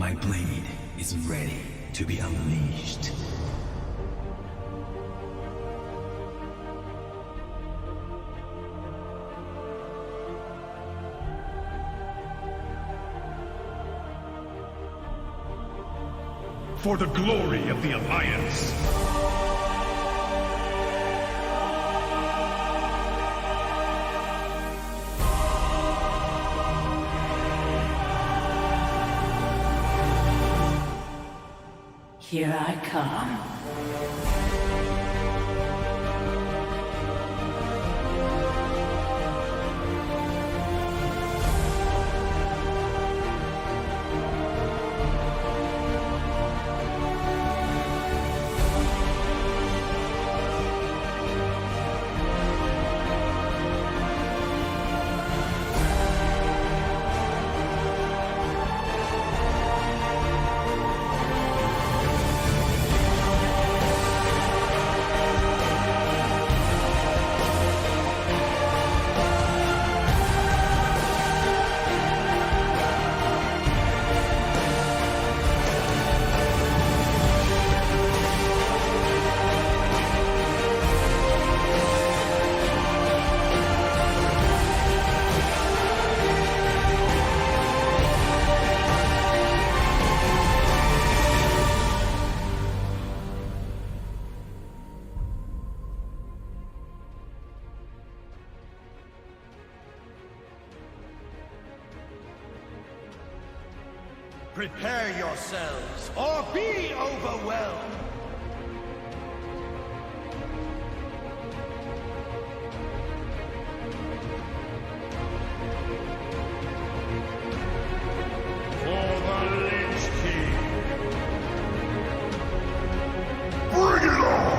My blade is ready to be unleashed. For the glory of the Alliance! Here I come. Prepare yourselves, or be overwhelmed! For the Lynch King! Bring it on!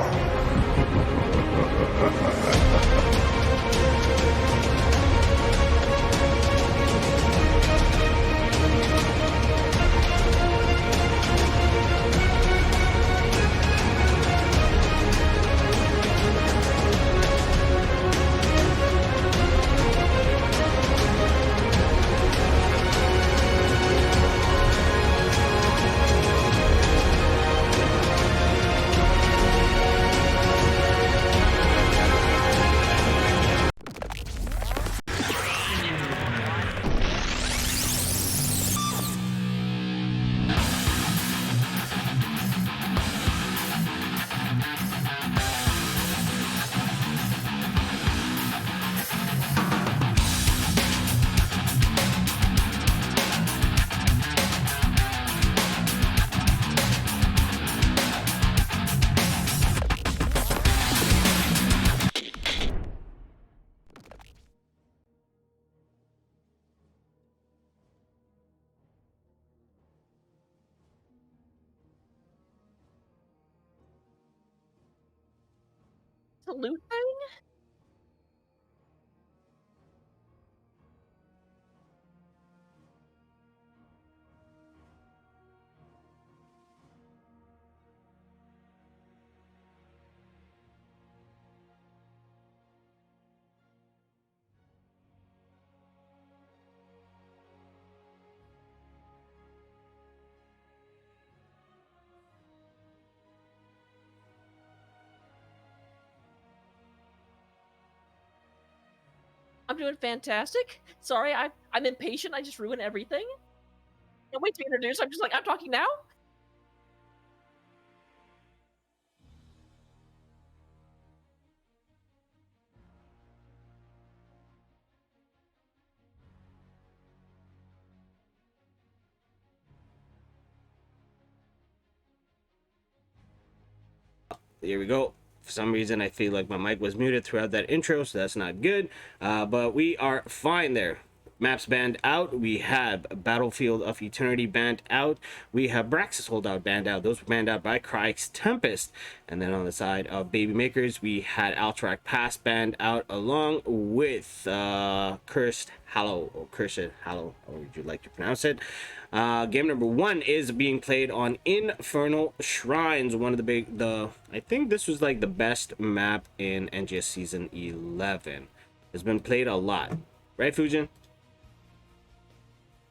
The loot thing? I'm doing fantastic. Sorry, I'm impatient. I just ruin everything. Can't wait to be introduced. I'm just like, I'm talking now? Here we go. For some reason, I feel like my mic was muted throughout that intro, so that's not good. But we are fine there. Maps banned out. We have Battlefield of Eternity banned out. We have Braxis Holdout banned out. Those were banned out by Kryix Tempest. And then on the side of Baby Makers, we had Alterac Pass banned out along with Cursed Hallow, or Cursed Hallow, how would you like to pronounce it? Game number 1 is being played on Infernal Shrines, one of I think this was like the best map in NGS Season 11. It's been played a lot. Right, Fujin?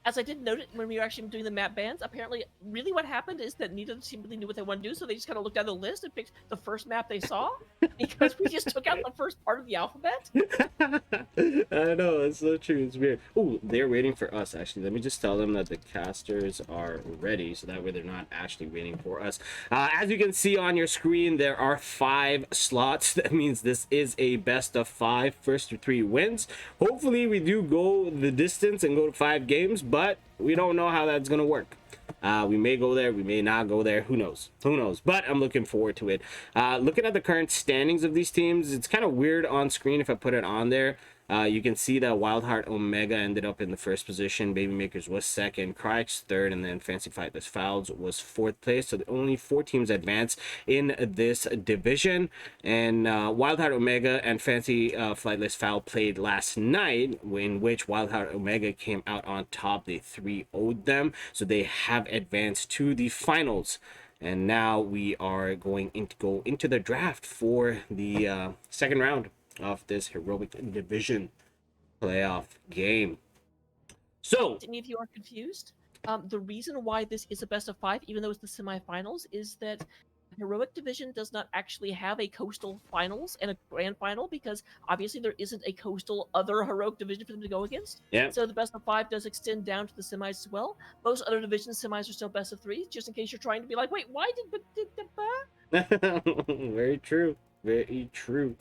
as I did note it when we were actually doing the map bans, apparently, really what happened is that neither team really knew what they wanted to do, so they just kind of looked down the list and picked the first map they saw, because we just took out the first part of the alphabet. I know, it's so true. It's weird. Oh, they're waiting for us, actually. Let me just tell them that the casters are ready, so that way they're not actually waiting for us. As you can see on your screen, there are 5 slots. That means this is a best of 5, first to 3 wins. Hopefully, we do go the distance and go to 5 games, but we don't know how that's going to work. We may go there, we may not go there, who knows, but I'm looking forward to it. Looking at the current standings of these teams, it's kind of weird on screen if I put it on there. You can see that Wildheart Omega ended up in the first position, Babymakers was second, Kryix third, and then Fancy Flightless Fouls was 4th place. So the only 4 teams advance in this division. And Wildheart Omega and Fancy Flightless Foul played last night, in which Wildheart Omega came out on top. They 3-0'd them, so they have advanced to the finals. And now we are going to go into the draft for the second round of this heroic division playoff game. So Any of you are confused? The reason why this is a best of 5, even though it's the semifinals, is that heroic division does not actually have a coastal finals and a grand final, because obviously there isn't a coastal other heroic division for them to go against. yeah, So the best of 5 does extend down to the semis as well. Most other divisions semis are still best of 3, just in case you're trying to be like, wait, why did very true, very true.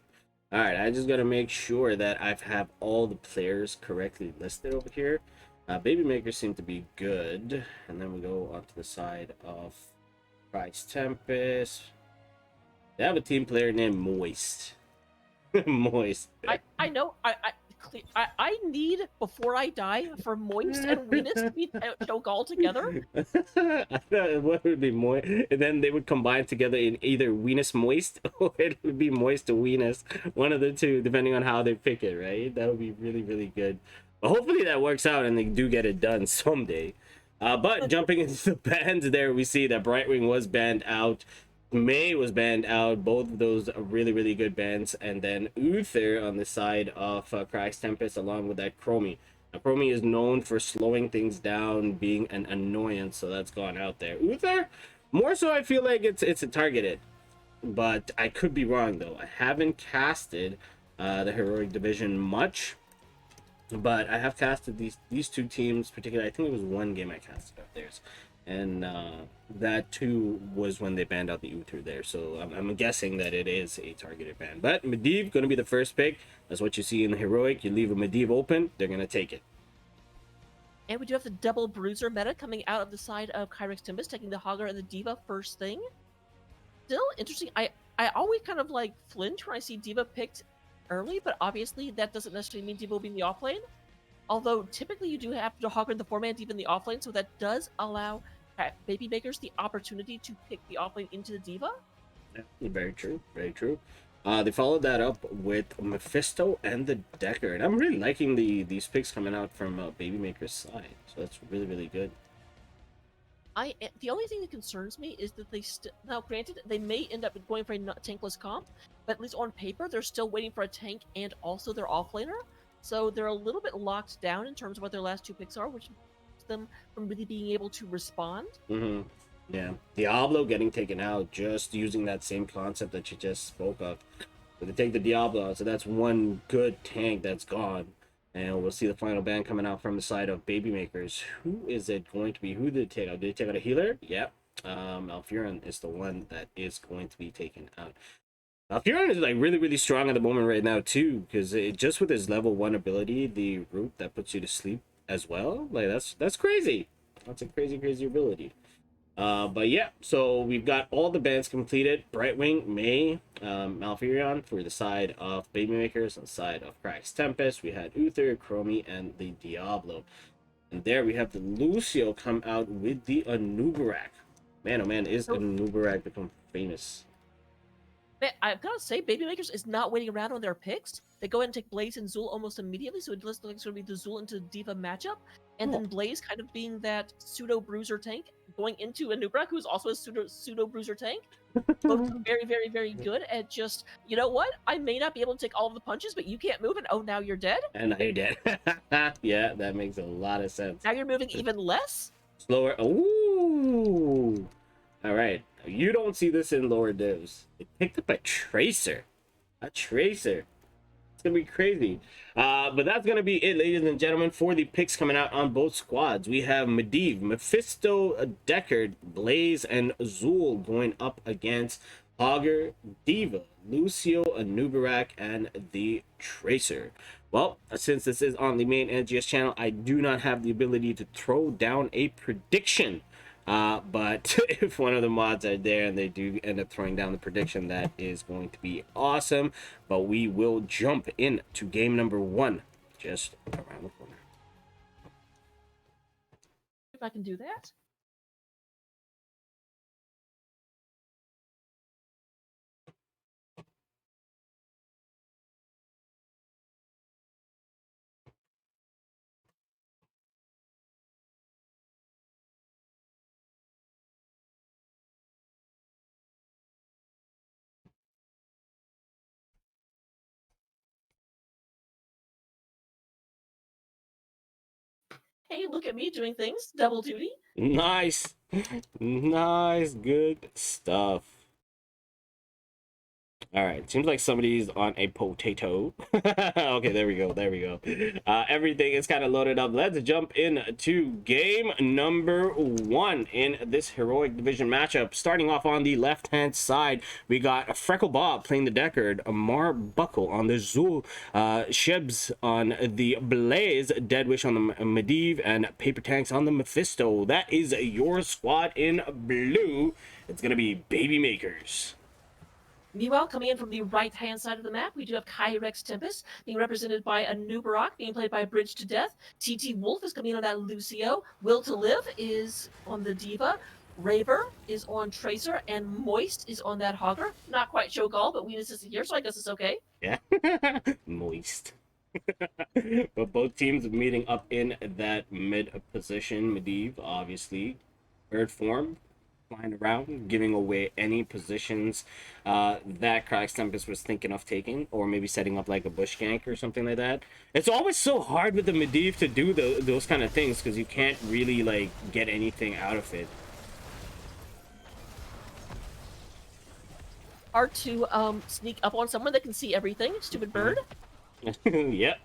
All right, I just gotta make sure that I have all the players correctly listed over here. Baby Makers seem to be good, and then we go onto the side of Kryix Tempest. They have a team player named Moist. Moist. I know I need, before I die, for Moist and Venus to be choke all together. I don't know what would be Moist, and then they would combine together in either Venus Moist or it would be Moist to Venus, one of the two, depending on how they pick it. Right? That would be really, really good. But hopefully that works out and they do get it done someday. But jumping into the bans, there we see that Brightwing was banned out. May was banned out. Both of those are really, really good bans. And then Uther on the side of Kryix Tempest, along with that Chromie. Now, Chromie is known for slowing things down, being an annoyance, so that's gone out there. Uther, more so I feel like it's a targeted. But I could be wrong, though. I haven't casted the Heroic Division much. But I have casted these 2 teams, particularly. I think it was 1 game I casted of theirs. And that too was when they banned out the Uther there. So I'm guessing that it is a targeted ban. But Medivh going to be the first pick. That's what you see in the Heroic. You leave a Medivh open, they're going to take it. And we do have the double bruiser meta coming out of the side of Kryix Tempest, taking the Hogger and the Diva first thing. Still interesting. I always kind of like flinch when I see Diva picked early, but obviously that doesn't necessarily mean Diva will be in the offlane. Although typically you do have to Hogger in the 4-man Diva in the offlane, so that does allow Baby Makers the opportunity to pick the offlane into the Diva. Yeah, very true, very true. They followed that up with Mephisto and the Decker, and I'm really liking these picks coming out from Baby Maker's side. So that's really, really good. The only thing that concerns me is that they now, granted, they may end up going for a tankless comp, but at least on paper they're still waiting for a tank and also their offlaner. So they're a little bit locked down in terms of what their last 2 picks are, which keeps them from really being able to respond. Mm-hmm. Yeah, Diablo getting taken out, just using that same concept that you just spoke of. So they take the Diablo out, so that's 1 good tank that's gone. And we'll see the final ban coming out from the side of Baby Makers. Who is it going to be? Who did they take out? Did they take out a healer? Yep. Alfuron is the one that is going to be taken out. Alfuron is like really, really strong at the moment right now too, because just with his level 1 ability, the root that puts you to sleep as well, like that's crazy. That's a crazy ability. But yeah, so we've got all the bans completed. Brightwing, May, Malfurion for the side of Baby Makers. On the side of Kryix Tempest, we had Uther, Chromie, and the Diablo. And there we have the Lucio come out with the Anubarak. Man, oh man, is Anubarak become famous? Man, I've got to say, Baby Makers is not waiting around on their picks. They go ahead and take Blaze and Zul almost immediately, so it looks like it's going to be the Zul into Diva matchup. And then Blaze kind of being that pseudo bruiser tank, going into Anubrak, who's also a pseudo bruiser tank. Both very, very, very good at just, you know what? I may not be able to take all of the punches, but you can't move, and oh, now you're dead? And now you're dead. Yeah, that makes a lot of sense. Now you're moving even less? Slower. Ooh. All right. You don't see this in lower divs. It picked up a tracer. A tracer. It's gonna be crazy. But that's gonna be it, ladies and gentlemen, for the picks coming out on both squads. We have Medivh, Mephisto, Deckard, Blaze, and Zool going up against Hogger, Diva, Lucio, Anubarak, and the Tracer. Well, since this is on the main NGS channel, I do not have the ability to throw down a prediction. But if one of the mods are there and they do end up throwing down the prediction, that is going to be awesome. But we will jump into game number 1 just around the corner. If I can do that. Hey, look at me doing things. Double duty. Nice. Nice. Good stuff. All right, seems like somebody's on a potato. Okay, there we go. There we go. Everything is kind of loaded up. Let's jump into game number 1 in this heroic division matchup. Starting off on the left-hand side, we got Freckle Bob playing the Deckard, Mar Buckle on the Zool, Shebs on the Blaze, Deadwish on the Medivh, and Paper Tanks on the Mephisto. That is your squad in blue. It's gonna be Baby Makers. Meanwhile, coming in from the right-hand side of the map, we do have Kryix Tempest being represented by Anubarak, being played by Bridge to Death. TT Wolf is coming in on that Lucio. Will to Live is on the Diva. Raver is on Tracer, and Moist is on that Hogger. Not quite Shogal, but we assisted here, so I guess it's okay. Yeah. Moist. But both teams meeting up in that mid position. Medivh, obviously, bird form, flying around, giving away any positions that Kryix Tempest was thinking of taking, or maybe setting up like a bush gank or something like that. It's always so hard with the Medivh to do those kind of things, because you can't really like get anything out of it. Hard to sneak up on someone that can see everything. Stupid bird. Yep.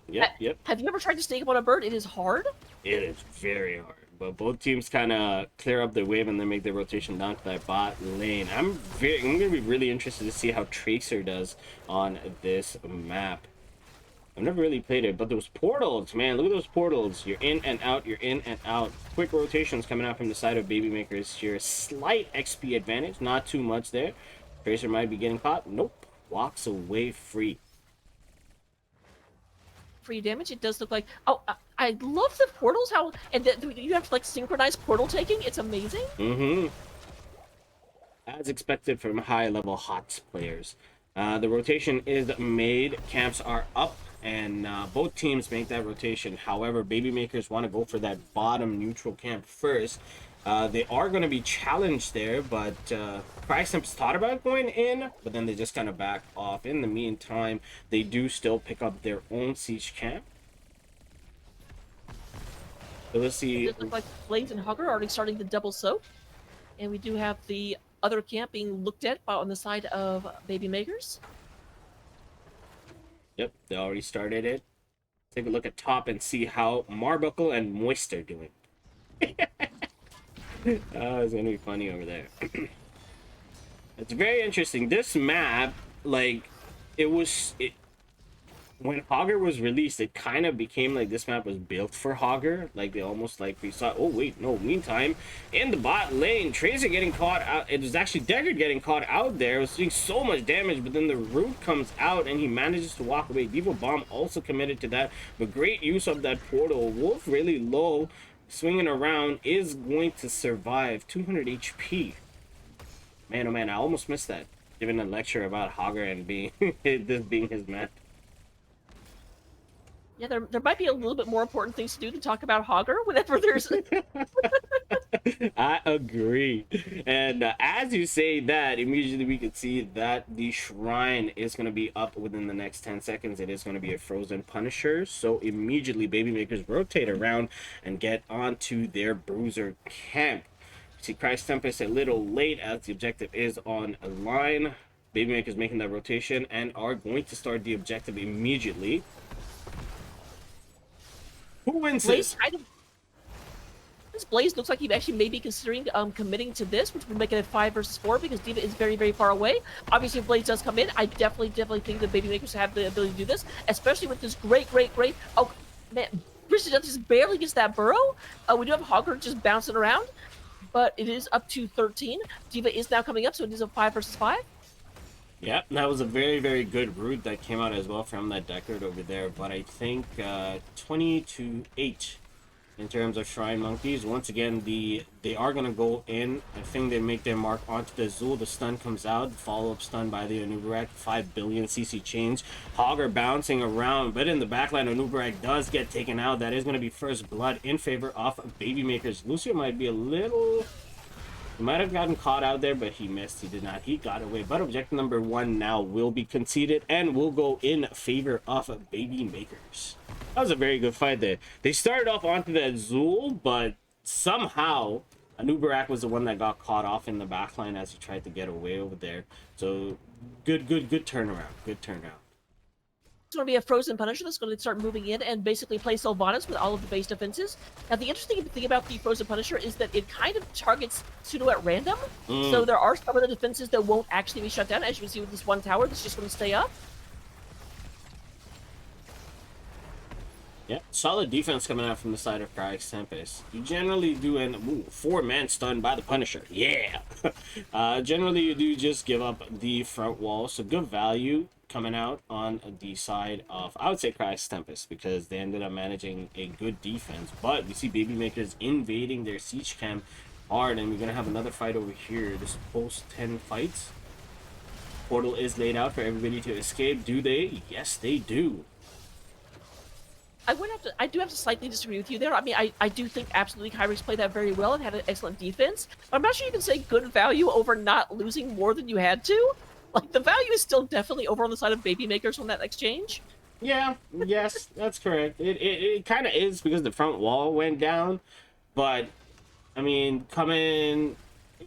Have you ever tried to sneak up on a bird? It is hard. It is very hard. But both teams kind of clear up their wave and then make their rotation down to that bot lane. I'm gonna be really interested to see how Tracer does on this map. I've never really played it, but those portals, man, look at those portals. You're in and out, you're in and out. Quick rotations coming out from the side of Baby Makers here. Slight XP advantage, not too much there. Tracer might be getting caught. Nope, walks away free. Free damage. It does look like. Oh, I love the portals. How and you have to like synchronize portal taking. It's amazing. Mm-hmm. As expected from high-level HOTS players. The rotation is made. Camps are up, and both teams make that rotation. However, Baby Makers want to go for that bottom neutral camp first. They are going to be challenged there, but Kryix Tempest thought about going in, but then they just kind of back off. In the meantime, they do still pick up their own siege camp. So let's see. It looks like Blaze and Hugger are already starting the double soak, and we do have the other camp being looked at on the side of Baby Makers. Yep, they already started it. Take a look at top and see how Marbuckle and Moist are doing. Oh, it's gonna be funny over there. It's very interesting. This map, like, when Hogger was released, it kind of became like this map was built for Hogger. Like, they almost like we saw. Oh wait, no. Meantime, in the bot lane, Tracer getting caught out. It was actually Deckard getting caught out there. It was doing so much damage, but then the root comes out and he manages to walk away. Devo Bomb also committed to that, but great use of that portal. Wolf really low, swinging around, is going to survive. 200 HP. Man, oh man, I almost missed that. Giving a lecture about Hogger and being this being his map. Yeah, there might be a little bit more important things to do than talk about Hogger whenever there's. I agree. And as you say that, immediately we can see that the shrine is going to be up within the next 10 seconds. It is going to be a frozen Punisher. So immediately baby makers rotate around and get onto their bruiser camp. See Kryix Tempest a little late as the objective is on a line. Baby makers making that rotation and are going to start the objective immediately. Who wins this? This Blaze looks like he actually may be considering committing to this, which would make it a 5 versus 4 because D.Va is very, very far away. Obviously, if Blaze does come in, I definitely think the baby makers have the ability to do this, especially with this great. Oh man, British just barely gets that burrow. We do have Hogger just bouncing around, but it is up to 13. D.Va is now coming up, so it is a 5 versus 5. Yeah, that was a very, very good route that came out as well from that Deckard over there. But I think 20-8 in terms of Shrine Monkeys. Once again, they are going to go in. I think they make their mark onto the Zul. The stun comes out. Follow-up stun by the Anubarak. 5 billion CC change. Hogger bouncing around. But in the backline, Anubarak does get taken out. That is going to be first blood in favor of Baby Makers. Lucio might be a little... He might have gotten caught out there, but he missed. He did not. He got away. But objective number 1 now will be conceded and will go in favor of Baby Makers. That was a very good fight there. They started off onto that Zul, but somehow Anubarak was the one that got caught off in the backline as he tried to get away over there. So good turnaround. Good turnaround. It's going to be a frozen Punisher that's going to start moving in and basically play Sylvanas with all of the base defenses. Now, the interesting thing about the frozen Punisher is that it kind of targets pseudo at random. So there are some of the defenses that won't actually be shut down, as you can see with this one tower that's just going to stay up. Yeah, solid defense coming out from the side of Kryix Tempest. You generally do an 4-man stun by the Punisher. Yeah! Generally, you do just give up the front wall, so good value coming out on the side of, I would say, Kryix Tempest, because they ended up managing a good defense. But we see Baby Makers invading their siege camp hard, and we're going to have another fight over here. This post-10 fights. Portal is laid out for everybody to escape. Do they? Yes, they do. I do have to slightly disagree with you there. I mean, I do think absolutely Kryix played that very well and had an excellent defense. But I'm not sure you can say good value over not losing more than you had to. Like, the value is still definitely over on the side of Baby Makers on that exchange. Yeah, yes, that's correct. It kind of is because the front wall went down. But, I mean,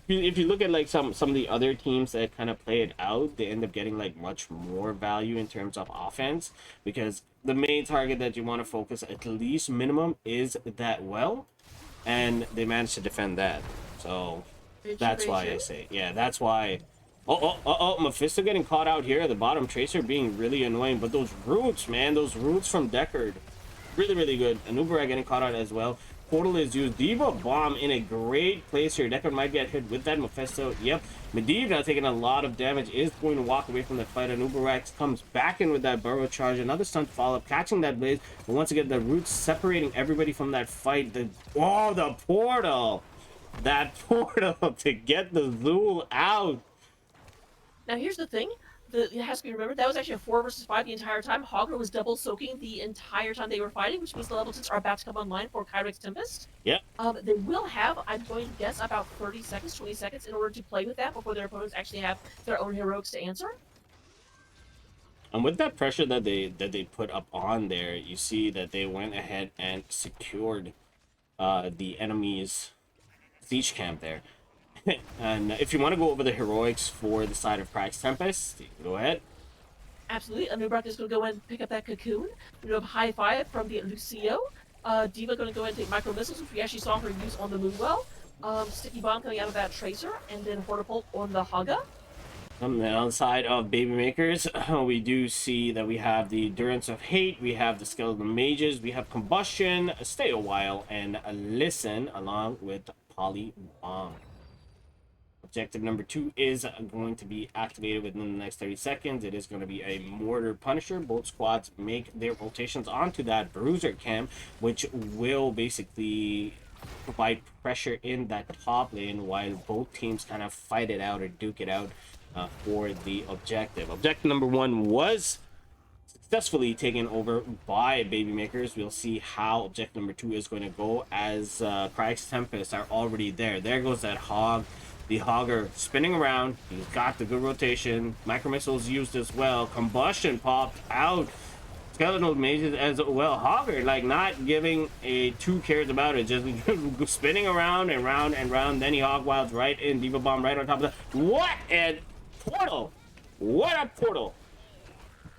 if you look at like some of the other teams that kind of play it out, they end up getting like much more value in terms of offense, because the main target that you want to focus at least minimum is that well, and they managed to defend that. So that's why I say, yeah, that's why. Mephisto getting caught out here at the bottom. Tracer being really annoying, but those roots, man, those roots from Deckard, really good. Anubarak getting caught out as well. Portal is used. D.Va bomb in a great place here. Deckard might get hit with that. Mephisto, yep. Medivh now taking a lot of damage, is going to walk away from the fight. Anubarak comes back in with that burrow charge. Another stunt follow-up, catching that blaze. But once again, the roots separating everybody from that fight. The portal! That portal to get the Zul out. Now, here's the thing. It has to be remembered, that was actually a 4 versus 5 the entire time. Hogger was double soaking the entire time they were fighting, which means the level 6 are about to come online for Kryix Tempest. Yep. They will have, I'm going to guess, about 30 seconds, 20 seconds in order to play with that before their opponents actually have their own heroics to answer. And with that pressure that they put up on there, you see that they went ahead and secured the enemy's siege camp there. And if you want to go over the heroics for the side of Kryix Tempest, you can go ahead. Absolutely. Anubarak is going to go in and pick up that cocoon. We have high five from the Lucio. D.Va going to go in and take micro missiles, which we actually saw her use on the Moonwell. Sticky bomb coming out of that Tracer, and then Hortipult on the Haga. And then on the side of Baby Makers, we do see that we have the Endurance of Hate, we have the Skeleton Mages, we have Combustion, Stay a While, and Listen, along with Poly Bomb. Objective number 2 is going to be activated within the next 30 seconds. It is going to be a Mortar Punisher. Both squads make their rotations onto that Bruiser camp, which will basically provide pressure in that top lane while both teams kind of fight it out or duke it out for the objective. Objective number 1 was successfully taken over by Baby Makers. We'll see how objective number 2 is going to go as Kryix Tempest are already there. There goes that hog. The Hogger spinning around. He's got the good rotation. Micro missiles used as well. Combustion popped out. Skeletal mages as well. Hogger like not giving a two cares about it, just spinning around and round and round. Then he hog wilds right in, Diva Bomb right on top of that. What a portal! What a portal!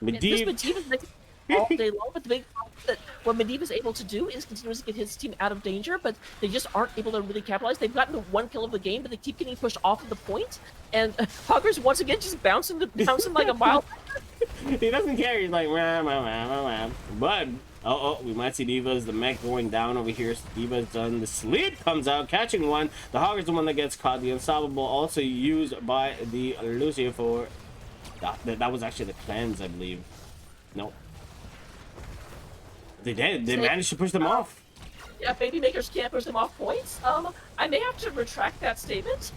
Medivh is like all day long, but the big problem is that what Medivh is able to do is continuously get his team out of danger, but they just aren't able to really capitalize. They've gotten the one kill of the game, but they keep getting pushed off of the point, and Hogger's once again just bouncing like a mile. He doesn't care. He's like, wah, wah, wah, wah, wah. But we might see Diva's the mech going down over here. So Diva's done. The sleep comes out, catching one. The Hogger's the one that gets caught. The Unstoppable also used by the Lucio for that was actually the cleanse, I believe. Nope. They did. They managed to push them off. Yeah, Baby Makers can't push them off points. I may have to retract that statement.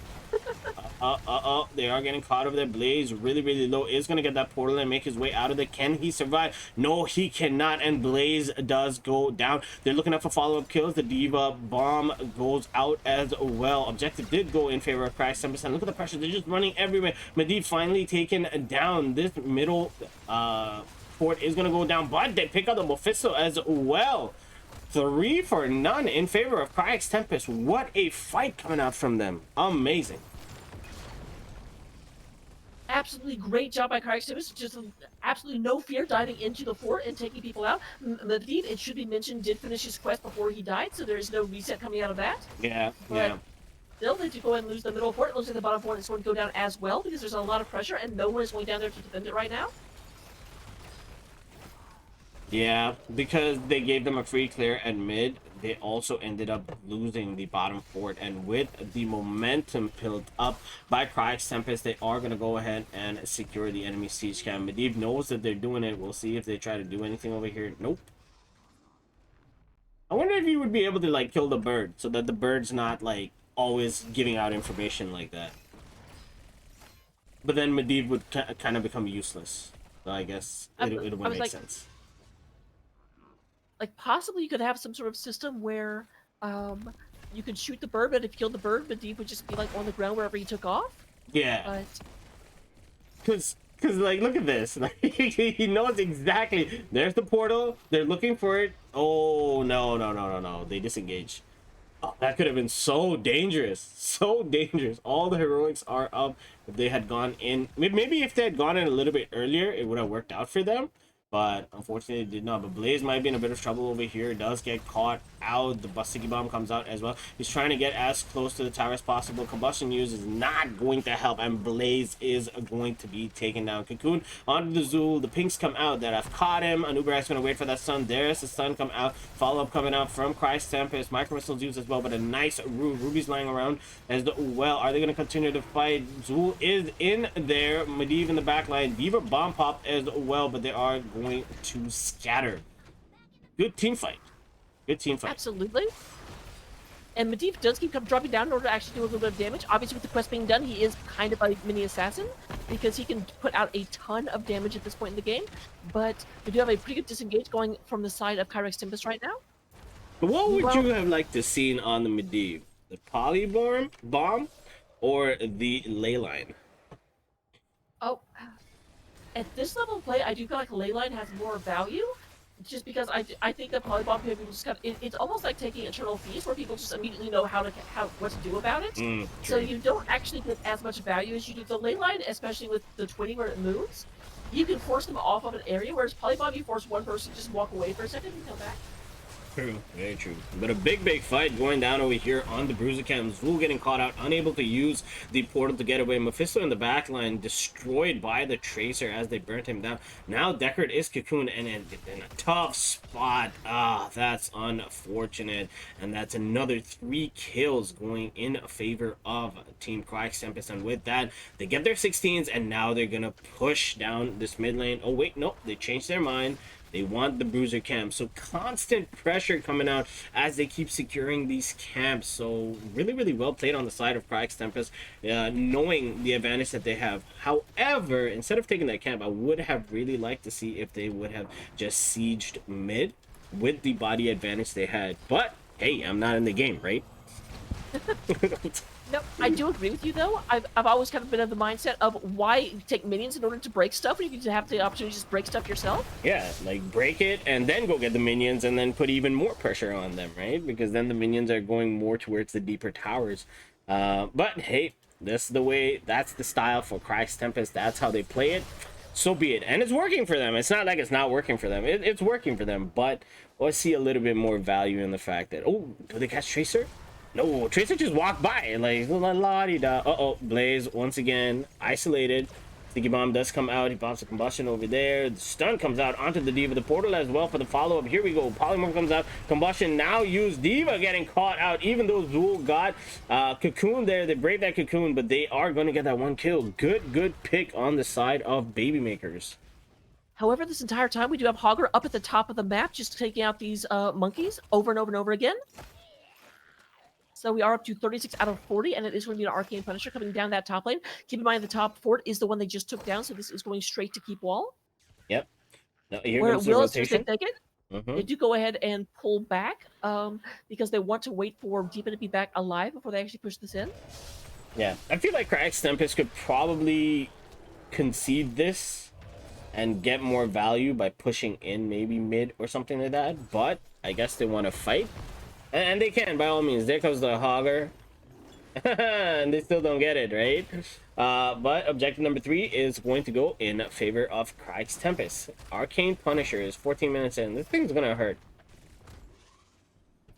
They are getting caught over there. Blaze really low is gonna get that portal and make his way out of there. Can he survive? No, he cannot, and Blaze does go down. They're looking up for follow-up kills. The Diva Bomb goes out as well. Objective did go in favor of Kryix Tempest. Look at the pressure. They're just running everywhere. Medivh finally taken down. This middle port is gonna go down, but they pick up the Mephisto as well. 3 for none in favor of Kryix Tempest. What a fight coming out from them. Amazing. Absolutely great job by Kryix Tempest. Just absolutely no fear diving into the fort and taking people out. Medivh, it should be mentioned, did finish his quest before he died, so there is no reset coming out of that. Yeah. Still, they do go ahead and lose the middle fort. It looks like the bottom fort is going to go down as well because there's a lot of pressure and no one is going down there to defend it right now. Yeah, because they gave them a free clear at mid, they also ended up losing the bottom fort. And with the momentum built up by Kryix Tempest, they are going to go ahead and secure the enemy siege camp. Medivh knows that they're doing it. We'll see if they try to do anything over here. Nope. I wonder if you would be able to like kill the bird so that the bird's not like always giving out information like that. But then Medivh would kind of become useless. So I guess it would make sense. Like possibly you could have some sort of system where you could shoot the bird, but if you killed the bird, Medivh would just be like on the ground wherever he took off. Yeah. But Cause like look at this. Like he knows exactly. There's the portal. They're looking for it. Oh no. They disengage. Oh, that could have been so dangerous. So dangerous. All the heroics are up. If they had gone in, maybe if they had gone in a little bit earlier, it would have worked out for them. But unfortunately it did not. But Blaze might be in a bit of trouble over here. It does get caught out. The Sticky Bomb comes out as well. He's trying to get as close to the tower as possible. Combustion use is not going to help, and Blaze is going to be taken down. Cocoon onto the Zool. The pinks come out that have caught him. Anubarak's going to wait for that stun. There's the stun come out. Follow-up coming out from Kryix Tempest. Micro missiles used as well, but a nice Ruby's lying around as well. Are they going to continue to fight? Zool is in there. Medivh in the back line. Diva Bomb pop as well, but they are going to scatter. Good team fight. Good team fight. absolutely. And Medivh does keep dropping down in order to actually do a little bit of damage. Obviously, with the quest being done, he is kind of a mini assassin because he can put out a ton of damage at this point in the game. But we do have a pretty good disengage going from the side of Kryix Tempest right now. But what would you have liked to seen on the Medivh? The poly bomb or the ley line? Oh, at this level of play, I do feel like Leyline has more value, just because I think that Polybomb people just it's almost like taking Eternal Feast, where people just immediately know what to do about it. So you don't actually get as much value as you do the Leyline, especially with the twinning where it moves. You can force them off of an area, whereas Polybomb, you force one person to just walk away for a second and come back. True, very true. But a big fight going down over here on the Bruiser Camp. Zool getting caught out, unable to use the portal to get away. Mephisto in the back line, destroyed by the Tracer as they burnt him down. Now Deckard is cocooned and in a tough spot. That's unfortunate. And that's another 3 kills going in favor of Team Kryix Tempest. And with that, they get their 16s, and now they're gonna push down this mid lane. Oh wait, no, they changed their mind. They want the bruiser camp, so constant pressure coming out as they keep securing these camps. So really well played on the side of Kryix Tempest, knowing the advantage that they have. However, instead of taking that camp, I would have really liked to see if they would have just sieged mid with the body advantage they had. But hey, I'm not in the game, right? No, I do agree with you though. I've always kind of been of the mindset of why take minions in order to break stuff when you can have the opportunity to just break stuff yourself. Yeah, like break it and then go get the minions and then put even more pressure on them, right? Because then the minions are going more towards the deeper towers. But hey, that's the way, that's the style for Kryix Tempest. That's how they play it. So be it. And it's working for them. It's not like it's not working for them. It's working for them. But I see a little bit more value in the fact that, oh, do they catch Tracer? No, Tracer just walked by, like, la-di-da. Uh-oh, Blaze, once again, isolated. Sticky Bomb does come out. He pops a combustion over there. The stun comes out onto the Diva. The portal as well for the follow-up. Here we go. Polymorph comes out. Combustion now used. Diva getting caught out, even though Zul got Cocoon there. They break that Cocoon, but they are going to get that one kill. Good pick on the side of Baby Makers. However, this entire time, we do have Hogger up at the top of the map, just taking out these monkeys over and over and over again. So we are up to 36 out of 40, and it is going to be an Arcane Punisher coming down that top lane. Keep in mind the top fort is the one they just took down, so this is going straight to keep wall. Yep. Now, here Where goes the rotation. They take it, they do go ahead and pull back because they want to wait for Deepa to be back alive before they actually push this in. Yeah, I feel like Kryix Tempest could probably concede this and get more value by pushing in maybe mid or something like that, but I guess they want to fight. And they can, by all means. There comes the Hogger. And they still don't get it, right? But objective number 3 is going to go in favor of Kryix Tempest. Arcane Punisher is 14 minutes in. This thing's gonna hurt.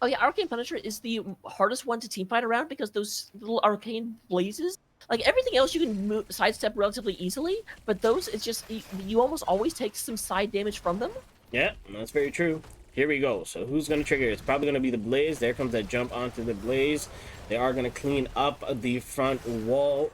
Oh yeah, Arcane Punisher is the hardest one to teamfight around because those little arcane blazes, like everything else you can sidestep relatively easily, but those, it's just, you almost always take some side damage from them. Yeah, that's very true. Here we go. So who's going to trigger? It's probably going to be the Blaze. There comes that jump onto the Blaze. They are going to clean up the front wall.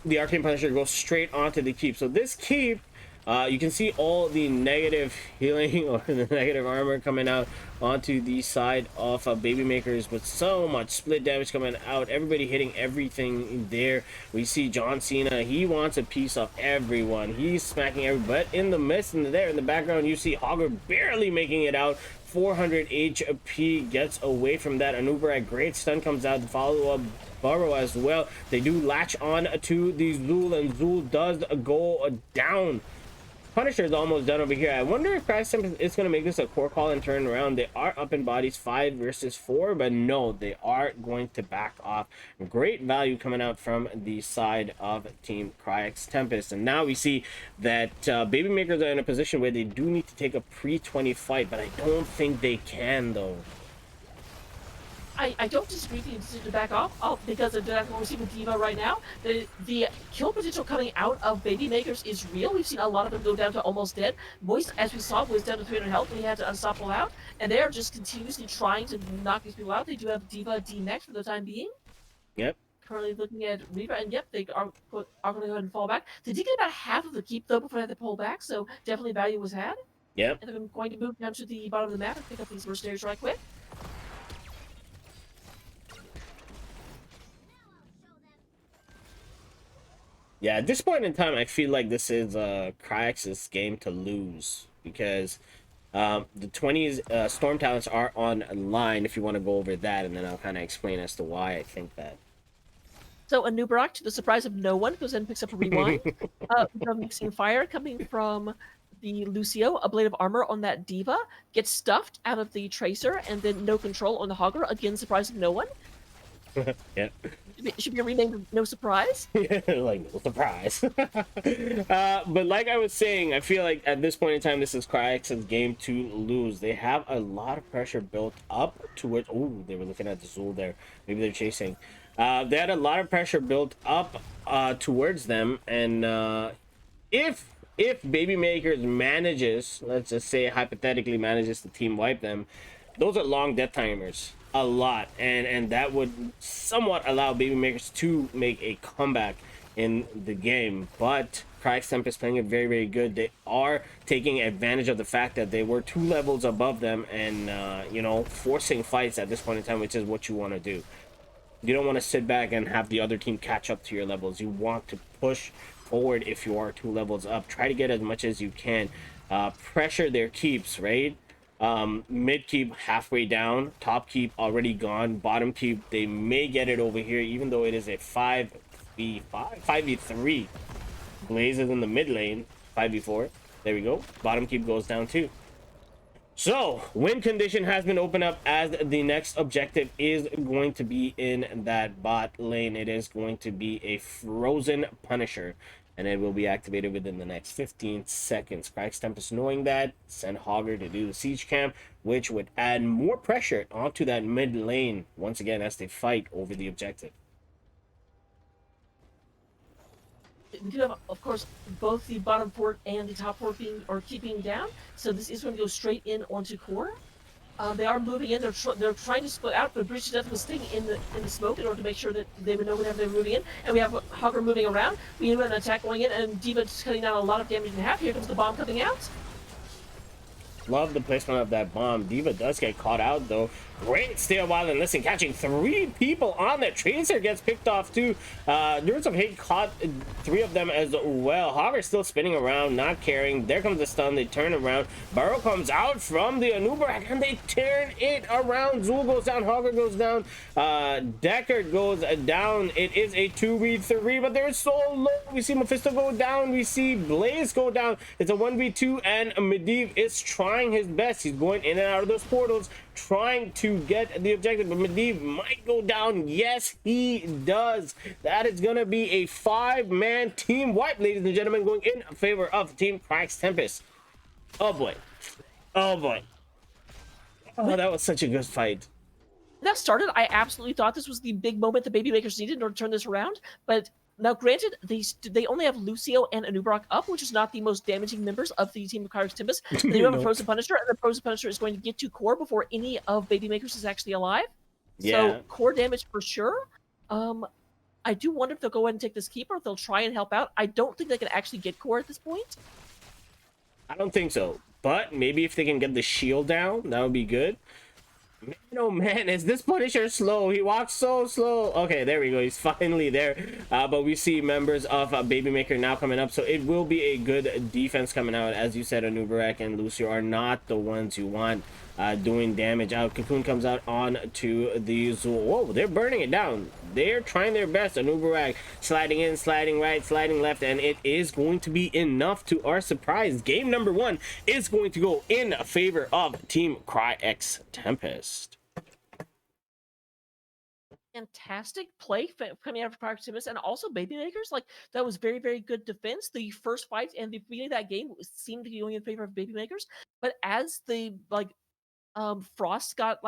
The Arcane Punisher goes straight onto the keep. So this keep, you can see all the negative healing or the negative armor coming out onto the side of Baby Makers with so much split damage coming out. Everybody hitting everything there. We see John Cena. He wants a piece of everyone. He's smacking everybody. But in the mist and there in the background, you see Hogger barely making it out. 400 HP gets away from that. Anubarak, great stun comes out. The follow-up Burrow as well. They do latch on to the Zul, and Zul does go down. Punisher is almost done over here. I wonder if Kryix Tempest is going to make this a core call and turn around. They are up in bodies 5 versus 4, but no, they are going to back off. Great value coming out from the side of Team Kryix Tempest. And now we see that Baby Makers are in a position where they do need to take a pre-20 fight, but I don't think they can though. I don't disagree with you to back off because of that we're seeing with Diva right now. The kill potential coming out of Baby Makers is real. We've seen a lot of them go down to almost dead. Moist, as we saw, was down to 300 health when he had to unstoppable out, and they're just continuously trying to knock these people out. They do have Diva D next for the time being. Yep. Currently looking at Reaver, and yep, they are going to go ahead and fall back. They did get about half of the keep though before they had to pull back, so definitely value was had. Yep. And they're going to move down to the bottom of the map and pick up these mercenaries right quick. Yeah, at this point in time, I feel like this is Kryix's game to lose because the 20s Storm Talents are online if you want to go over that, and then I'll kind of explain as to why I think that. So Anubarak, to the surprise of no one, goes in and picks up a rewind. The Mixing Fire coming from the Lucio, a blade of armor on that Diva, gets stuffed out of the Tracer, and then no control on the Hogger, again surprising no one. Yeah. It should be renamed No Surprise. Like, no surprise. But like I was saying, I feel like at this point in time, this is Kryix's game to lose. They have a lot of pressure built up towards... Oh, they were looking at the Zul there. Maybe they're chasing. They had a lot of pressure built up towards them. And if Baby Makers manages, let's just say hypothetically manages to team wipe them, those are long death timers. A lot, and that would somewhat allow Baby Makers to make a comeback in the game. But Kryix Tempest playing it very, very good. They are taking advantage of the fact that they were 2 levels above them and, you know, forcing fights at this point in time, which is what you want to do. You don't want to sit back and have the other team catch up to your levels. You want to push forward if you are 2 levels up. Try to get as much as you can. Pressure their keeps, right? Mid keep halfway down, top keep already gone, bottom keep they may get it over here, even though it is a 5v3. Blaze is in the mid lane, 5v4. There we go. Bottom keep goes down too. So win condition has been opened up, as the next objective is going to be in that bot lane. It is going to be a frozen Punisher, and it will be activated within the next 15 seconds. Kryix Tempest, knowing that, send Hogger to do the siege camp, which would add more pressure onto that mid lane once again as they fight over the objective. We do have, of course, both the bottom port and the top port keeping down, so this is going to go straight in onto core. They are moving in. They're trying to split out, but Breach Death was staying in the smoke in order to make sure that they would know whenever they're moving in. And we have Hogger moving around. We have an attack going in, and D.Va just cutting down a lot of damage in half. Here comes the bomb coming out. Love the placement of that bomb. D.Va does get caught out though. Great stay a while and listen, catching 3 people on there. Tracer gets picked off too. Nerds of Hate caught 3 of them as well. Hogger still spinning around, not caring. There comes the stun. They turn around. Burrow comes out from the Anubarak and they turn it around. Zul goes down. Hogger goes down. Deckard goes down. It is a 2v3, but they're so low. We see Mephisto go down. We see Blaze go down. It's a 1v2, and Medivh is trying his best. He's going in and out of those portals, trying to get the objective, but Medivh might go down. Yes, he does. That is gonna be a 5-man team wipe, ladies and gentlemen, going in favor of Team Kryix Tempest. Oh boy. Oh boy. Oh, that was such a good fight. That started, I absolutely thought this was the big moment the Baby Makers needed in order to turn this around, but now granted, they only have Lucio and Anubarak up, which is not the most damaging members of the team of Kryix Tempest. They do have a Frozen Punisher, and the Frozen Punisher is going to get to core before any of Baby Makers is actually alive. Yeah. So core damage for sure. I do wonder if they'll go ahead and take this keeper, if they'll try and help out. I don't think they can actually get core at this point. I don't think so, but maybe if they can get the shield down, that would be good. Man, oh man, is this Punisher slow? He walks so slow. Okay, there we go. He's finally there. But we see members of Baby Maker now coming up, so it will be a good defense coming out. As you said, Anubarak and Lucio are not the ones you want doing damage out. Cocoon comes out on to the Zul. Whoa, they're burning it down. They're trying their best. Anubarak sliding in, sliding right, sliding left, and it is going to be enough to our surprise. Game number 1 is going to go in favor of Team Kryix Tempest. Fantastic play coming out of Kryix Tempest, and also Baby Makers. Like, that was very, very good defense. The first fight and the beginning of that game seemed to be going in favor of Baby Makers, but as the frost got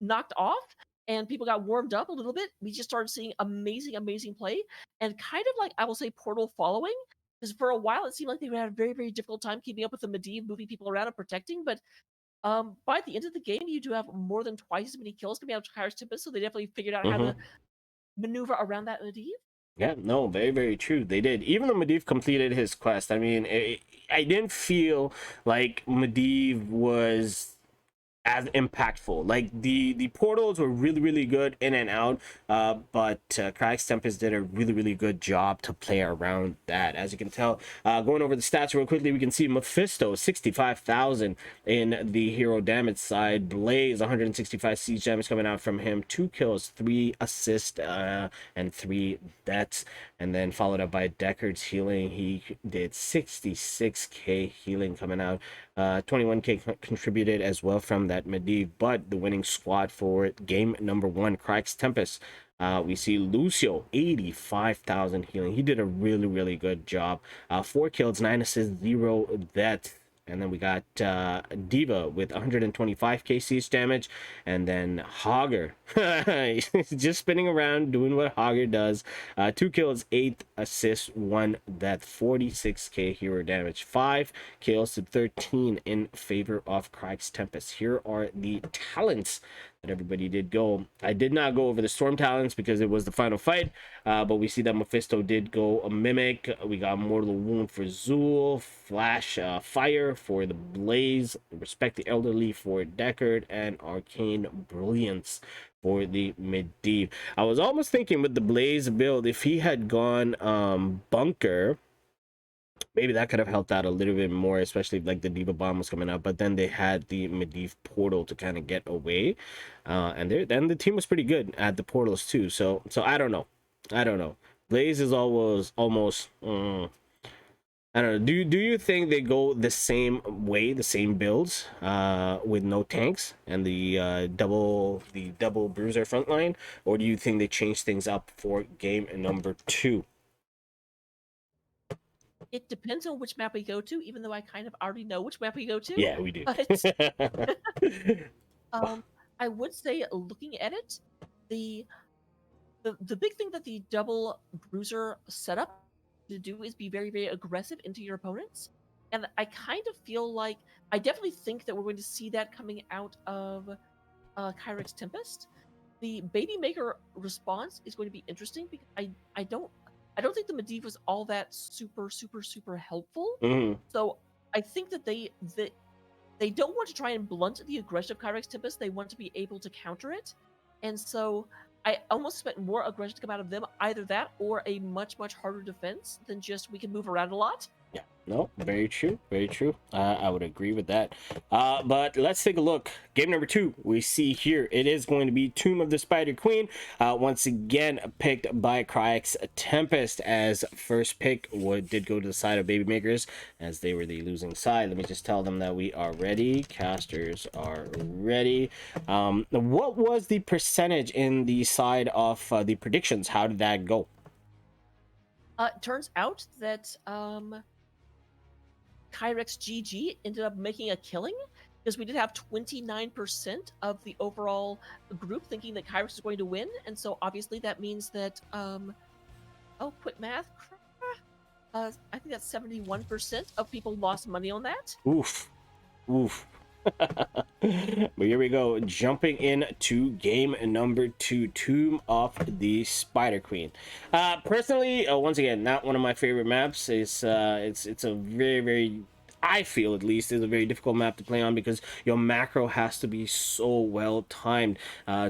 knocked off and people got warmed up a little bit, we just started seeing amazing play, and kind of I will say portal following, because for a while it seemed like they had a very, very difficult time keeping up with the Medivh, moving people around and protecting, but by the end of the game you do have more than twice as many kills coming out of Kryix Tempest, so they definitely figured out how to maneuver around that Medivh. Yeah, no, very, very true. They did. Even though Medivh completed his quest, I mean, I didn't feel like Medivh was as impactful. Like the portals were really, really good in and out, but Kryix Tempest did a really, really good job to play around that. As you can tell, going over the stats real quickly, we can see Mephisto 65,000 in the hero damage side. Blaze 165 siege damage coming out from him, 2 kills, 3 assists, and 3 deaths, and then followed up by Deckard's healing. He did 66k healing coming out. 21k contributed as well from that Medivh, but the winning squad for game number 1, Kryix Tempest, we see Lucio 85,000 healing. He did a really, really good job. 4 kills, 9 assists, 0 deaths. And then we got D.Va with 125k siege damage, and then Hogger just spinning around doing what Hogger does. 2 kills, 8 assists, 1 death, 46k hero damage, 5 kills to 13 in favor of Kryix Tempest. Here are the talents that everybody did go. I did not go over the Storm Talents because it was the final fight, but we see that Mephisto did go a Mimic. We got Mortal Wound for Zool, Flash Fire for the Blaze, Respect the Elderly for Deckard, and Arcane Brilliance for the Medivh. I was almost thinking with the Blaze build, if he had gone Bunker, maybe that could have helped out a little bit more, especially like the Diva Bomb was coming out. But then they had the Medivh portal to kind of get away, and then the team was pretty good at the portals too. So I don't know. Blaze is almost. I don't know. Do you think they go the same way, the same builds, with no tanks and the double bruiser frontline, or do you think they change things up for game number 2? It depends on which map we go to, even though I kind of already know which map we go to. Yeah, we do. But I would say, looking at it, the big thing that the double bruiser setup to do is be very, very aggressive into your opponents. And I kind of feel like, I definitely think that we're going to see that coming out of Kryix Tempest. The Baby Maker response is going to be interesting because I don't think the Medivh was all that super helpful. Mhm. So I think that they don't want to try and blunt the aggression of Kryix Tempest. They want to be able to counter it. And so I almost expect more aggression to come out of them, either that or a much harder defense than just we can move around a lot. Yeah, no, very true, very true. I would agree with that. But let's take a look. Game number 2, we see here, it is going to be Tomb of the Spider Queen. Once again, picked by Kryix Tempest as first pick. Did go to the side of Baby Makers as they were the losing side. Let me just tell them that we are ready. Casters are ready. What was the percentage in the side of the predictions? How did that go? It turns out that Kryix GG ended up making a killing because we did have 29% of the overall group thinking that Kryix was going to win, and so obviously that means that quick math, I think that's 71% of people lost money on that. Oof. But here we go, jumping into game number 2, Tomb of the Spider Queen. Personally, once again, not one of my favorite maps. It's a very, I feel at least, is a very difficult map to play on because your macro has to be so well timed.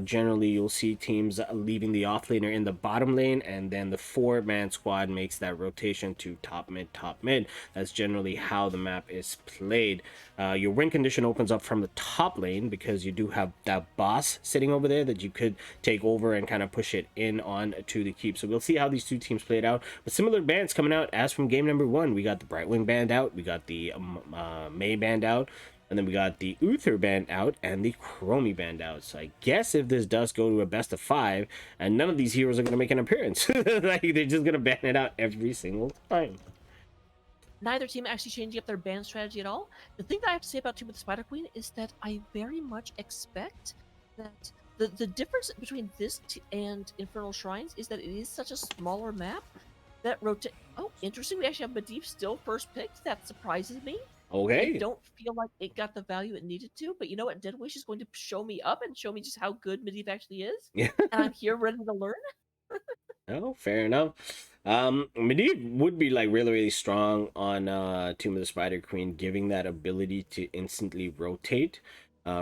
Generally, you'll see teams leaving the offlaner in the bottom lane, and then the 4-man squad makes that rotation to top mid. That's generally how the map is played. Your win condition opens up from the top lane because you do have that boss sitting over there that you could take over and kind of push it in on to the keep. So we'll see how these two teams played out. But similar bands coming out as from game number 1. We got the Brightwing band out, we got the May band out, and then we got the Uther band out and the Chromie band out. So I guess if this does go to a best of 5, and none of these heroes are going to make an appearance, like they're just going to ban it out every single time. Neither team actually changing up their ban strategy at all. The thing that I have to say about Tomb of the Spider Queen is that I very much expect that the difference between this and Infernal Shrines is that it is such a smaller map that rotate. Oh, interesting. We actually have Medivh still first picked. That surprises me. Okay. I don't feel like it got the value it needed to, but you know what? Dead Wish is going to show me up and show me just how good Medivh actually is. Yeah. And I'm here ready to learn. Oh, fair enough. Medivh would be like really strong on Tomb of the Spider Queen, giving that ability to instantly rotate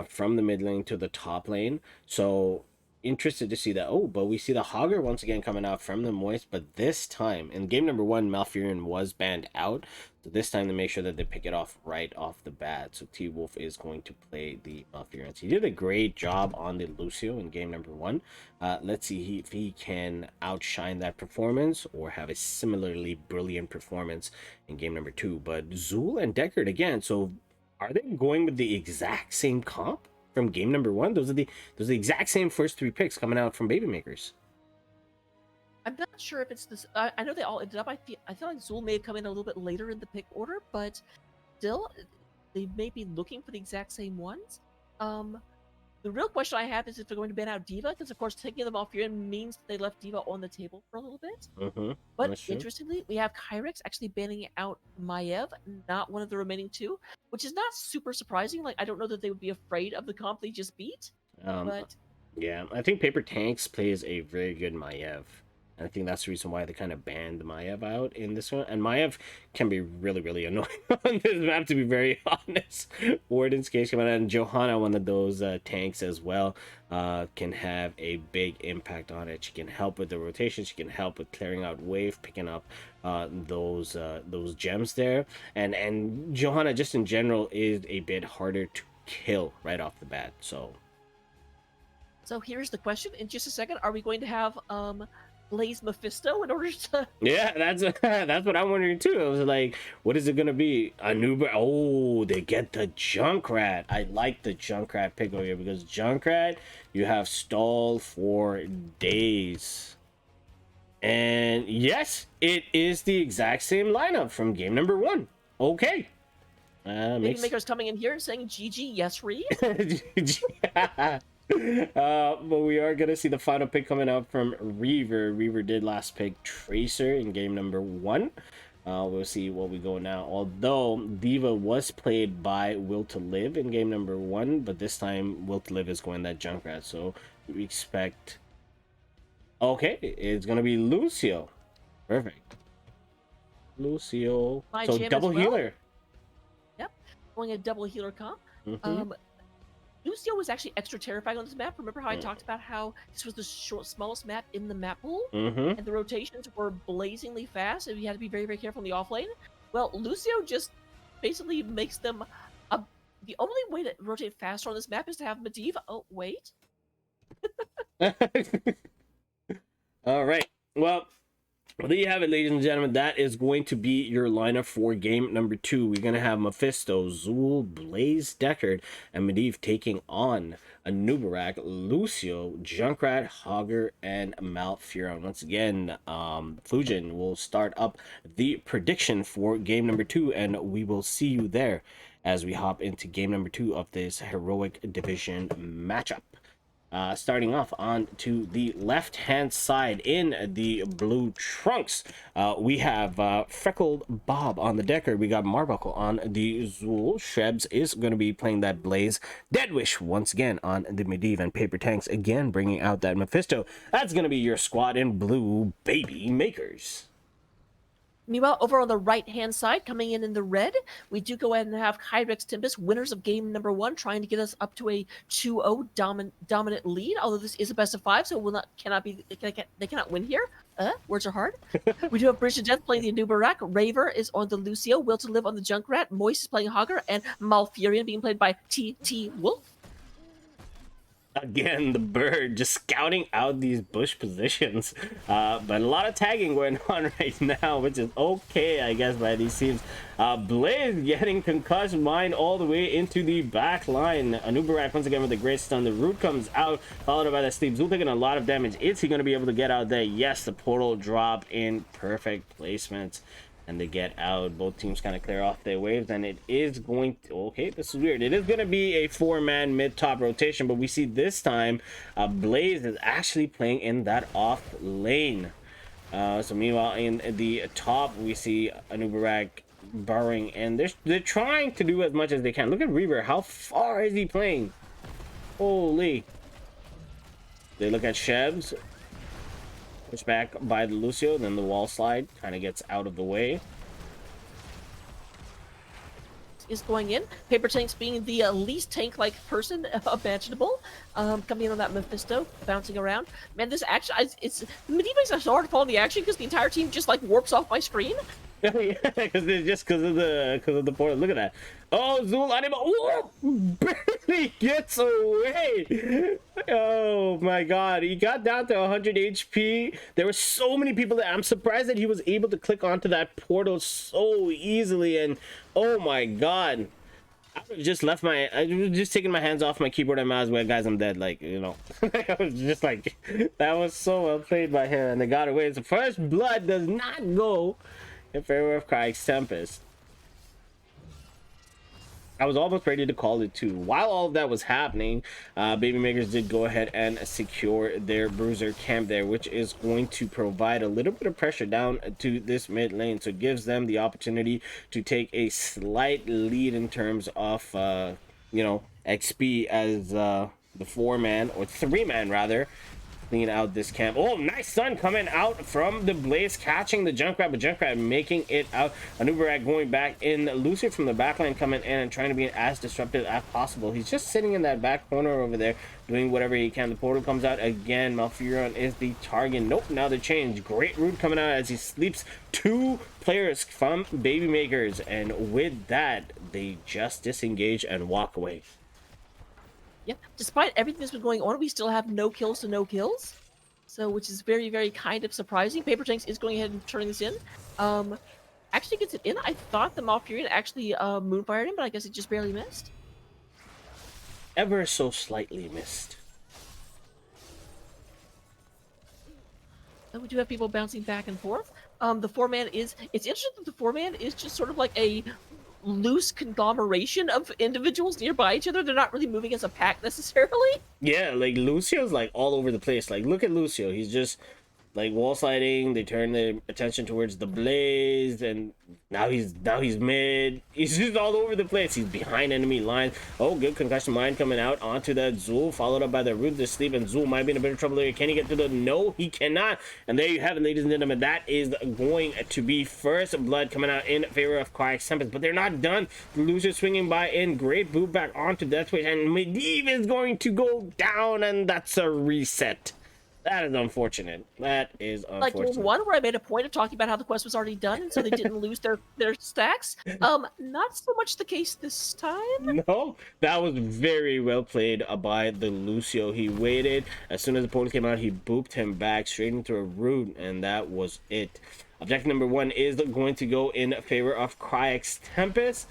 from the mid lane to the top lane. So interested to see that. Oh, but we see the Hogger once again coming out from the Moist, but this time in game number 1, Malfurion was banned out. So this time to make sure that they pick it off right off the bat. So T-Wolf is going to play the Malfurion. He did a great job on the Lucio in game number 1. Let's see if he can outshine that performance or have a similarly brilliant performance in game number 2. But Zool and Deckard again. So are they going with the exact same comp from game number 1? Those are the exact same first 3 picks coming out from Baby Makers. I'm not sure if it's this. I know they all ended up. I feel like Zool may have come in a little bit later in the pick order, but still, they may be looking for the exact same ones. The real question I have is if they're going to ban out D.Va, because of course taking them off here means they left D.Va on the table for a little bit. But interestingly, we have Kryix actually banning out Maiev, not one of the remaining 2, which is not super surprising. Like, I don't know that they would be afraid of the comp they just beat, but Yeah, I think Paper Tanks plays a very good Maiev. And I think that's the reason why they kind of banned Maiev out in this one. And Maiev can be really, really annoying on this map, to be very honest. Warden's Cage coming out, and Johanna, one of those tanks as well, can have a big impact on it. She can help with the rotation. She can help with clearing out wave, picking up those gems there. And Johanna, just in general, is a bit harder to kill right off the bat. So here's the question. In just a second, are we going to have Blaze Mephisto in order to... Yeah, that's what I'm wondering too. I was like, what is it gonna be? A new... Oh, they get the Junkrat. I like the Junkrat pick over here because Junkrat, you have stall for days. And yes, it is the exact same lineup from game number 1. Okay. Maker's coming in here and saying GG, yes, Ree. But we are gonna see the final pick coming out from Reaver. Reaver did last pick Tracer in game number 1. We'll see what we go now. Although Diva was played by Will to Live in game number 1, but this time Will to Live is going that Junkrat. So we expect. Okay, it's gonna be Lucio. Perfect. Lucio. My So jam double as well. healer. Yep, going a double healer comp. Mhm. Lucio was actually extra terrifying on this map. Remember how I talked about how this was the smallest map in the map pool? Mhm. And the rotations were blazingly fast, and you had to be very, very careful in the offlane? Well, Lucio just basically makes them... The only way to rotate faster on this map is to have Medivh... Oh, wait. All right. Well, there you have it, ladies and gentlemen. That is going to be your lineup for game number 2. We're going to have Mephisto, Zool, Blaze Deckard, and Medivh taking on Anubarak, Lucio, Junkrat, Hogger, and Malfurion. Once again, Fujin will start up the prediction for game number 2, and we will see you there as we hop into game number 2 of this Heroic Division matchup. Starting off on to the left-hand side in the blue trunks, we have Freckled Bob on the Decker. We got Marbuckle on the Zool. Shrebs is going to be playing that Blaze. Deadwish once again on the Medivh, and Paper Tanks again bringing out that Mephisto. That's going to be your squad in blue, baby makers. Meanwhile, over on the right-hand side, coming in the red, we do go ahead and have Kryix Tempest, winners of game number 1, trying to get us up to a 2-0 dominant lead. Although this is a best of 5, so they cannot win here. Words are hard. We do have Bridge to Death playing the Anubarak. Raver is on the Lucio. Will to Live on the Junkrat. Moist is playing Hogger, and Malfurion being played by T.T. Wolf. Again, the bird just scouting out these bush positions, but a lot of tagging going on right now, which is okay, I guess, by these teams. Blaze getting concussed mine all the way into the back line. Anubarak once again with a great stun. The root comes out, followed by the sleep. Zool taking a lot of damage. Is he going to be able to get out there? Yes, the portal drop in perfect placement, and they get out. Both teams kind of clear off their waves, and it is going to... Okay, this is weird. It is going to be a 4-man mid-top rotation, but we see this time Blaze is actually playing in that off lane. So meanwhile, in the top, we see Anubarak burrowing, and they're trying to do as much as they can. Look at Reaver. How far is he playing? Holy. They look at Shebs. Pushed back by the Lucio, then the wall slide kind of gets out of the way. Is going in. Paper Tanks being the least tank-like person imaginable. Coming in on that Mephisto, bouncing around. Man, this action, the Medivh makes it so hard to follow the action because the entire team just like warps off my screen. Yeah, because of the portal. Look at that. Oh, Zool animal. Oh, barely gets away. Oh my god, he got down to 100 HP. There were so many people there. I'm surprised that he was able to click onto that portal so easily. And oh my god, I would have just I was just taking my hands off my keyboard and mouse. Well, guys, I'm dead. Like, you know, I was just like, that was so well played by him, and they got away. So first blood does not go in favor of Kryix Tempest. I was almost ready to call it too. While all of that was happening, Baby Makers did go ahead and secure their bruiser camp there, which is going to provide a little bit of pressure down to this mid lane. So it gives them the opportunity to take a slight lead in terms of, you know, XP as the 4-man, or 3-man rather, clean out this camp. Oh, nice stun coming out from the Blaze, catching the Junkrat, but Junkrat making it out. Anubarak going back in. Lucio from the backline coming in and trying to be as disruptive as possible. He's just sitting in that back corner over there, doing whatever he can. The portal comes out again. Malfurion is the target. Nope, now the change. Great root coming out as he sleeps 2 players from Baby Makers, and with that, they just disengage and walk away. Yep. Despite everything that's been going on, we still have no kills to no kills. So, which is very, very kind of surprising. Paper Tanks is going ahead and turning this in. Actually gets it in. I thought the Malfurion actually moonfired him, but I guess it just barely missed. Ever so slightly missed. So we do have people bouncing back and forth. The 4-man is... It's interesting that the 4-man is just sort of like a loose conglomeration of individuals nearby each other. They're not really moving as a pack necessarily. Yeah, like Lucio's like all over the place. Like, look at Lucio. He's just like wall sliding. They turn their attention towards the Blaze, and now he's mid. He's just all over the place. He's behind enemy lines. Oh, good concussion mine coming out onto that Zul, followed up by the root to sleep, and Zul might be in a bit of trouble there. Can he get to the... No, he cannot. And there you have it, ladies and gentlemen. That is going to be first blood coming out in favor of Kryix Tempest, but they're not done. Lucio swinging by in. Great boot back onto Deathwish, and Medivh is going to go down, and that's a reset. That is unfortunate. That is unfortunate. Like one where I made a point of talking about how the quest was already done, and so they didn't lose their stacks. Not so much the case this time. No, that was very well played by the Lucio. He waited. As soon as the opponent came out, he booped him back straight into a root, and that was it. Objective number 1 is going to go in favor of Kryix Tempest.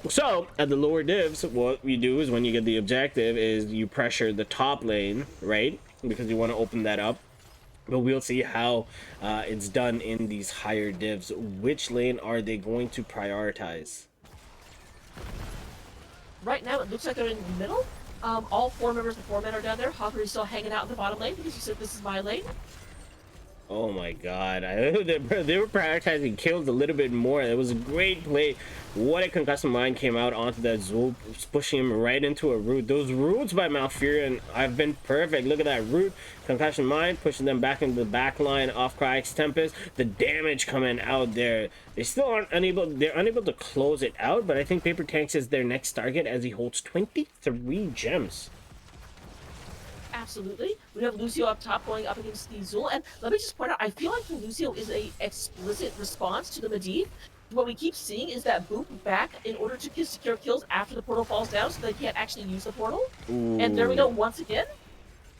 So at the lower divs, what we do is when you get the objective is you pressure the top lane, right? Because you want to open that up. But we'll see how it's done in these higher divs. Which lane are they going to prioritize? Right now, it looks like they're in the middle. All 4 members of the 4-men are down there. Hawker is still hanging out in the bottom lane because you said this is my lane. Oh my god, they were prioritizing kills a little bit more. It was a great play. What a concussive mine came out onto that Zul, pushing him right into a root. Those roots by Malfurion have been perfect. Look at that root. Concussion mine, pushing them back into the back line of Kryix Tempest. The damage coming out there. They still aren't they're unable to close it out, but I think Paper Tanks is their next target as he holds 23 gems. Absolutely. We have Lucio up top going up against the Zul. And let me just point out, I feel like the Lucio is a explicit response to the Medivh. What we keep seeing is that boop back in order to secure kills after the portal falls down so they can't actually use the portal. Ooh. And there we go once again.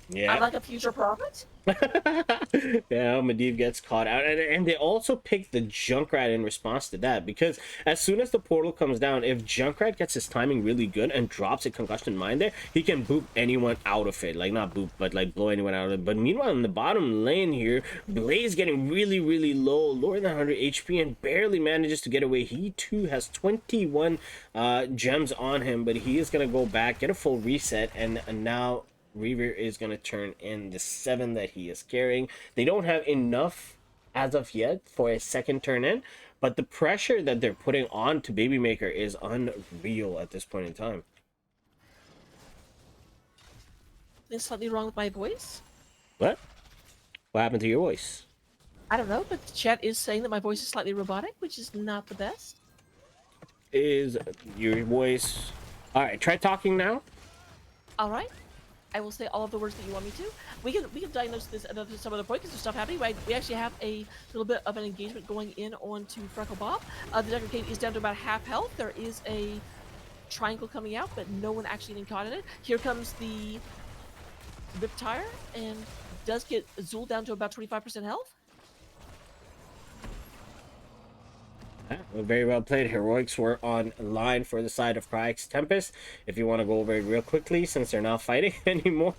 Yeah. I'm like a future prophet. Yeah, Medivh gets caught out, and they also pick the Junkrat in response to that, because as soon as the portal comes down, if Junkrat gets his timing really good and drops a concussion mine there, he can boop anyone out of it. Like, not boop, but like blow anyone out of it. But meanwhile, in the bottom lane here, Blaze getting really, really low, lower than 100 HP, and barely manages to get away. He too has 21 gems on him, but he is gonna go back, get a full reset, and now Reaver is going to turn in the 7 that he is carrying. They don't have enough as of yet for a second turn in, but the pressure that they're putting on to Baby Maker is unreal at this point in time. There's something wrong with my voice? What? What happened to your voice? I don't know, but the chat is saying that my voice is slightly robotic, which is not the best. Is your voice... Alright, try talking now. Alright. I will say all of the words that you want me to. We can diagnose this at some other point because there's stuff happening. Right? We actually have a little bit of an engagement going in onto Freckle Bob. The Decker Cave is down to about half health. There is a triangle coming out, but no one actually getting caught in it. Here comes the Riptire, and does get Zul down to about 25% health. Very well played. Heroics were on line for the side of Kryix Tempest. If you want to go over it real quickly, since they're not fighting anymore.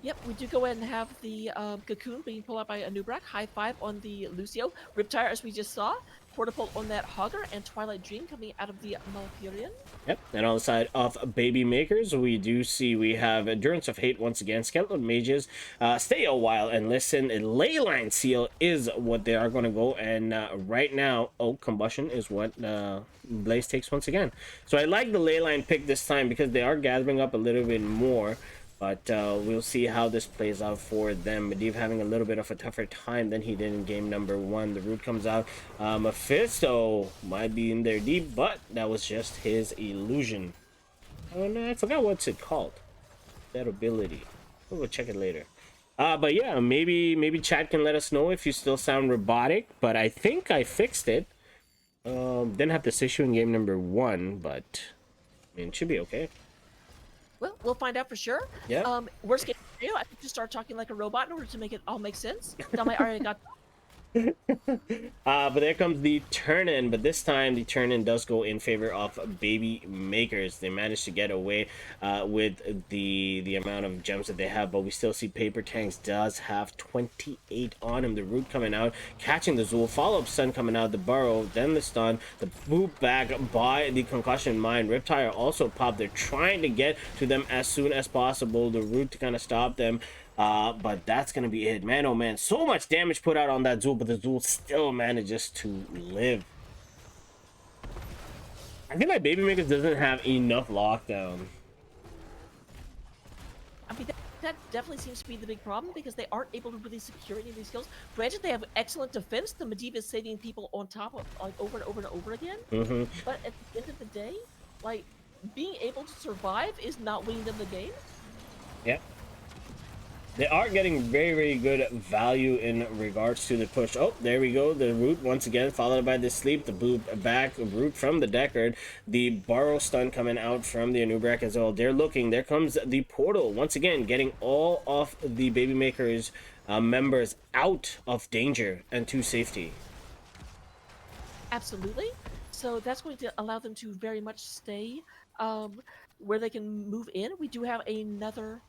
Yep, we do go ahead and have the Cocoon being pulled out by Anubarak. High 5 on the Lucio. Riptire, as we just saw, Portapult on that Hogger and Twilight Dream coming out of the Malfurion. Yep, and on the side of Baby Makers, we do see we have Endurance of Hate once again. Skeleton Mages, stay a while and listen. Leyline Seal is what they are going to go, and right now, Combustion is what Blaze takes once again. So I like the Leyline pick this time because they are gathering up a little bit more. But we'll see how this plays out for them. Medivh having a little bit of a tougher time than he did in game number 1. The root comes out. Mephisto might be in there deep, but that was just his illusion. Oh no, I forgot what's it called. That ability. We'll check it later. But yeah, maybe chat can let us know if you still sound robotic. But I think I fixed it. Didn't have this issue in game number 1, but I mean, it should be okay. Well, we'll find out for sure. Yeah. Worst case scenario, I could just start talking like a robot in order to make it all make sense. Tell my already got. But there comes the turn-in, but this time the turn-in does go in favor of Baby Makers. They managed to get away with the amount of gems that they have, but we still see Paper Tanks does have 28 on him. The root coming out, catching the Zool, follow-up stun coming out, the burrow, then the stun, the boot back by the concussion mine. Riptire also popped. They're trying to get to them as soon as possible. The root to kind of stop them. But that's gonna be it, man. Oh man, so much damage put out on that Zool, but the Zool still manages to live. I feel like Baby Makers doesn't have enough lockdown. I mean, that definitely seems to be the big problem because they aren't able to really secure any of these kills. Granted, they have excellent defense. The Medivh is saving people on top of like over and over and over again. But at the end of the day, like being able to survive is not winning them the game. Yep. They are getting very, very good value in regards to the push. Oh, there we go. The root once again, followed by the sleep, the boot back root from the Deckard, the borrow stun coming out from the Anubrak as well. They're looking. There comes the portal once again, getting all of the Baby Makers members out of danger and to safety. Absolutely. So that's going to allow them to very much stay where they can move in. We do have another.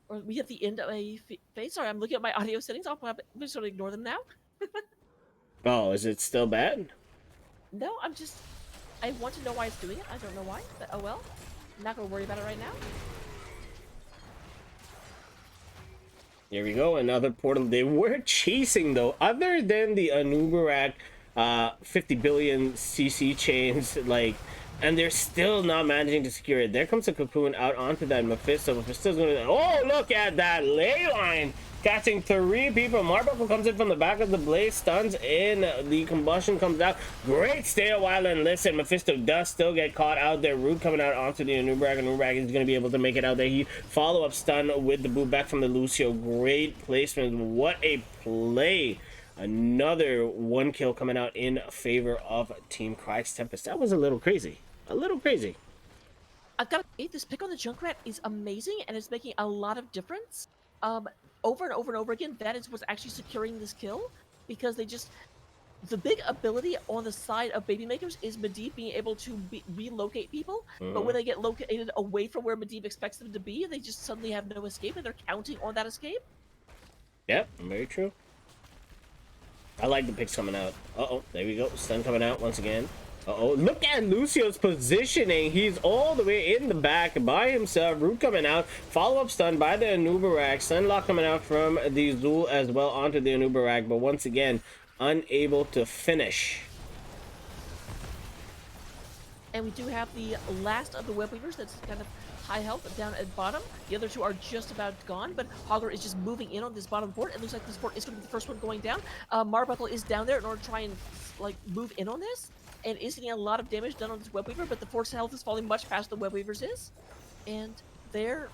Or we hit the end of a phase. Sorry, I'm looking at my audio settings. I'm just going to ignore them now. Oh, is it still bad? No, I want to know why it's doing it. I don't know why, but oh well. I'm not going to worry about it right now. Here we go, another portal. They were chasing, though, other than the Anubarak 50 billion CC chains, like... And they're still not managing to secure it. There comes a cocoon out onto that Mephisto. Mephisto's going to... Oh, look at that Leyline! Catching 3 people. Marbuckle comes in from the back of the Blaze. Stuns in. The combustion comes out. Great stay a while and listen. Mephisto does still get caught out there. Root coming out onto the Anubrak. Anubrak is going to be able to make it out there. He follow-up stun with the boot back from the Lucio. Great placement. What a play. Another 1 kill coming out in favor of Team Kryix Tempest. That was a little crazy. A little crazy. I've got to say, this pick on the Junkrat is amazing, and it's making a lot of difference. Over and over and over again, that is what's actually securing this kill, because they just... The big ability on the side of Baby Makers is Medivh being able to relocate people, but when they get located away from where Medivh expects them to be, they just suddenly have no escape, and they're counting on that escape. Yep, very true. I like the picks coming out. Uh-oh, there we go. Stun coming out once again. Uh-oh, look at Lucio's positioning. He's all the way in the back by himself. Root coming out. Follow-up stun by the Anubarak. Stunlock coming out from the Zool as well onto the Anubarak. But once again, unable to finish. And we do have the last of the Web Weavers that's kind of high health down at bottom. The other 2 are just about gone, but Hogger is just moving in on this bottom port. It looks like this port is going to be the first one going down. Marbuckle is down there in order to try and like move in on this, and is getting a lot of damage done on this Web Weaver, but the force health is falling much faster than Web Weaver's is. And there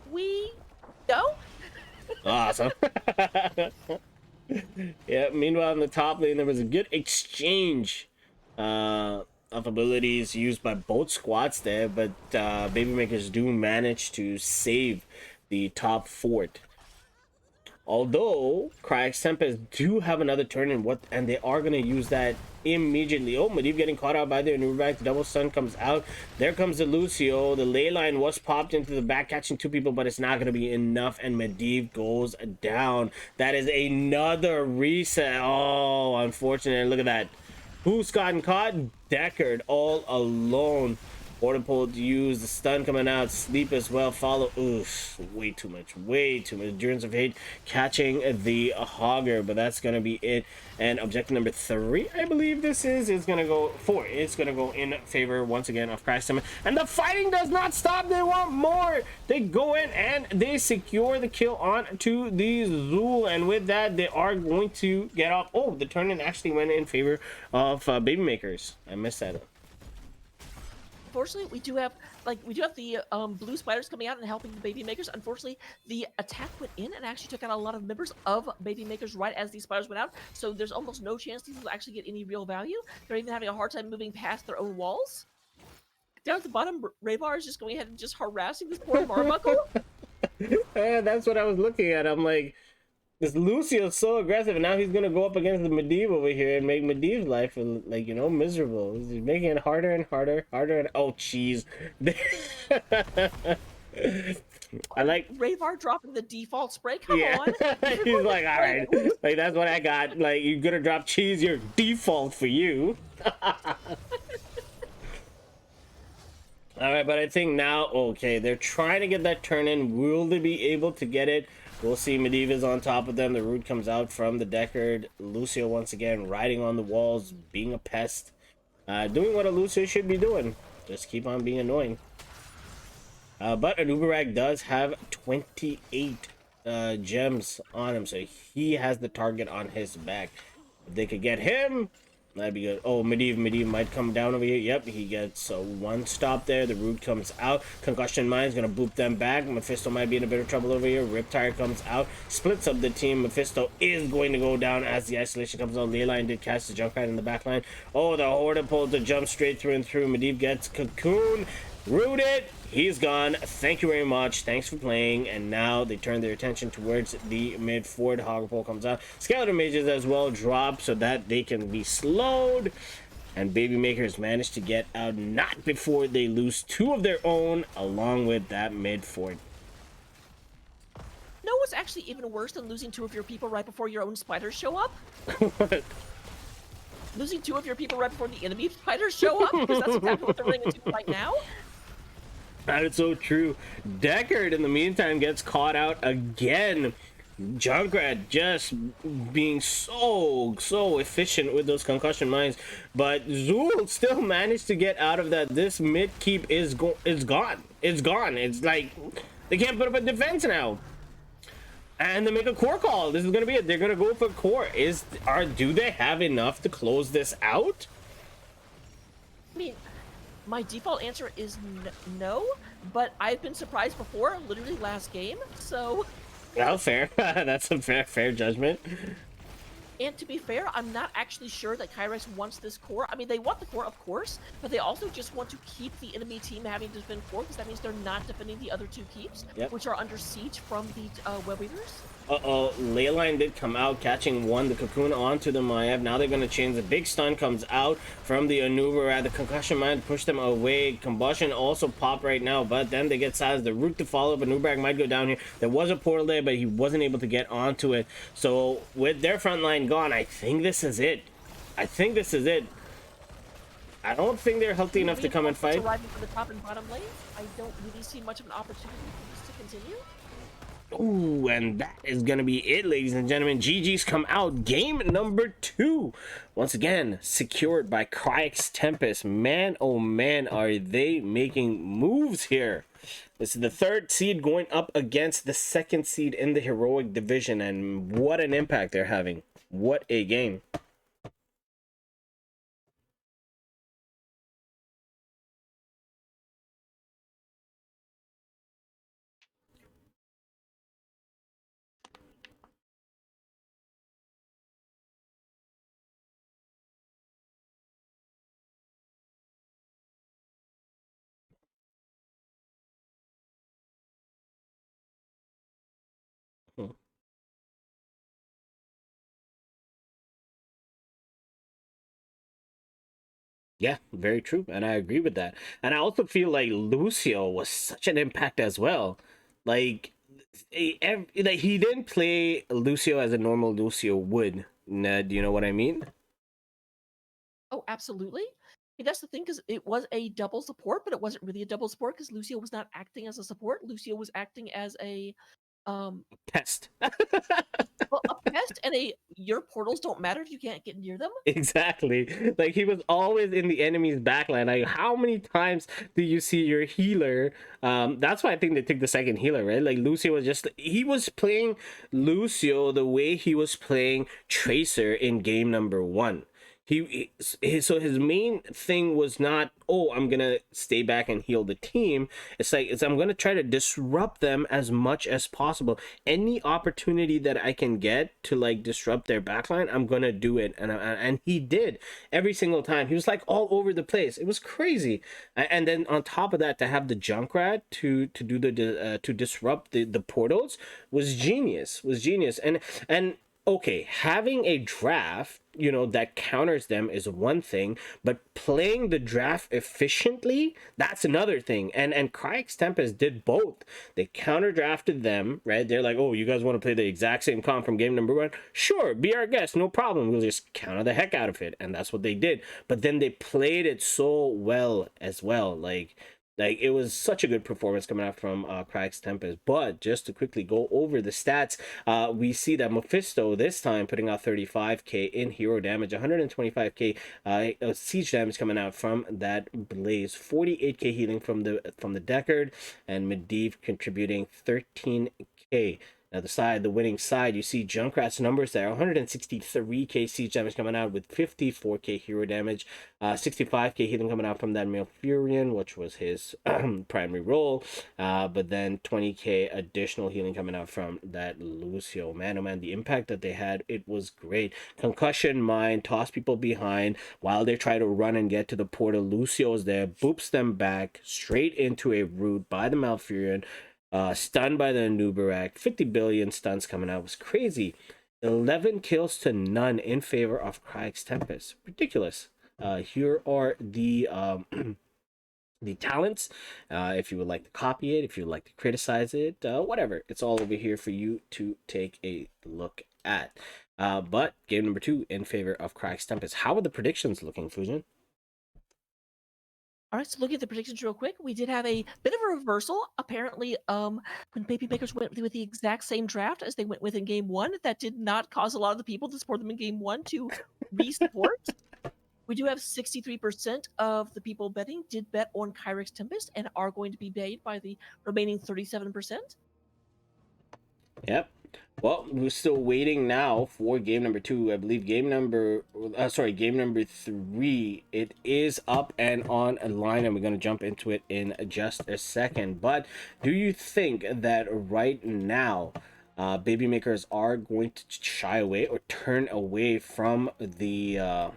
we go. Awesome. Yeah, meanwhile in the top lane there was a good exchange of abilities used by both squads there, but Baby Makers do manage to save the top fort. Although Kryix Tempest do have another turn in and they are going to use that immediately. Oh, Medivh getting caught out by the Anubrak. The double stun comes out. There comes the Lucio. The ley line was popped into the back, catching 2 people, but it's not going to be enough, and Medivh goes down. That is another reset. Oh, unfortunate. Look at that. Who's gotten caught? Deckard all alone. Portable to use the stun coming out, sleep as well. Follow. Oof, way too much. Endurance of hate catching the hogger, but that's gonna be it. And objective number 3, I believe this is gonna go 4. It's gonna go in favor once again of Kryix. And the fighting does not stop. They want more. They go in and they secure the kill on to the Zul, and with that, they are going to get off. Oh, the turn-in actually went in favor of Baby Makers. I missed that. Unfortunately, we do have the blue spiders coming out and helping the baby makers. Unfortunately, the attack went in and actually took out a lot of members of baby makers right as these spiders went out. So there's almost no chance these will actually get any real value. They're even having a hard time moving past their own walls. Down at the bottom, Rayvar is just going ahead and just harassing this poor Marbuckle. That's what I was looking at. I'm like, this Lucio's so aggressive, and now he's gonna go up against the Medivh over here and make Medivh's life, like, you know, miserable. He's making it harder and harder, and oh, jeez. I like Rayvar dropping the default spray. Come on. He's like, all right, like that's what I got. Like, you're gonna drop cheese, your default for you. All right, but I think now, okay, they're trying to get that turn in. Will they be able to get it? We'll see. Medivh is on top of them. The root comes out from the Deckard. Lucio once again riding on the walls, being a pest. Doing what a Lucio should be doing. Just keep on being annoying. But an Uberag does have 28 gems on him, so he has the target on his back. If they could get him, that'd be good. Oh, Medivh might come down over here. Yep, he gets one stop there. The root comes out. Concussion Mine's gonna boop them back. Mephisto might be in a bit of trouble over here. Riptire comes out, splits up the team. Mephisto is going to go down as the isolation comes out. Leyline did catch the Junkrat in the back line. Oh, the Horde pulled the jump straight through and through. Medivh gets Cocoon. Rooted. He's gone. Thank you very much. Thanks for playing. And now they turn their attention towards the mid forward. Hoggerpole comes out. Skeleton Mages as well drop so that they can be slowed. And Baby Makers managed to get out not before they lose 2 of their own along with that mid forward. No, what's actually even worse than losing 2 of your people right before your own spiders show up? What? Losing 2 of your people right before the enemy spiders show up? Because that's exactly what they're running into right now. That is so true. Deckard, in the meantime, gets caught out again. Junkrat just being so efficient with those concussion mines, but Zul still managed to get out of that. This mid keep is gone. It's gone. It's like they can't put up a defense now. And they make a core call. This is gonna be it. They're gonna go for core. Do they have enough to close this out? I mean, my default answer is no, but I've been surprised before, literally last game, so... Well, fair. That's a fair judgment. And to be fair, I'm not actually sure that Kryix wants this core. I mean, they want the core, of course, but they also just want to keep the enemy team having to defend core, because that means they're not defending the other 2 keeps, which are under siege from the Web Weavers. Leyline did come out, catching the Cocoon onto the Maiev. Now they're going to change. The big stun comes out from the Anubarak. The Concussion Mine push them away. Combustion also pop right now, but then they get size. The root to follow, but Anubarak might go down here. There was a portal there, but he wasn't able to get onto it. So with their front line gone, I think this is it. I don't think they're healthy enough to come and fight. Arriving from the top and bottom lane, I don't really see much of an opportunity for this to continue. Ooh, and that is gonna be it, ladies and gentlemen. GG's come out. Game number 2, once again secured by Kryix Tempest. Man, oh man, are they making moves here. This is the 3rd seed going up against the 2nd seed in the heroic division, and what an impact they're having. What a game. Yeah, very true, and I agree with that. And I also feel like Lucio was such an impact as well. Like, he didn't play Lucio as a normal Lucio would. Ned, do you know what I mean? Oh, absolutely. That's the thing, because it was a double support, but it wasn't really a double support because Lucio was not acting as a support. Lucio was acting as a um Pest. well, a pest and a your portals don't matter if you can't get near them. Exactly. Like he was always in the enemy's backline. Like how many times do you see your healer? That's why I think they took the second healer, right? Like Lucio was just he was playing Lucio the way he was playing Tracer in game number 1. So his main thing was not, oh, I'm gonna stay back and heal the team. It's I'm gonna try to disrupt them as much as possible. Any opportunity that I can get to like disrupt their backline, I'm gonna do it. And he did every single time. He was like all over the place. It was crazy. And then on top of that, to have the Junkrat to do the to disrupt the portals was genius. And okay, having a draft, you know, that counters them is one thing, but playing the draft efficiently, that's another thing. And Kryix Tempest did both. They counter drafted them, right? They're like, oh, you guys want to play the exact same comp from game number 1? Sure, be our guest, no problem. We'll just counter the heck out of it. And that's what they did. But then they played it so well as well. Like it was such a good performance coming out from Kryix Tempest. But just to quickly go over the stats, we see that Mephisto this time putting out 35k in hero damage, 125k siege damage coming out from that blaze, 48k healing from the Deckard, and Medivh contributing 13k. Now the winning side, you see Junkrat's numbers there, 163k siege damage coming out with 54k hero damage, 65k healing coming out from that Malfurion, which was his primary role, but then 20k additional healing coming out from that Lucio. Man, oh man, the impact that they had, it was great. Concussion mine, toss people behind while they try to run and get to the portal. Lucio's there, boops them back straight into a root by the Malfurion. Stunned by the Nubarak, 50 billion stuns coming out, was crazy. 11 kills to none in favor of Kryix Tempest. Ridiculous. Here are the the talents. If you would like to copy it, if you would like to criticize it, whatever. It's all over here for you to take a look at. But game number 2 in favor of Kryix Tempest. How are the predictions looking, Fujin? All right, so looking at the predictions real quick, we did have a bit of a reversal. Apparently, when Baby Makers went with the exact same draft as they went with in game 1, that did not cause a lot of the people to support them in game 1 to re-support. We do have 63% of the people betting did bet on Kryix Tempest and are going to be paid by the remaining 37%. Yep. Well, we're still waiting now for game number 2. I believe game number 3, it is up and online, and we're going to jump into it in just a second. But do you think that right now baby makers are going to shy away or turn away from the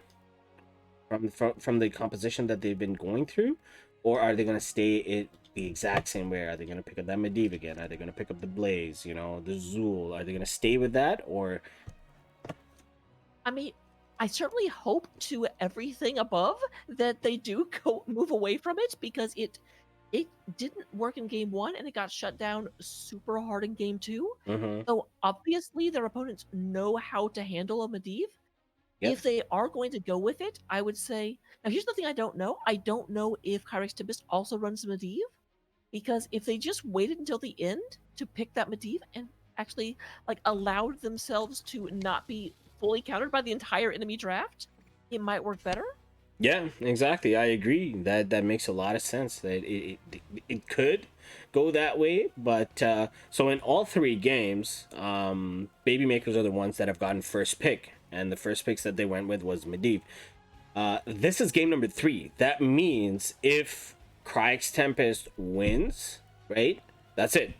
from the composition that they've been going through, or are they going to stay the exact same way? Are they going to pick up that Medivh again? Are they going to pick up the Blaze, you know, the Zool? Are they going to stay with that, or? I mean, I certainly hope to everything above that they do move away from it, because it didn't work in game 1 and it got shut down super hard in game 2. So obviously their opponents know how to handle a Medivh. Yep. If they are going to go with it, I would say, now here's the thing I don't know. I don't know if Kryix Tempest also runs Medivh. Because if they just waited until the end to pick that Medivh and actually like allowed themselves to not be fully countered by the entire enemy draft, it might work better. Yeah, exactly. I agree. That makes a lot of sense. That it could go that way, but so in all 3 games, baby makers are the ones that have gotten first pick, and the first picks that they went with was Medivh. This is game number 3. That means if Kryix Tempest wins, right? That's it.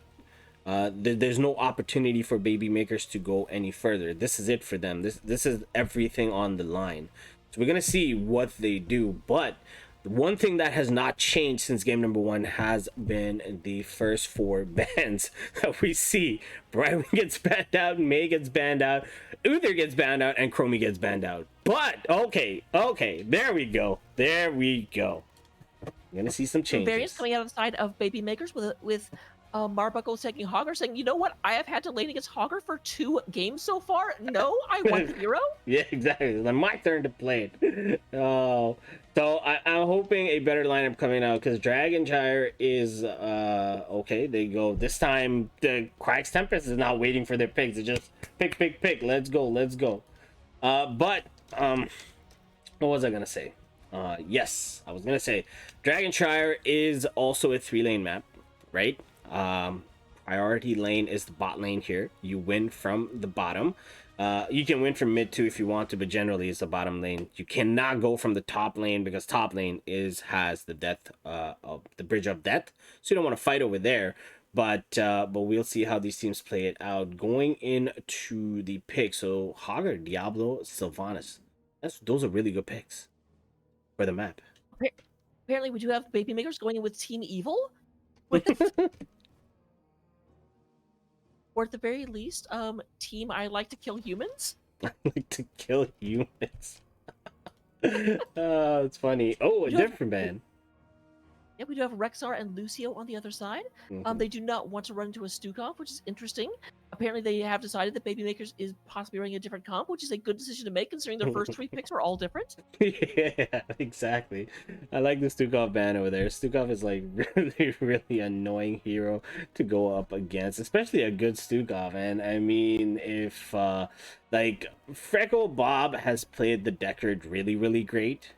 There's no opportunity for baby makers to go any further. This is it for them. This is everything on the line. So we're gonna see what they do. But the one thing that has not changed since game number 1 has been the first 4 bans that we see. Brightwing gets banned out, May gets banned out, Uther gets banned out, and Chromie gets banned out. But okay, there we go. We're gonna see some changes. Variants coming out of the side of baby makers with Marbuckle's taking Hogger, saying, you know what? I have had to lane against Hogger for 2 games so far. No, I want the hero. Yeah, exactly. It's my turn to play it. Oh, so I'm hoping a better lineup coming out because Dragonshire is okay. They go this time. The Kryix Tempest is not waiting for their picks. It's just pick. Let's go. But what was I gonna say? Yes, I was gonna say Dragonshire is also a 3-lane map, right? Priority lane is the bot lane here. You win from the bottom. You can win from mid too if you want to, but generally it's the bottom lane. You cannot go from the top lane because top lane has the death of the bridge of death, so you don't want to fight over there. But we'll see how these teams play it out going into the pick. So Hogger, Diablo, Sylvanas. Those are really good picks for the map. Apparently, we do have baby makers going in with Team Evil. Or at the very least, team I like to kill humans. I like to kill humans. It's funny. Oh, a different band. Yeah, we do have Rexar and Lucio on the other side. They do not want to run into a Stukov, which is interesting. Apparently, they have decided that Baby Makers is possibly running a different comp, which is a good decision to make considering their first 3 picks are all different. Yeah, exactly. I like the Stukov ban over there. Stukov is like really annoying hero to go up against, especially a good Stukov. And I mean, if like Freckle Bob has played the Deckard really great.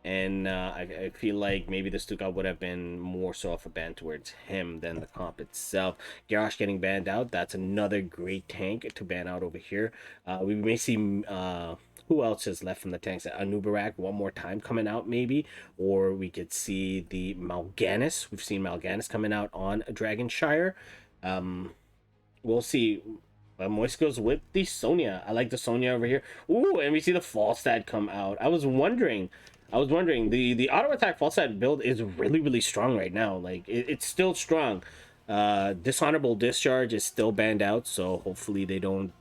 And I feel like maybe the Stukov would have been more so of a ban towards him than the comp itself. Garrosh getting banned out. That's another great tank to ban out over here. We may see who else is left from the tanks? Anubarak one more time coming out maybe. Or we could see the Mal'Ganis. We've seen Mal'Ganis coming out on Dragonshire. We'll see. Moist goes with the Sonya. I like the Sonya over here. Ooh, and we see the Falstad come out. I was wondering, the auto attack Falstad build is really strong right now. Like it's still strong. Dishonorable Discharge is still banned out, so hopefully they don't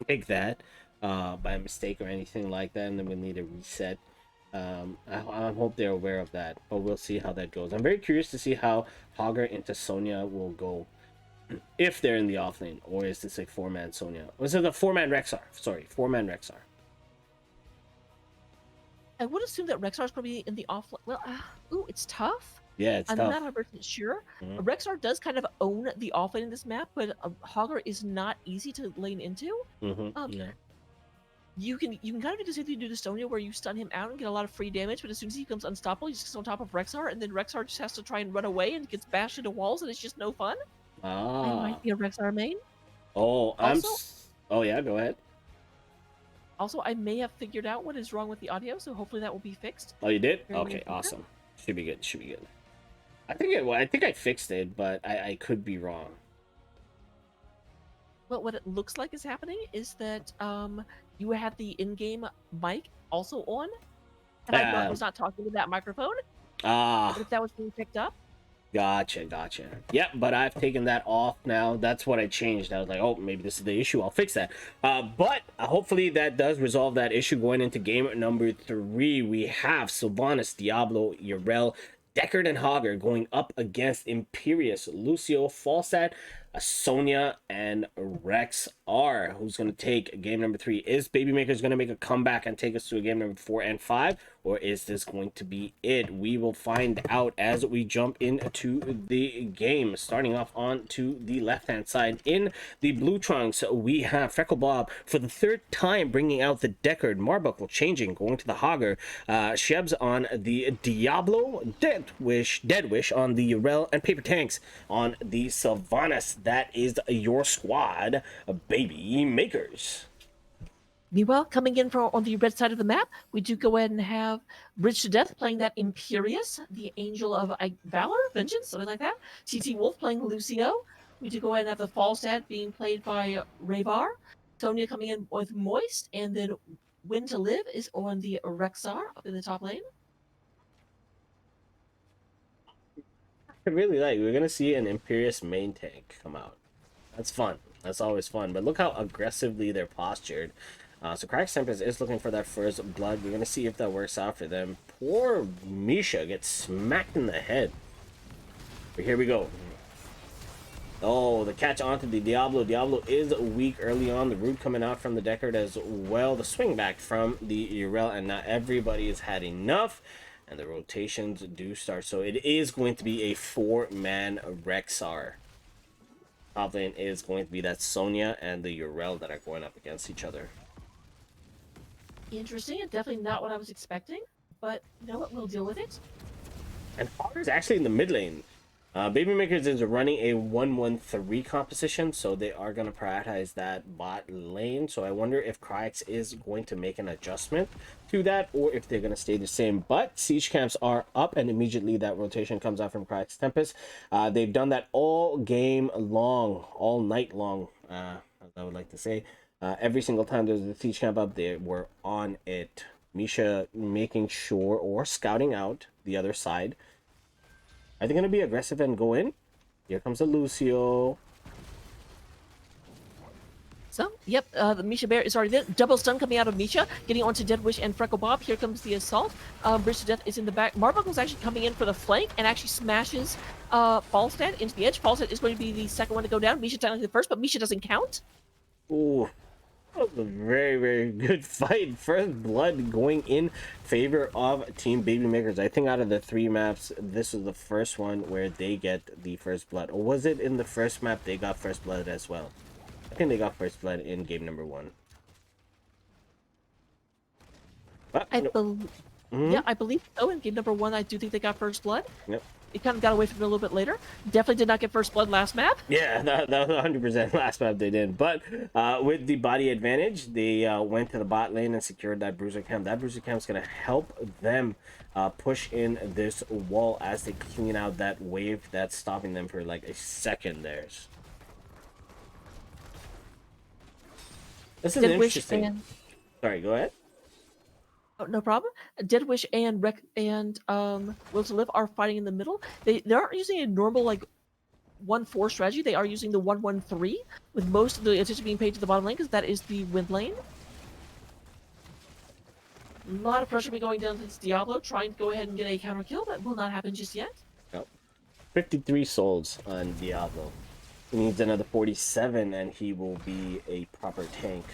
pick that by mistake or anything like that, and then we'll need a reset. I hope they're aware of that, but we'll see how that goes. I'm very curious to see how Hogger into Sonya will go, if they're in the offlane, or is this a 4-man Sonya? Or is it a 4-man Rexar? Sorry, 4-man Rexar. I would assume that Rexar's probably in the offlane. Well, it's tough. Yeah, it's I'm tough. not 100% sure. Mhm. Rexar does kind of own the offlane in this map, but Hogger is not easy to lane into. Yeah. You can kind of do the same thing you do to Sonya, where you stun him out and get a lot of free damage, but as soon as he becomes unstoppable, he just gets on top of Rexar, and then Rexar just has to try and run away and gets bashed into walls, and it's just no fun. I might be a Rexar main. Oh, oh yeah, go ahead. Also, I may have figured out what is wrong with the audio, so hopefully that will be fixed. Oh, you did? Very Okay, near future. awesome. Should be good. I think I fixed it, but I could be wrong. Well, what it looks like is happening is that you had the in-game mic also on, and I was not talking to that microphone. But if that was being picked up. Gotcha. Yep, but I've taken that off now. That's what I changed. I was like, oh, maybe this is the issue. I'll fix that. But hopefully that does resolve that issue going into game number 3. We have Sylvanas, Diablo, Yrel, Deckard, and Hogger going up against Imperius, Lucio, Falstad, Sonya, and Rex R. Who's going to take game number 3? Is Babymaker's going to make a comeback and take us to a game number 4 and 5? Or is this going to be it? We will find out as we jump into the game. Starting off on to the left-hand side. In the blue trunks, we have Freckle Bob for the 3rd time bringing out the Deckard. Marbuckle changing, going to the Hogger. Shebs on the Diablo. Dead Wish on the Yrel. And Paper Tanks on the Sylvanas. That is your squad, Baby Makers. Meanwhile, coming in on the red side of the map, we do go ahead and have Bridge to Death playing that Imperius, the Angel of Valor, Vengeance, something like that. TT Wolf playing Lucio. We do go ahead and have the Falstad being played by Rayvar. Sonya coming in with Moist, and then Win to Live is on the Rexar up in the top lane. I really like. We're gonna see an Imperius main tank come out. That's fun. That's always fun. But look how aggressively they're postured. So Kryix Tempest is looking for that first blood. We're gonna see if that works out for them. Poor Misha gets smacked in the head. But here we go. Oh, the catch onto the Diablo. Diablo is weak early on. The root coming out from the Deckard as well. The swing back from the Urel, and not everybody has had enough. And the rotations do start. So it is going to be a 4-man Rexar. Top lane is going to be that Sonya and the Urel that are going up against each other. Interesting, and definitely not what I was expecting. But you know what? We'll deal with it. And Hogger's actually in the mid lane. Baby Makers is running a 1-1-3 composition, so they are going to prioritize that bot lane. So I wonder if Kryix is going to make an adjustment to that, or if they're going to stay the same. But siege camps are up, and immediately that rotation comes out from Kryix Tempest. They've done that all game long, all night long, as I would like to say. Every single time there's a siege camp up, they were on it. Misha making sure, or scouting out the other side. Are they going to be aggressive and go in? Here comes the Lucio. So, yep, the Misha Bear is already there. Double stun coming out of Misha, getting onto Dead Wish and Freckle Bob. Here comes the assault. Bridge to Death is in the back. Marbuckle's actually coming in for the flank and actually smashes Falstad into the edge. Falstad is going to be the second one to go down. Misha technically the first, but Misha doesn't count. Ooh. That was a very, very good fight. First blood going in favor of Team Baby Makers. I think out of the 3 maps, this is the first one where they get the first blood. Or was it in the first map they got first blood as well? I think they got first blood in game number 1. But, Yeah, I believe so. In game number 1, I do think they got first blood. Yep. It kind of got away from it a little bit later. Definitely did not get first blood last map. Yeah, that was 100% last map they did. But with the body advantage, they went to the bot lane and secured that bruiser camp. That bruiser camp is going to help them push in this wall as they clean out that wave that's stopping them for like a second there. This is interesting. Sorry, go ahead. Oh, no problem. Dead Wish and Will to Live are fighting in the middle. They aren't using a normal like 1-4 strategy. They are using the 1-1-3 with most of the attention being paid to the bottom lane because that is the win lane. A lot of pressure be going down to this Diablo, trying to go ahead and get a counter kill. That will not happen just yet. Nope. 53 souls on Diablo. He needs another 47 and he will be a proper tank.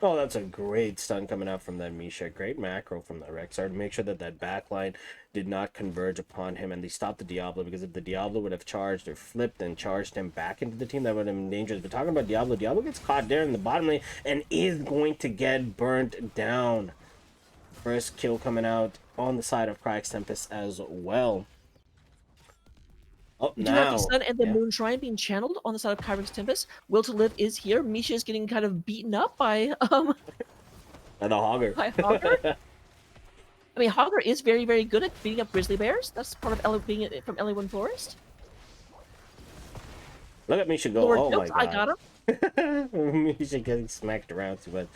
Oh, that's a great stun coming out from that Misha. Great macro from the Rexar to make sure that that backline did not converge upon him, and they stopped the Diablo, because if the Diablo would have charged or flipped and charged him back into the team, that would have been dangerous. But talking about Diablo, Diablo gets caught there in the bottom lane and is going to get burnt down. First kill coming out on the side of Kryix Tempest as well. Oh, We do have the Sun and the Moon Shrine being channeled on the side of Kryix Tempest. Will to Live is here. Misha is getting kind of beaten up by the Hogger. By Hogger. I mean, Hogger is very, very good at beating up grizzly bears. That's part of being from LA1 Forest. Look at Misha go. Lord oh jokes, my god. I got him. Misha getting smacked around too,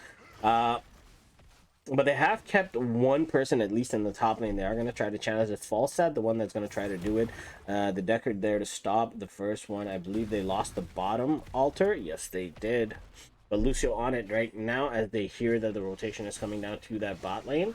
but they have kept one person at least in the top lane. They are going to try to challenge. It's Falstad, the one that's going to try to do it. The Deckard there to stop the first one. I believe they lost the bottom altar. Yes, they did. But Lucio on it right now as they hear that the rotation is coming down to that bot lane.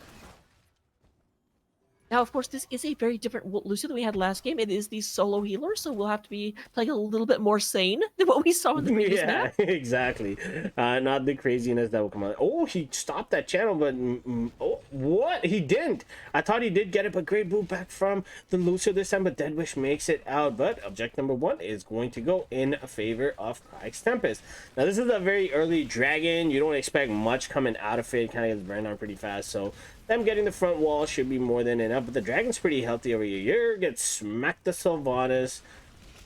Now, of course, this is a very different Lucio than we had last game. It is the solo healer, so we'll have to be playing a little bit more sane than what we saw in the previous map. Exactly. Not the craziness that will come out. Oh, he stopped that channel, but oh, what? He didn't. I thought he did get it, but great boot back from the Lucio this time, but Deadwish makes it out. But object number 1 is going to go in favor of Kryix Tempest. Now, this is a very early dragon. You don't expect much coming out of it. It kind of gets burned on pretty fast, so them getting the front wall should be more than enough. But the dragon's pretty healthy over here. Gets smacked the Sylvanas,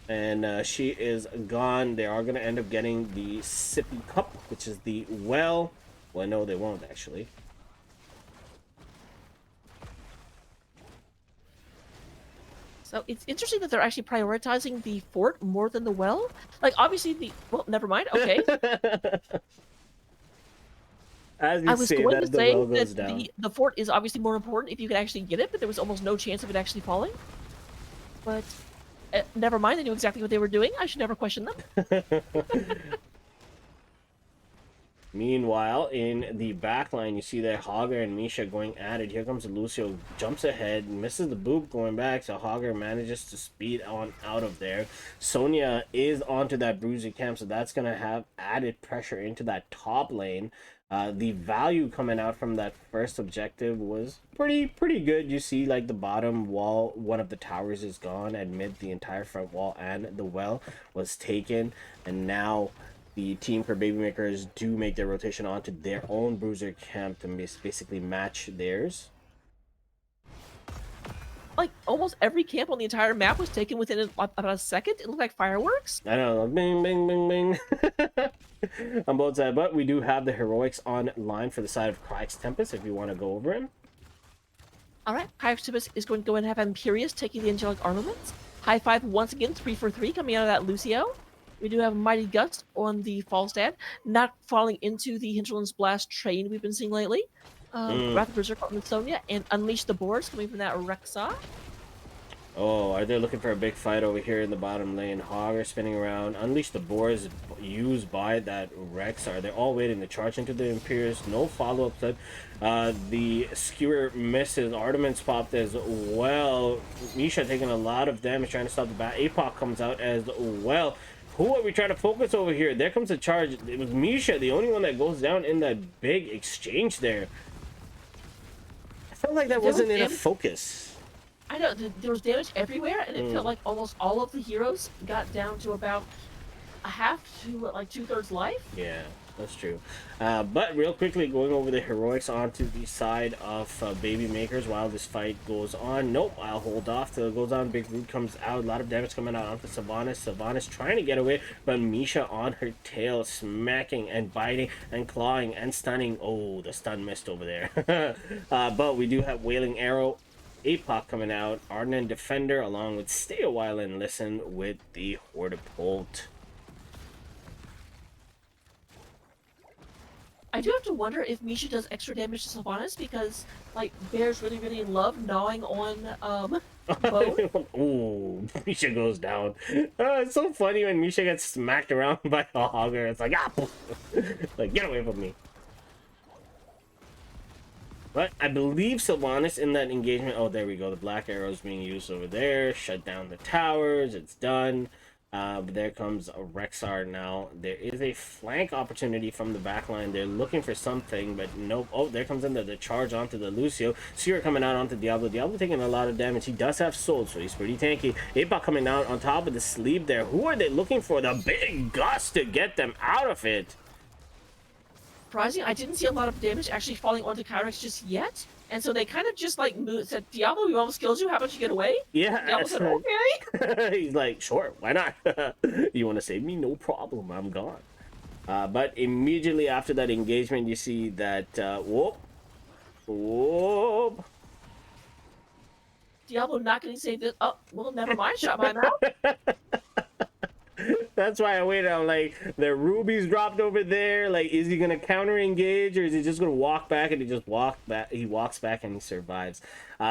and she is gone. They are going to end up getting the Sippy Cup, which is the well, no, they won't actually. So it's interesting that they're actually prioritizing the fort more than the well. Like, obviously well, never mind. Okay. As you I was say, going that to say the well goes that down. the fort is obviously more important if you could actually get it, but there was almost no chance of it actually falling. But never mind, they knew exactly what they were doing. I should never question them. Meanwhile, in the back line, you see that Hogger and Misha going at it. Here comes Lucio, jumps ahead, misses the boop going back, so Hogger manages to speed on out of there. Sonya is onto that bruiser camp, so that's going to have added pressure into that top lane. The value coming out from that first objective was pretty good. You see like the bottom wall, one of the towers is gone, and mid the entire front wall and the well was taken, and now the team for Babymakers do make their rotation onto their own bruiser camp to basically match theirs. Like almost every camp on the entire map was taken within about a second. It looked like fireworks. I know, bing, bing, bing, bing. On both sides, but we do have the heroics online for the side of Kryix Tempest if you want to go over him. All right, Kryix Tempest is going to go and have Imperius taking the angelic armaments. High five once again, 3 for 3 coming out of that Lucio. We do have Mighty Gust on the fall stand, not falling into the Hinterlands Blast train we've been seeing lately. Wrath of Berserker on the Sonya, and Unleash the Boars coming from that Rexa. Oh, are they looking for a big fight over here in the bottom lane? Hogger spinning around. Unleash the Boars used by that Rex. Are they all waiting to charge into the Imperius? No follow-up set. The Skewer misses. Ardament's popped as well. Misha taking a lot of damage trying to stop the bat. APOC comes out as well. Who are we trying to focus over here? There comes a charge. It was Misha, the only one that goes down in that big exchange there. I felt like that wasn't enough focus. I know, there was damage everywhere, and it felt like almost all of the heroes got down to about a half to like 2/3 life. Yeah, that's true. But real quickly, going over the heroics onto the side of Babymakers while this fight goes on. Nope, I'll hold off till it goes on. Big Root comes out. A lot of damage coming out onto Sylvanas. Sylvanas trying to get away, but Misha on her tail, smacking and biting and clawing and stunning. Oh, the stun missed over there. But we do have Wailing Arrow. APOC coming out. Ardent Defender along with Stay a While and Listen with the Hortipult. I do have to wonder if Misha does extra damage to Sylvanas because, like, bears really love gnawing on, bone. Ooh, Misha goes down. It's so funny when Misha gets smacked around by a Hogger. It's like, ah! Like, get away from me. But I believe Sylvanas in that engagement... Oh, there we go. The black arrow's being used over there. Shut down the towers. It's done. But there comes a Rexar now. There is a flank opportunity from the backline. They're looking for something, but nope. Oh, there comes in the charge onto the Lucio. Seer coming out onto Diablo. Diablo taking a lot of damage. He does have soul, so he's pretty tanky. APOC coming out on top of the sleeve there. Who are they looking for? The big gust to get them out of it. Surprising, I didn't see a lot of damage actually falling onto Kryix just yet. And so they kind of just like said, Diablo, we almost killed you. How about you get away? Yeah. Diablo said, okay. He's like, sure, why not? You want to save me? No problem. I'm gone. But immediately after that engagement, you see that, whoop. Diablo not getting saved. Oh, well, never mind. Shot my mouth. That's why I waited. I'm like, the rubies dropped over there. Like, is he gonna counter engage or is he just gonna walk back? And he just walks back. He walks back and he survives.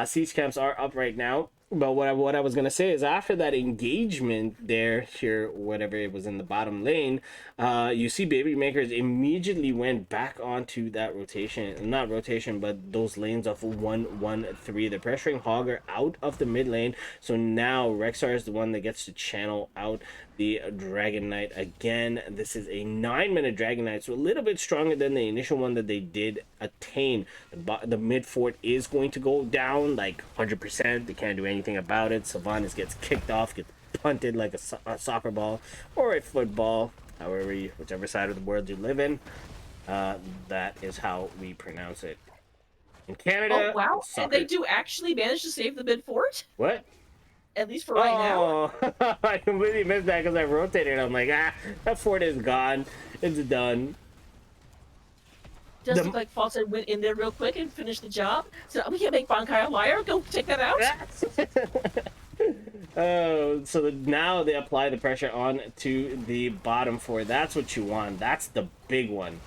Siege camps are up right now. But what I was gonna say is after that engagement there, here, whatever it was in the bottom lane, you see Babymakers immediately went back onto that rotation, not rotation, but those lanes of 1-1-3. They're pressuring Hogger out of the mid lane. So now Rexar is the one that gets to channel out the Dragon Knight again. This is a 9-minute Dragon Knight, so a little bit stronger than the initial one that they did attain. The mid fort is going to go down like 100%. They can't do anything about it. Sylvanas gets kicked off, gets punted like a soccer ball or a football, whichever side of the world you live in. That is how we pronounce it in Canada. Oh wow! Soccer. And they do actually manage to save the mid fort. What? At least for right now. I completely missed that because I rotated. I'm like, that fort is gone. It's done. Does look like Falstad went in there real quick and finished the job. So we can't make Bankai a liar. Go check that out. So now they apply the pressure on to the bottom four. That's what you want. That's the big one.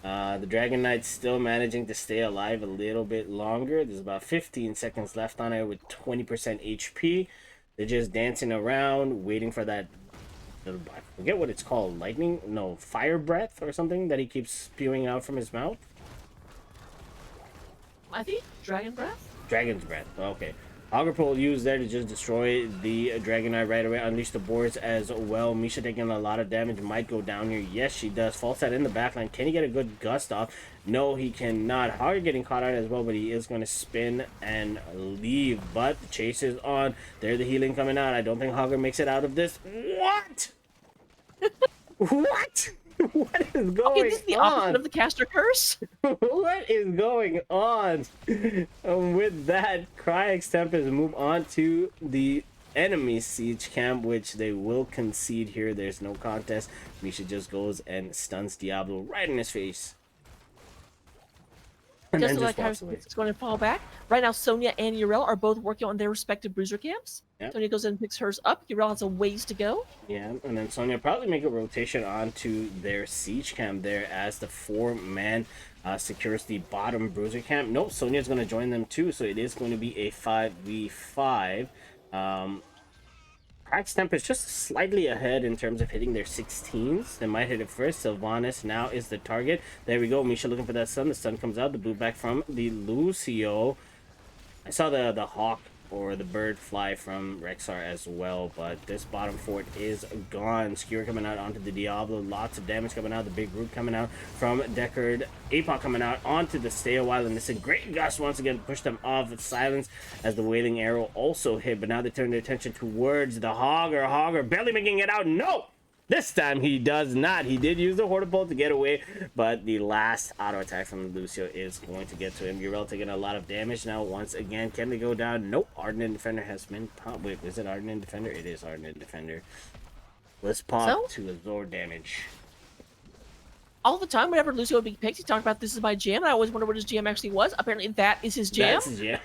The Dragon Knight's still managing to stay alive a little bit longer. There's about 15 seconds left on it with 20% HP. They're just dancing around, waiting for that I forget what it's called. Lightning? No, fire breath or something that he keeps spewing out from his mouth. I think Dragon Breath? Dragon's breath. Okay. Auger Pole used there to just destroy the Dragonite right away. Unleash the boards as well. Misha taking a lot of damage. Might go down here. Yes, she does. False set in the backline. Can he get a good gust off? No, he cannot. Auger getting caught out as well, but he is going to spin and leave. But the chase is on. There's the healing coming out. I don't think Auger makes it out of this. What? What? What is going Okay, this is the on? opposite of the caster curse. What is going on? With that, Kryix Tempest move on to the enemy siege camp, which they will concede here. There's no contest. Misha just goes and stuns Diablo right in his face. And Just then like how walks away. it's going to fall back. Right now, Sonya and Yrel are both working on their respective bruiser camps. Yep. Sonya goes in and picks hers up. Yrel has a ways to go. Yeah, and then Sonya probably make a rotation onto their siege camp there as the 4-man secures the bottom bruiser camp. Nope, Sonya's going to join them too, so it is going to be a 5v5. Kryix Tempest just slightly ahead in terms of hitting their 16s. They might hit it first. Sylvanas now is the target. There we go. Misha looking for that stun. The stun comes out. The boot back from the Lucio. I saw the hawk or the bird fly from Rexar as well, but this bottom fort is gone. Skewer coming out onto the Diablo. Lots of damage coming out. The big root coming out from Deckard. Apoc coming out onto the Stay a While, and this is a great gust once again to push them off with silence as the Wailing Arrow also hit, but now they turn their attention towards the Hogger. Hogger barely making it out. No! This time he does not. He did use the Hortipole to get away, but the last auto attack from Lucio is going to get to him. Yrel taking a lot of damage now once again. Can they go down? Nope. Ardent Defender has been popped. Wait, is it Ardent Defender? It is Ardent Defender. Let's pop to absorb damage. All the time, whenever Lucio would be picked, he talked about this is my jam, and I always wonder what his jam actually was. Apparently, that is his jam. That's his jam.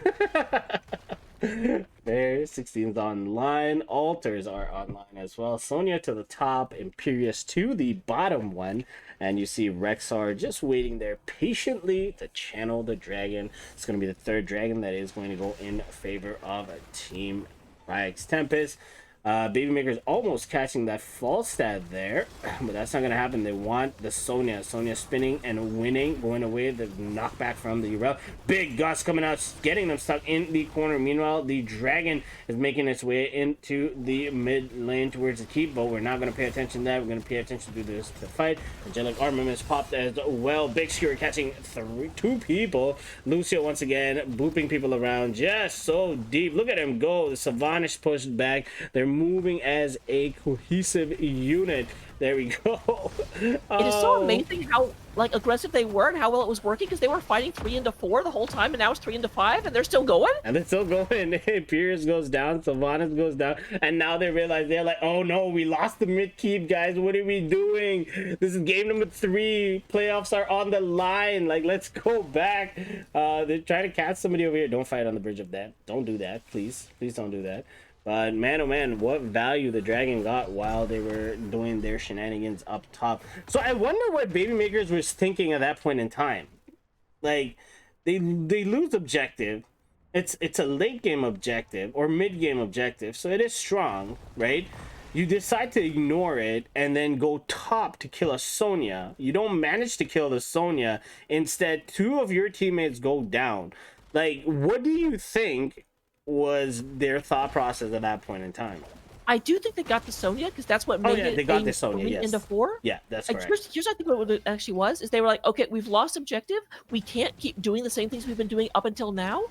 There, 16's online. Altars are online as well. Sonya to the top, Imperious to the bottom one. And you see Rexar just waiting there patiently to channel the dragon. It's going to be the third dragon that is going to go in favor of Team Kryix Tempest. Babymaker's almost catching that false stat there, but that's not going to happen. They want the Sonya. Sonya spinning and winning, going away. The knockback from the Yrel. Big gust coming out, getting them stuck in the corner. Meanwhile, the dragon is making its way into the mid lane towards the keep, but we're not going to pay attention to that. We're going to pay attention to the fight. Angelic Armament is popped as well. Big Skewer catching two people. Lucio once again booping people around just so deep. Look at him go. The Sylvanas pushed back. They're moving as a cohesive unit. There we go. It is so amazing how aggressive they were and how well it was working, because they were fighting 3 into 4 the whole time, and now it's 3 into 5, and they're still going. And they're still going. Imperious goes down, Sylvanas goes down, and now they realize they're like, oh no, we lost the mid keep, guys. What are we doing? This is game number 3. Playoffs are on the line. Like, let's go back. They're trying to catch somebody over here. Don't fight on the bridge of that. Don't do that, please. Please don't do that. But man, oh man, what value the dragon got while they were doing their shenanigans up top. So I wonder what Babymakers was thinking at that point in time. Like, they lose objective. It's a late game objective or mid game objective, so it is strong, right? You decide to ignore it and then go top to kill a Sonya. You don't manage to kill the Sonya. Instead, 2 of your teammates go down. Like, what do you think was their thought process at that point in time? I do think they got the Sonya, because that's what made it they got the Sonya, 3 yes. into 4. Yeah, that's correct. Here's I think what it actually was, is they were like, okay, we've lost objective. We can't keep doing the same things we've been doing up until now.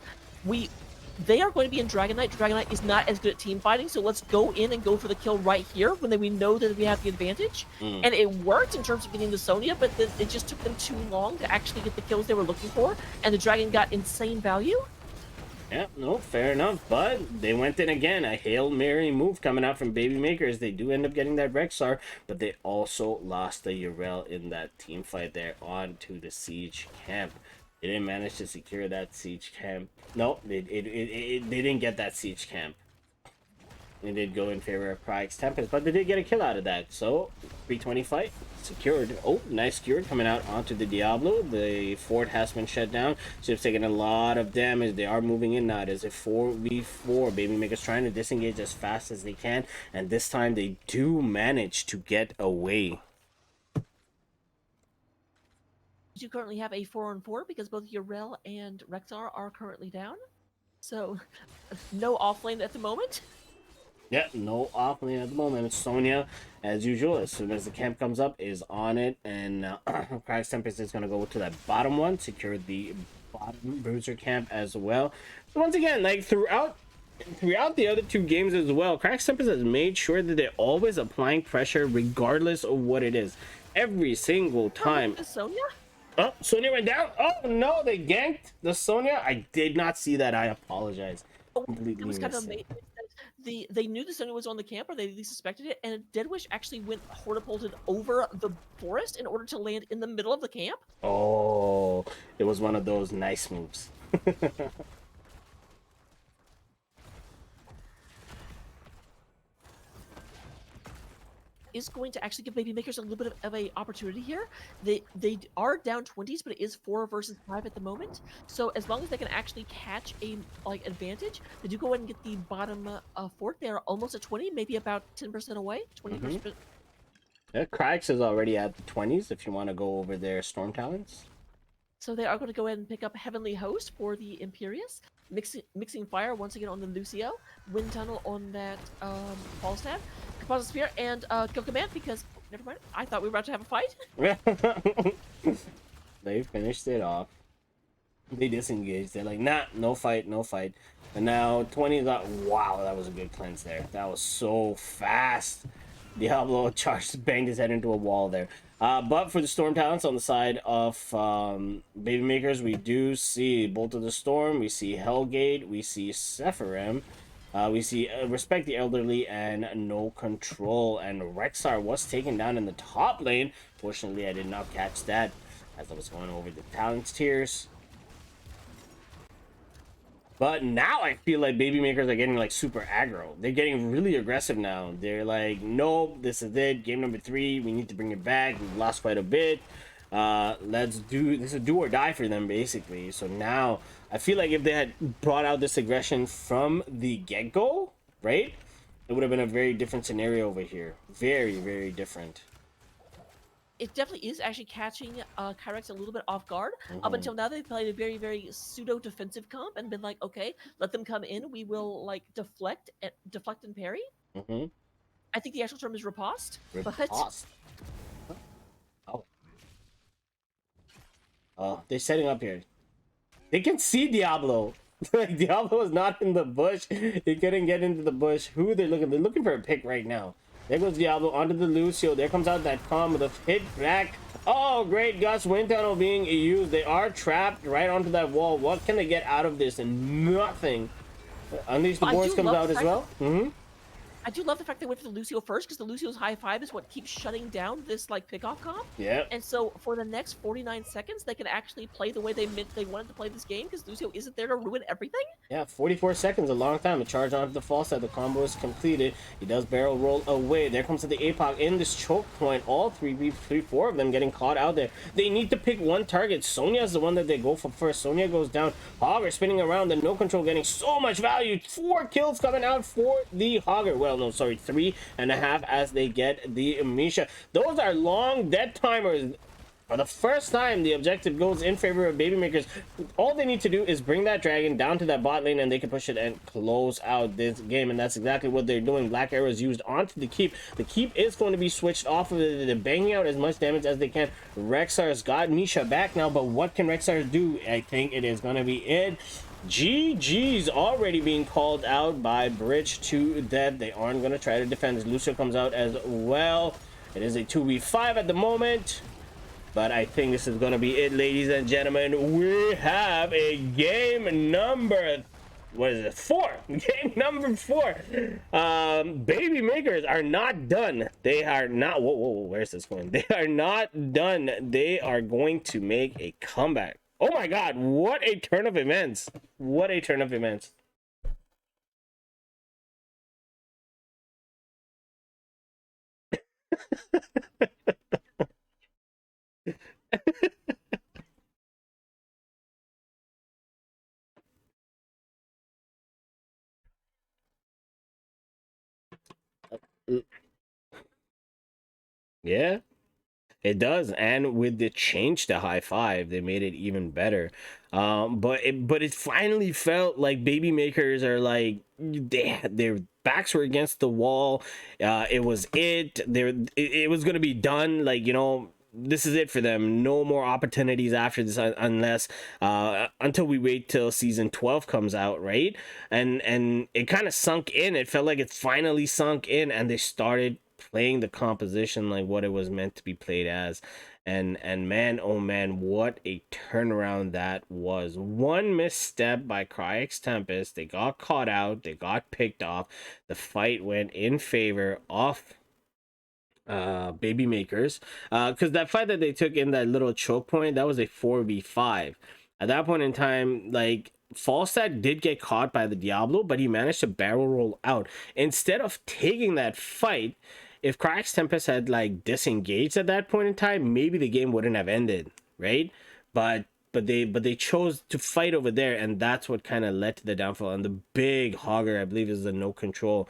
They are going to be in Dragonite. Dragonite is not as good at team fighting, so let's go in and go for the kill right here when we know that we have the advantage. And it worked in terms of getting the Sonya, but then it just took them too long to actually get the kills they were looking for, and the dragon got insane value. Yeah, no, fair enough. But they went in again. A Hail Mary move coming out from Babymakers. They do end up getting that Rexar, but they also lost the Yrel in that team fight there onto the siege camp. They didn't manage to secure that siege camp. No, they didn't get that siege camp. They did go in favor of Kryix Tempest, but they did get a kill out of that. So, 320 fight. secured. Oh, nice secured coming out onto the Diablo. The fort has been shut down. Ship's taking a lot of damage. They are moving in now. It is a 4v4. Babymaker's trying to disengage as fast as they can, and this time they do manage to get away. You currently have a 4-on-4 because both Yrel and Rexar are currently down. So, no offlane at the moment. Yep, no offlane at the moment. Sonya, as usual, as soon as the camp comes up, is on it. And Kryix Tempest is going to go to that bottom one, secure the bottom bruiser camp as well. So once again, like throughout the other two games as well, Kryix Tempest has made sure that they're always applying pressure regardless of what it is. Every single time. Sonya? Oh, Sonya went down. Oh no, they ganked the Sonya. I did not see that. I apologize. Completely It was kind of missed it. amazing. They knew the Sonya was on the camp, or they at least suspected it, and Deadwish actually went hortipulted over the forest in order to land in the middle of the camp. Oh, it was one of those nice moves. Is going to actually give Babymakers a little bit of a opportunity here. They are down 20s, but it is 4 versus 5 at the moment. So as long as they can actually catch a advantage, they do go ahead and get the bottom fort. They are almost at 20, maybe about 10% away. 20%. Yeah, Kryix is already at the 20s if you want to go over their Storm Talents. So they are going to go ahead and pick up Heavenly Host for the Imperius. Mixing Fire once again on the Lucio. Wind Tunnel on that Falstaff. Composite Spear and Kill Command because... never mind. I thought we were about to have a fight. They finished it off. They disengaged. They're like, nah, no fight, no fight. And now 20 got... wow, that was a good cleanse there. That was so fast. Diablo charged, banged his head into a wall there. But for the Storm Talents on the side of Babymakers, we do see Bolt of the Storm, we see Hellgate, we see Sephirim, we see Respect the Elderly, and No Control. And Rexar was taken down in the top lane. Fortunately, I did not catch that as I was going over the talents tiers. But now I feel like Babymakers are getting like super aggro. They're getting really aggressive now. They're like, nope, this is it. Game number 3. We need to bring it back. We've lost quite a bit. This is a do or die for them basically. So now I feel like if they had brought out this aggression from the get-go, right? It would have been a very different scenario over here. Very, very different. It definitely is actually catching Kryix a little bit off guard. Up until now, they've played a very, very pseudo-defensive comp and been like, okay, let them come in. We will like deflect and parry. I think the actual term is riposte. Riposte. Oh, they're setting up here. They can see Diablo. Diablo is not in the bush. He couldn't get into the bush. Who are they looking? They're looking for a pick right now. There goes Diablo onto the Lucio. There comes out that combo, the hit back. Oh, great. Gus Wind Tunnel being used. They are trapped right onto that wall. What can they get out of this? And nothing. Unleash the Boars comes out as well. I do love the fact they went for the Lucio first, because the Lucio's high 5 is what keeps shutting down this like pick-off comp. Yeah. And so for the next 49 seconds, they can actually play the way they meant they wanted to play this game, because Lucio isn't there to ruin everything. Yeah, 44 seconds, a long time. A charge onto the false side. The combo is completed. He does barrel roll away. There comes the APOC in this choke point. All 4 of them getting caught out there. They need to pick one target. Sonya is the one that they go for first. Sonya goes down. Hogger spinning around. The No Control getting so much value. 4 kills coming out for the Hogger. Well, no, sorry, 3.5 as they get the Misha. Those are long dead timers. For the first time, the objective goes in favor of Babymakers. All they need to do is bring that dragon down to that bot lane and they can push it and close out this game. And that's exactly what they're doing. Black Arrow is used onto the keep. The keep is going to be switched off of it. They're banging out as much damage as they can. Rexar's got Misha back now, but what can Rexar do? I think it is going to be it. GG's already being called out by Bridge to Dead. They aren't going to try to defend as Lucio comes out as well. It is a 2v5 at the moment. But I think this is going to be it, ladies and gentlemen. We have a game number... what is it? 4. Game number 4. Babymakers are not done. They are not... Whoa, where's this going? They are not done. They are going to make a comeback. Oh my god, what a turn of events. What a turn of events. Yeah. It does, and with the change to high five, they made it even better. But it finally felt like baby makers are like their backs were against the wall. It was it was gonna be done. Like, this is it for them. No more opportunities after this, unless until we wait till season 12 comes out, right? And it kind of sunk in. It felt like it finally sunk in, and they started playing the composition like what it was meant to be played as. And man, oh man, what a turnaround that was. One misstep by Kryix Tempest, they got caught out, they got picked off. The fight went in favor of baby makers, because that fight that they took in that little choke point, that was a 4v5. At that point in time, like, Falstad did get caught by the Diablo, but he managed to barrel roll out instead of taking that fight. If Kryix Tempest had like disengaged at that point in time, maybe the game wouldn't have ended, right? But they chose to fight over there, and that's what kind of led to the downfall. And the big hogger, I believe, is the no control.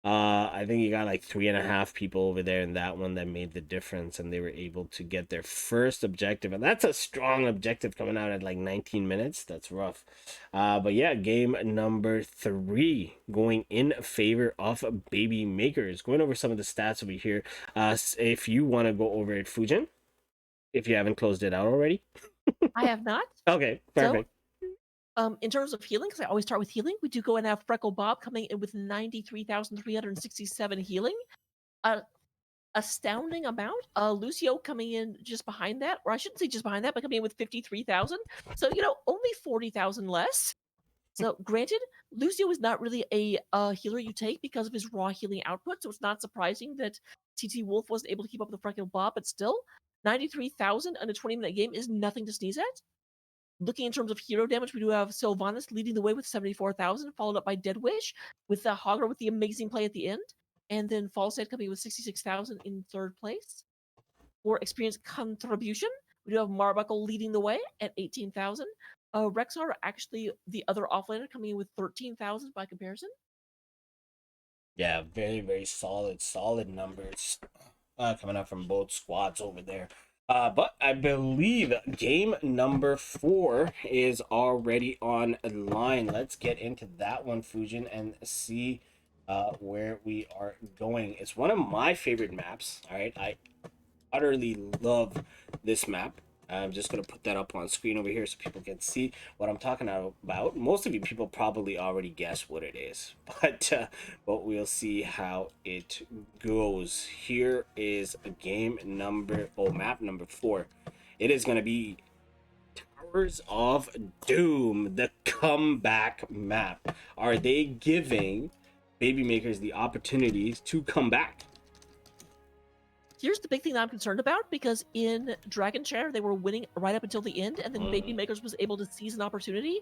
I think you got like 3.5 people over there in that one that made the difference, and they were able to get their first objective, and that's a strong objective coming out at like 19 minutes. That's rough. But yeah, game number 3 going in favor of baby makers. Going over some of the stats over here. If you want to go over it, Fujin, if you haven't closed it out already. I have not. Okay, perfect. In terms of healing, because I always start with healing, we do go and have Freckle Bob coming in with 93,367 healing. Astounding amount. Lucio coming in just behind that, or I shouldn't say just behind that, but coming in with 53,000. So, only 40,000 less. So, granted, Lucio is not really a healer you take because of his raw healing output, so it's not surprising that TT Wolf wasn't able to keep up with the Freckle Bob, but still, 93,000 in a 20-minute game is nothing to sneeze at. Looking in terms of hero damage, we do have Sylvanas leading the way with 74,000, followed up by Dead Wish, with the Hogger with the amazing play at the end, and then Falstad coming with 66,000 in third place. For experience contribution, we do have Marbuckle leading the way at 18,000. Rexar, actually the other offlaner, coming in with 13,000 by comparison. Yeah, very, very solid numbers coming out from both squads over there. But I believe game number 4 is already online. Let's get into that one, Fujin, and see where we are going. It's one of my favorite maps. All right, I utterly love this map. I'm just going to put that up on screen over here so people can see what I'm talking about. Most of you people probably already guess what it is, but we'll see how it goes. Here is map number 4. It is going to be Towers of Doom, the comeback map. Are they giving baby makers the opportunities to come back? Here's the big thing that I'm concerned about, because in Dragon Chair, they were winning right up until the end, and then Baby Makers was able to seize an opportunity.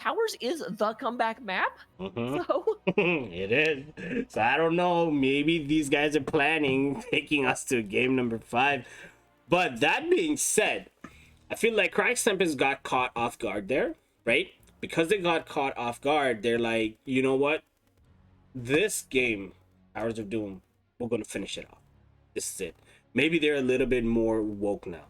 Towers is the comeback map, so... It is. So I don't know, maybe these guys are planning taking us to game number 5. But that being said, I feel like Kryix Tempest got caught off guard there, right? Because they got caught off guard, they're like, you know what? This game, Towers of Doom, we're going to finish it off. This is it. Maybe they're a little bit more woke now,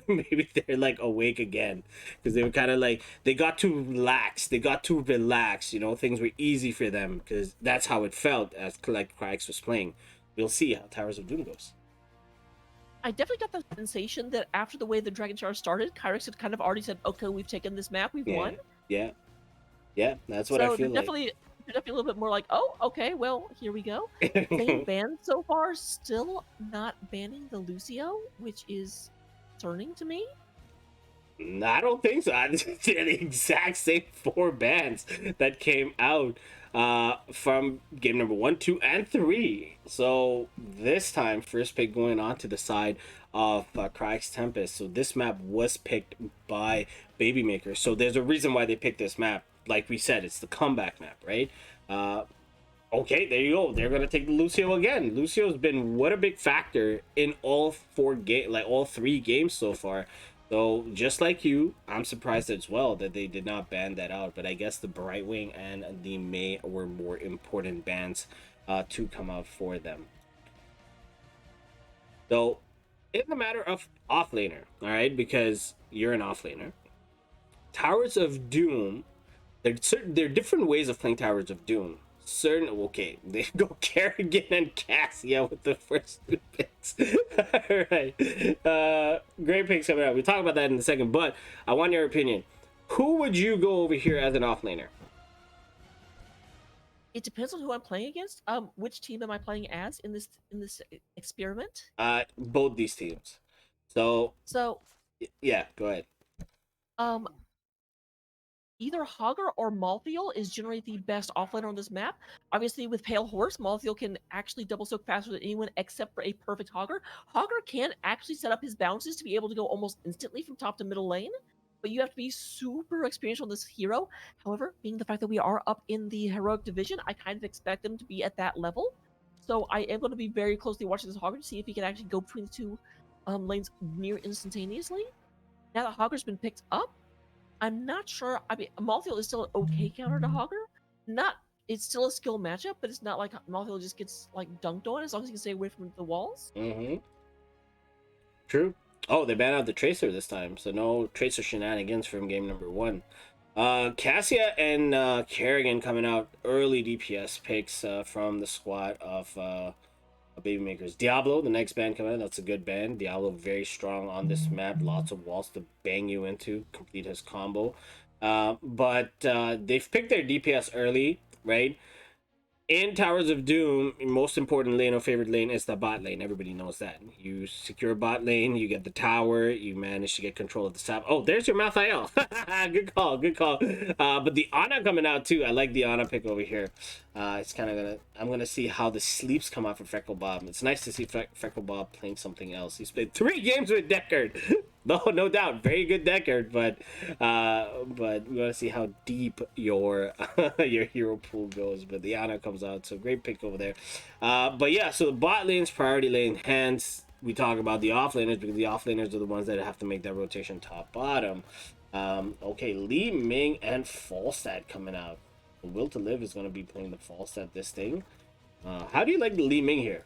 maybe they're like awake again, because they were kind of like, they got to relax, things were easy for them, because that's how it felt as like Kryix was playing. We'll see how Towers of Doom goes. I definitely got the sensation that after the way the Dragon Char started, Kryix had kind of already said, okay, we've taken this map, we've won. Yeah, that's what I feel like. They're definitely a little bit more like, oh, okay, well, here we go. Same ban so far, still not banning the Lucio, which is concerning to me. I don't think so. They're the exact same 4 bans that came out from game number 1, 2, and 3. So this time, first pick going on to the side of Kryix Tempest. So this map was picked by Baby Maker. So there's a reason why they picked this map. Like we said, it's the comeback map, right? Okay, there you go. They're gonna take Lucio again. Lucio's been what a big factor in all all 3 games so far. So just like you, I'm surprised as well that they did not ban that out. But I guess the Brightwing and the Mei were more important bans to come out for them. So, in the matter of offlaner, all right, because you're an offlaner, Towers of Doom. There are different ways of playing Towers of Doom. Okay, they go Kerrigan and Cassia with the first 2 picks. All right, great picks coming out. We'll talk about that in a second, but I want your opinion. Who would you go over here as an offlaner? It depends on who I'm playing against. Which team am I playing as in this experiment? Both these teams. So So, yeah, go ahead. um, either Hogger or Malthael is generally the best offlaner on this map. Obviously, with Pale Horse, Malthael can actually double soak faster than anyone except for a perfect Hogger. Hogger can actually set up his bounces to be able to go almost instantly from top to middle lane, but you have to be super experienced on this hero. However, being the fact that we are up in the heroic division, I kind of expect them to be at that level. So I am going to be very closely watching this Hogger to see if he can actually go between the 2 lanes near instantaneously. Now that Hogger's been picked up, I'm not sure. I mean, Malthael is still an okay counter to Hogger. It's still a skill matchup, but it's not like Malthael just gets like dunked on as long as he can stay away from the walls. Mm-hmm. True. Oh, they banned out the Tracer this time, so no Tracer shenanigans from game number 1. Cassia and Kerrigan coming out early DPS picks from the squad of Baby Makers. Diablo, the next band coming in, that's a good band. Diablo very strong on this map, lots of walls to bang you into, complete his combo. But they've picked their DPS early, right? In Towers of Doom, most important lane or favorite lane is the bot lane. Everybody knows that. You secure bot lane, you get the tower, you manage to get control of the sap. Oh, there's your Malthael. Good call, good call. But the Ana coming out too. I like the Ana pick over here. It's kind of I'm gonna see how the sleeps come out for Freckle Bob. It's nice to see Freckle Bob playing something else. He's played 3 games with Deckard. No doubt, very good Deckard, but we want to see how deep your your hero pool goes. But the Ana comes out, so great pick over there. But yeah, so the bot lane's priority lane. Hence, we talk about the offlaners because the offlaners are the ones that have to make that rotation top bottom. Okay, Li Ming and Falstad coming out. The Will to Live is going to be playing the Falstad this thing. How do you like the Li Ming here?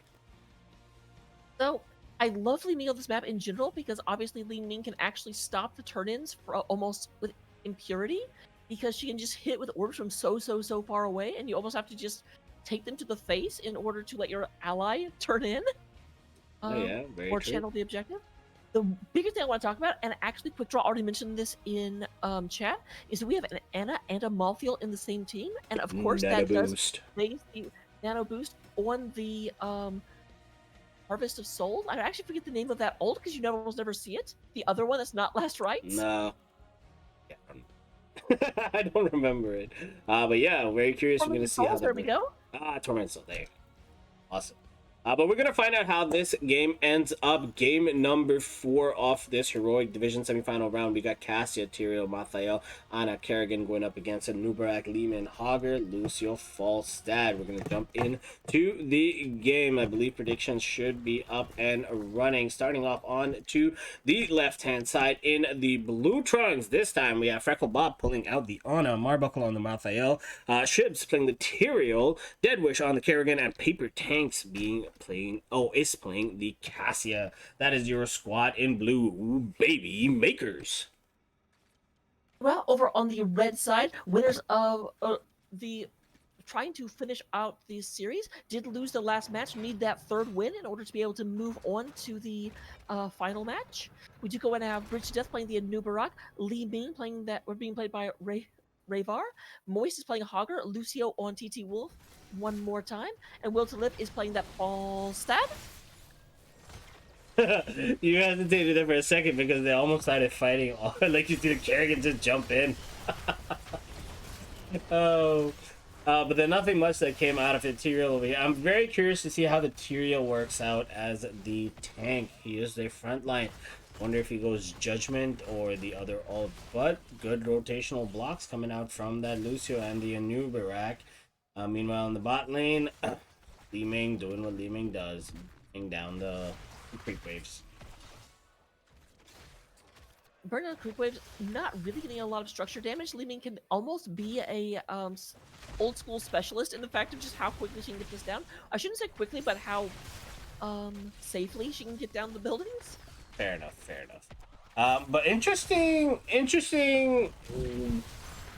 So I love Li Ming on this map in general because obviously Li Ming can actually stop the turn-ins for almost with impurity because she can just hit with orbs from so far away, and you almost have to just take them to the face in order to let your ally turn in. Very or true. channel the objective. The biggest thing I want to talk about, and actually Quick Draw already mentioned this in chat, is that we have an Ana and a Malthael in the same team, and of course that does raise the nano boost on the Harvest of Souls. I actually forget the name of that ult because you almost never see it. The other one that's not Last Rites. No. Yeah. I don't remember it. But yeah, very curious. We're gonna see how there we go. Torment Soul, there. Awesome. But we're going to find out how this game ends up. Game number 4 of this Heroic Division semifinal round. We got Cassia, Tyrael, Malthael, Ana, Kerrigan going up against Nubarak, Lehman, Hogger, Lucio, Falstad. We're going to jump into the game. I believe predictions should be up and running. Starting off on to the left-hand side in the blue trunks. This time we have Freckle Bob pulling out the Ana, Marbuckle on the Malthael, Shibs playing the Tyrael, Deadwish on the Kerrigan, and Paper Tanks playing the Cassia. That is your squad in blue, Baby Makers. Well, over on the red side, winners of the trying to finish out the series did lose the last match, need that 3rd win in order to be able to move on to the final match. We do go and have Bridge to Death playing the Nubarak, Li Ming playing that we're being played by Rayvar, Moist is playing Hogger, Lucio on TT Wolf one more time, and Will to Live is playing that Falstad. You hesitated there for a second because they almost started fighting. Like you see the Kerrigan just jump in. Oh. But then nothing much that came out of it. Tyrael over here. I'm very curious to see how the Tyrael works out as the tank. He is their front line. Wonder if he goes Judgment or the other ult. But good rotational blocks coming out from that Lucio and the Anubarak. Meanwhile, in the bot lane, Li Ming doing what Li Ming does, bring down the creep waves. Burning out creep waves, not really getting a lot of structure damage. Li Ming can almost be a old school specialist in the fact of just how quickly she can get this down. I shouldn't say quickly, but how safely she can get down the buildings. Fair enough, fair enough. But interesting,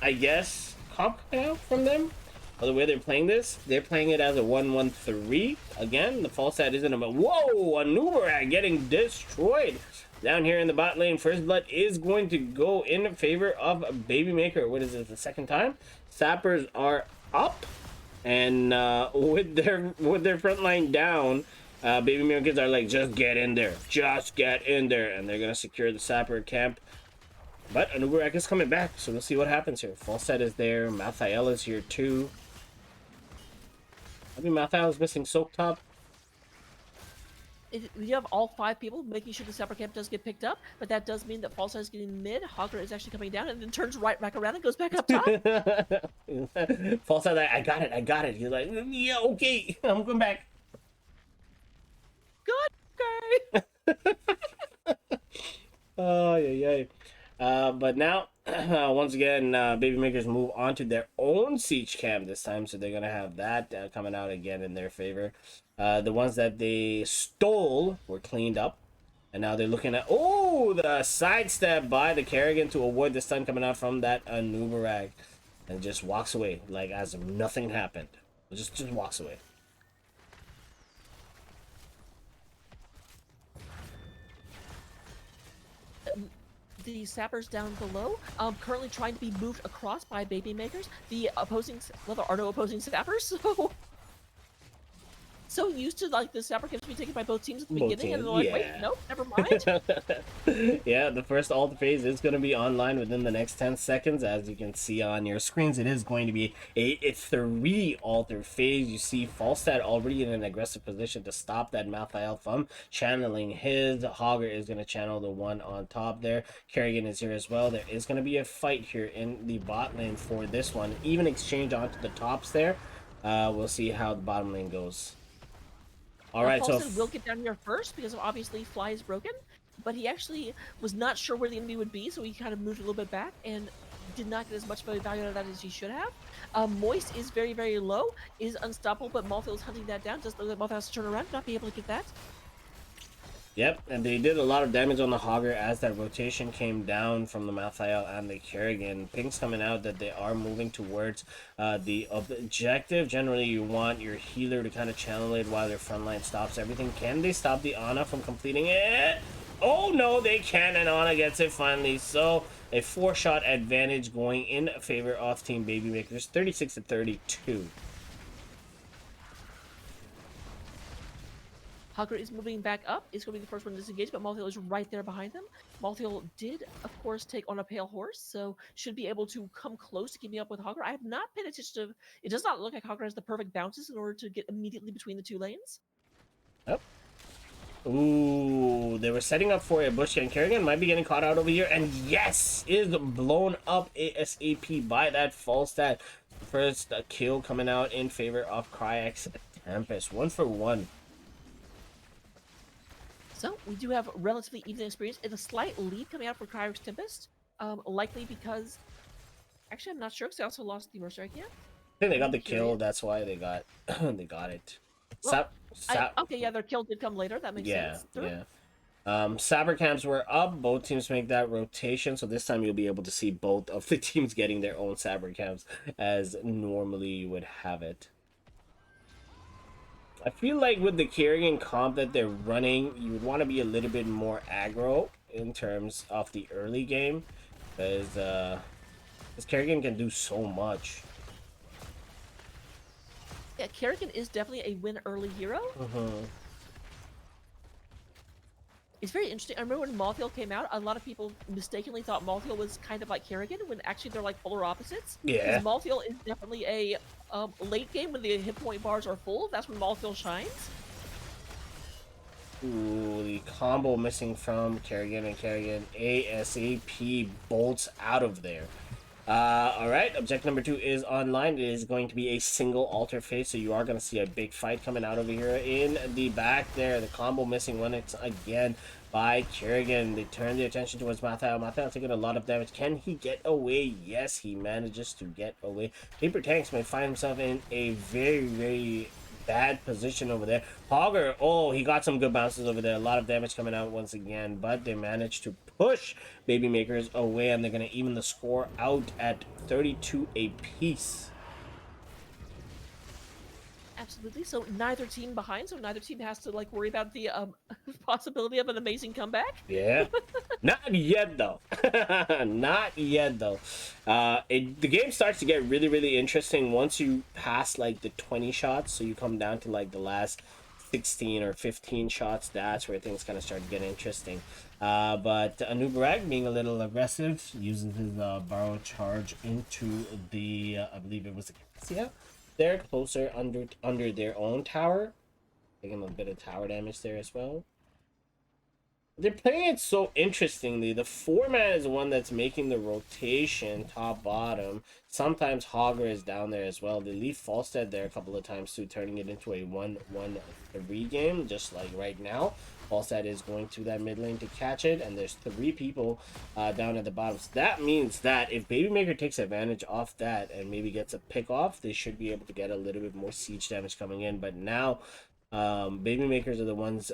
I guess, comp now from them. By the way they're playing this, they're playing it as a 1-1-3. Again, the false side isn't about. Whoa, a Nubarak getting destroyed. Down here in the bot lane, First Blood is going to go in favor of Baby Maker. What is it, the second time? Sappers are up, and with their front line down, Baby Makers are like, just get in there, and they're gonna secure the Sapper camp. But Anubarak is coming back, so we'll see what happens here. Falset is there, Mathael is here too. I mean, Mathael is missing Soak Top. You have all 5 people making sure the Sapper camp does get picked up, but that does mean that False is getting mid, Hogger is actually coming down, and then turns right back around and goes back up top. False like, I got it. He's like, yeah, okay, I'm going back. Good, okay. Oh, yeah. But now, once again, Baby Makers move on to their own siege camp this time, so they're gonna have that coming out again in their favor. The ones that they stole were cleaned up, and now they're looking at the sidestep by the Kerrigan to avoid the stun coming out from that Nubarak, and just walks away like as if nothing happened. Just walks away. The Sappers down below, currently trying to be moved across by Baby Makers. The opposing, well, there are no opposing Sappers, so used to like the Sapper camps being taken by both teams at the beginning, and they're like, wait, nope, never mind. Yeah, the first alt phase is going to be online within the next 10 seconds. As you can see on your screens, it is going to be a 3 alter phase. You see Falstad already in an aggressive position to stop that Mathael from channeling his. Hogger is going to channel the one on top there. Kerrigan is here as well. There is going to be a fight here in the bot lane for this one. Even exchange onto the tops there. We'll see how the bottom lane goes. All right, so Paulson will get down here first because obviously Fly is broken, but he actually was not sure where the enemy would be, so he kind of moved a little bit back and did not get as much value out of that as he should have. Moist is very, very low, is unstoppable, but Malthael is hunting that down. Just look like Malthael has to turn around, not be able to get that. Yep, and they did a lot of damage on the Hogger as that rotation came down from the Mathael and the Kerrigan. Ping's coming out that they are moving towards the objective. Generally, you want your healer to kind of channel it while their front line stops everything. Can they stop the Ana from completing it? Oh, no, they can, and Ana gets it finally. So, a 4-shot advantage going in favor of Team Baby Makers, 36-32. Hogger is moving back up. Is going to be the first one to disengage, but Malthael is right there behind them. Malthael did, of course, take on a Pale Horse, so should be able to come close to keeping up with Hogger. I have not paid attention to... It does not look like Hogger has the perfect bounces in order to get immediately between the 2 lanes. Yep. Ooh, they were setting up for a bush, and Kerrigan might be getting caught out over here, and yes, is blown up ASAP by that Falstad. First kill coming out in favor of Kryix Tempest. 1 for 1. So, we do have relatively even experience. It's a slight lead coming out for Kryix Tempest. Likely because... Actually, I'm not sure, because they also lost the Mercenary camp. I think they got the kill, that's why they got they got it. Well, okay, yeah, their kill did come later, that makes sense. Yeah. Saber camps were up, both teams make that rotation, so this time you'll be able to see both of the teams getting their own Saber camps as normally you would have it. I feel like with the Kerrigan comp that they're running, you would want to be a little bit more aggro in terms of the early game, because Kerrigan can do so much. Yeah, Kerrigan is definitely a win early hero. It's very interesting. I remember when Malthael came out, a lot of people mistakenly thought Malthael was kind of like Kerrigan, when actually they're like polar opposites. Yeah. Malthael is definitely a late game when the hit point bars are full. That's when Malthael shines. Ooh, the combo missing from Kerrigan, and Kerrigan ASAP bolts out of there. All right, objective number 2 is online. It is going to be a single altar phase, so you are going to see a big fight coming out over here in the back there. The combo missing one again by Kerrigan. They turn the attention towards Mathael. Mathael taking a lot of damage. Can he get away? Yes, he manages to get away. Paper Tanks may find himself in a very, very bad position over there. Hogger, oh, he got some good bounces over there. A lot of damage coming out once again, but they managed to push Baby Makers away, and they're going to even the score out at 32 apiece. Absolutely. So neither team behind, so neither team has to like worry about the possibility of an amazing comeback. Yeah. Not yet though. Not yet though. The game starts to get really, really interesting once you pass like the 20 shots, so you come down to like the last 16 or 15 shots. That's where things kind of start to get interesting. But Anubarak being a little aggressive, uses his borrow charge into the I believe it was a Cassia. They're closer under their own tower, taking a bit of tower damage there as well. They're playing it so interestingly. The 4-man is the one that's making the rotation top bottom. Sometimes Hogger is down there as well. They leave Falstead there a couple of times too, turning it into a 1-1-3 game, just like right now. Falstead is going to that mid lane to catch it, and there's 3 people down at the bottom. So that means that if Babymaker takes advantage off that and maybe gets a pick off, they should be able to get a little bit more siege damage coming in. But now Babymakers are the ones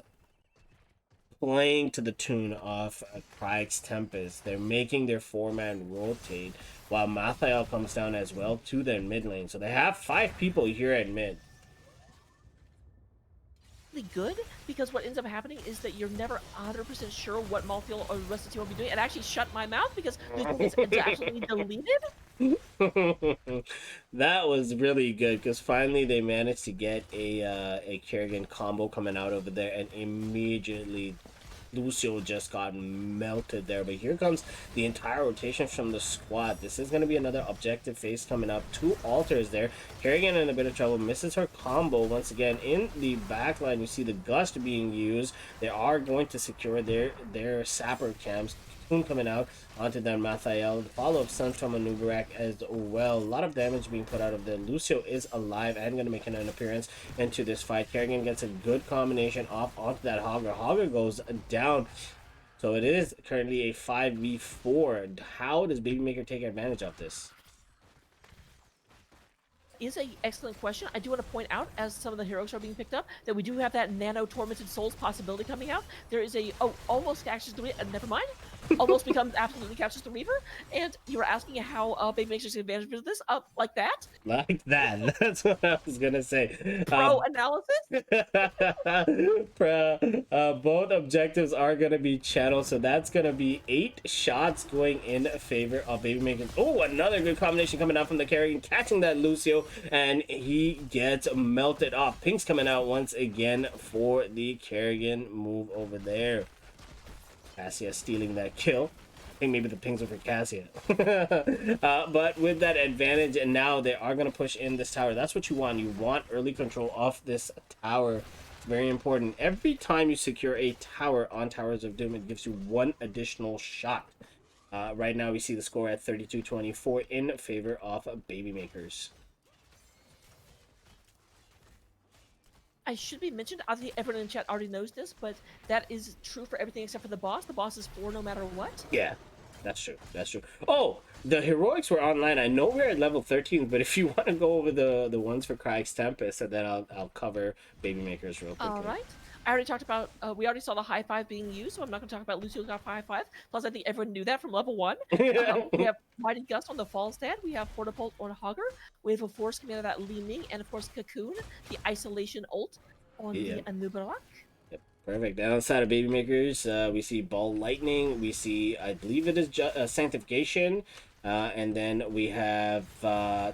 playing to the tune of Kryix Tempest. They're making their 4-man rotate while Mathael comes down as well to their mid lane. So they have 5 people here at mid. Good, because what ends up happening is that you're never 100% sure what Malthiel or the rest of the team will be doing. It actually shut my mouth because this is absolutely deleted. That was really good because finally they managed to get a Kerrigan combo coming out over there, and immediately Lucio just got melted there. But here comes the entire rotation from the squad. This is going to be another objective phase coming up. 2 altars there. Kerrigan in a bit of trouble, misses her combo once again. In the back line, you see the Gust being used. They are going to secure their sapper camps. Coming out onto that Mathael. The follow-up stuns from Anubarak as well. A lot of damage being put out of there. Lucio is alive and going to make an appearance into this fight. Kerrigan gets a good combination off onto that Hogger. Hogger goes down. So it is currently a 5v4. How does Babymaker take advantage of this? Is a excellent question. I do want to point out, as some of the heroes are being picked up, that we do have that Nano Tormented Souls possibility coming out. There is a almost catches the never mind, almost becomes absolutely catches the Reaver. And you were asking how Baby makes take advantage of this, like that. Like that. That's what I was gonna say. Pro analysis. Both objectives are gonna be channeled, so that's gonna be 8 shots going in favor of Babymaker. Oh, another good combination coming out from the Kerrigan, catching that Lucio, and he gets melted off. Pink's coming out once again for the Kerrigan move over there. Cassia stealing that kill. I think maybe the pings are for Cassia. But with that advantage, and now they are going to push in this tower. That's what you want. You want early control of this tower. It's very important. Every time you secure a tower on Towers of Doom, it gives you 1 additional shot. Right now we see the score at 32-24 in favor of Babymakers. I should be mentioned, I think everyone in chat already knows this, but that is true for everything except for the boss. The boss is 4 no matter what. Yeah, that's true. That's true. Oh, the heroics were online. I know we're at level 13, but if you want to go over the ones for Kryix Tempest, and then I'll cover Babymakers real quick. All right. I already talked about, we already saw the high 5 being used, so I'm not going to talk about Lucio's got high 5. Plus, I think everyone knew that from level 1. We have Mighty Gust on the Falstad. We have Portapult on Hogger. We have a Force coming out of that Li Ming, and of course Cocoon, the Isolation ult on the Anubarak. Yep, perfect. And outside of Babymakers, we see Ball Lightning. We see, I believe it is Sanctification. And then we have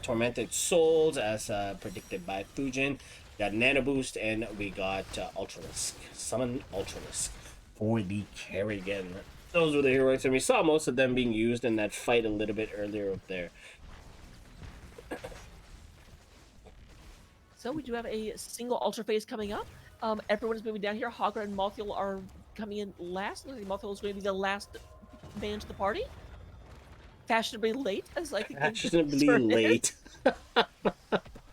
Tormented Souls, as predicted by Fujin. Got Nano Boost, and we got Ultralisk. Summon Ultralisk for the Kerrigan. Those were the heroics, and we saw most of them being used in that fight a little bit earlier up there. So we do have a single Ultra phase coming up. Everyone is moving down here. Hogger and Malthiel are coming in last. I think Malthiel is going to be the last man to the party. fashionably late, as I think the Fashionably term is. late.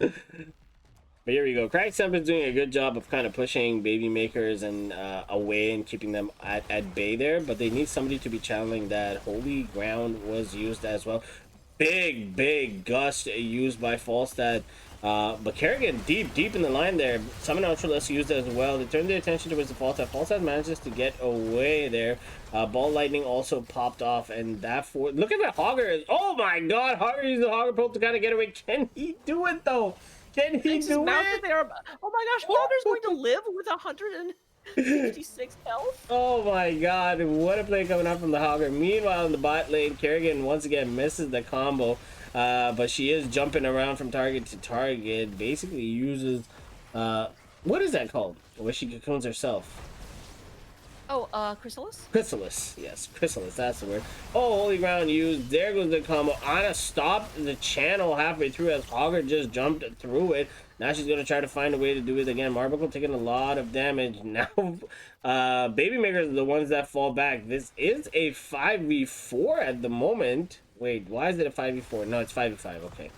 But here we go. Kryix is doing a good job of kind of pushing baby makers and away and keeping them at bay there. But they need somebody to be channeling that. Holy Ground was used as well. Big gust used by Falstad. But Kerrigan deep in the line there. Summon Ultralisk used as well. They turn their attention towards the Falstad. Falstad manages to get away there. Ball Lightning also popped off, and that for look at that Hogger. Oh my God, Hogger used the Hogger Pope to kind of get away. Can he do it though? Can he do it? There. Oh my gosh, Hogger's going to live with 156 health. Oh my God, what a play coming up from the Hogger. Meanwhile, in the bot lane, Kerrigan once again misses the combo. But she is jumping around from target to target. Basically uses what is that called? Where she cocoons herself. Oh, Chrysalis? Chrysalis, yes, Chrysalis, that's the word. Oh, Holy Ground used. There goes the combo. Ana stopped the channel halfway through as Hogger just jumped through it. Now she's going to try to find a way to do it again. Marbuckle taking a lot of damage. Now, Baby Makers are the ones that fall back. This is a 5v4 at the moment. Wait, why is it a 5v4? No, it's 5v5, okay.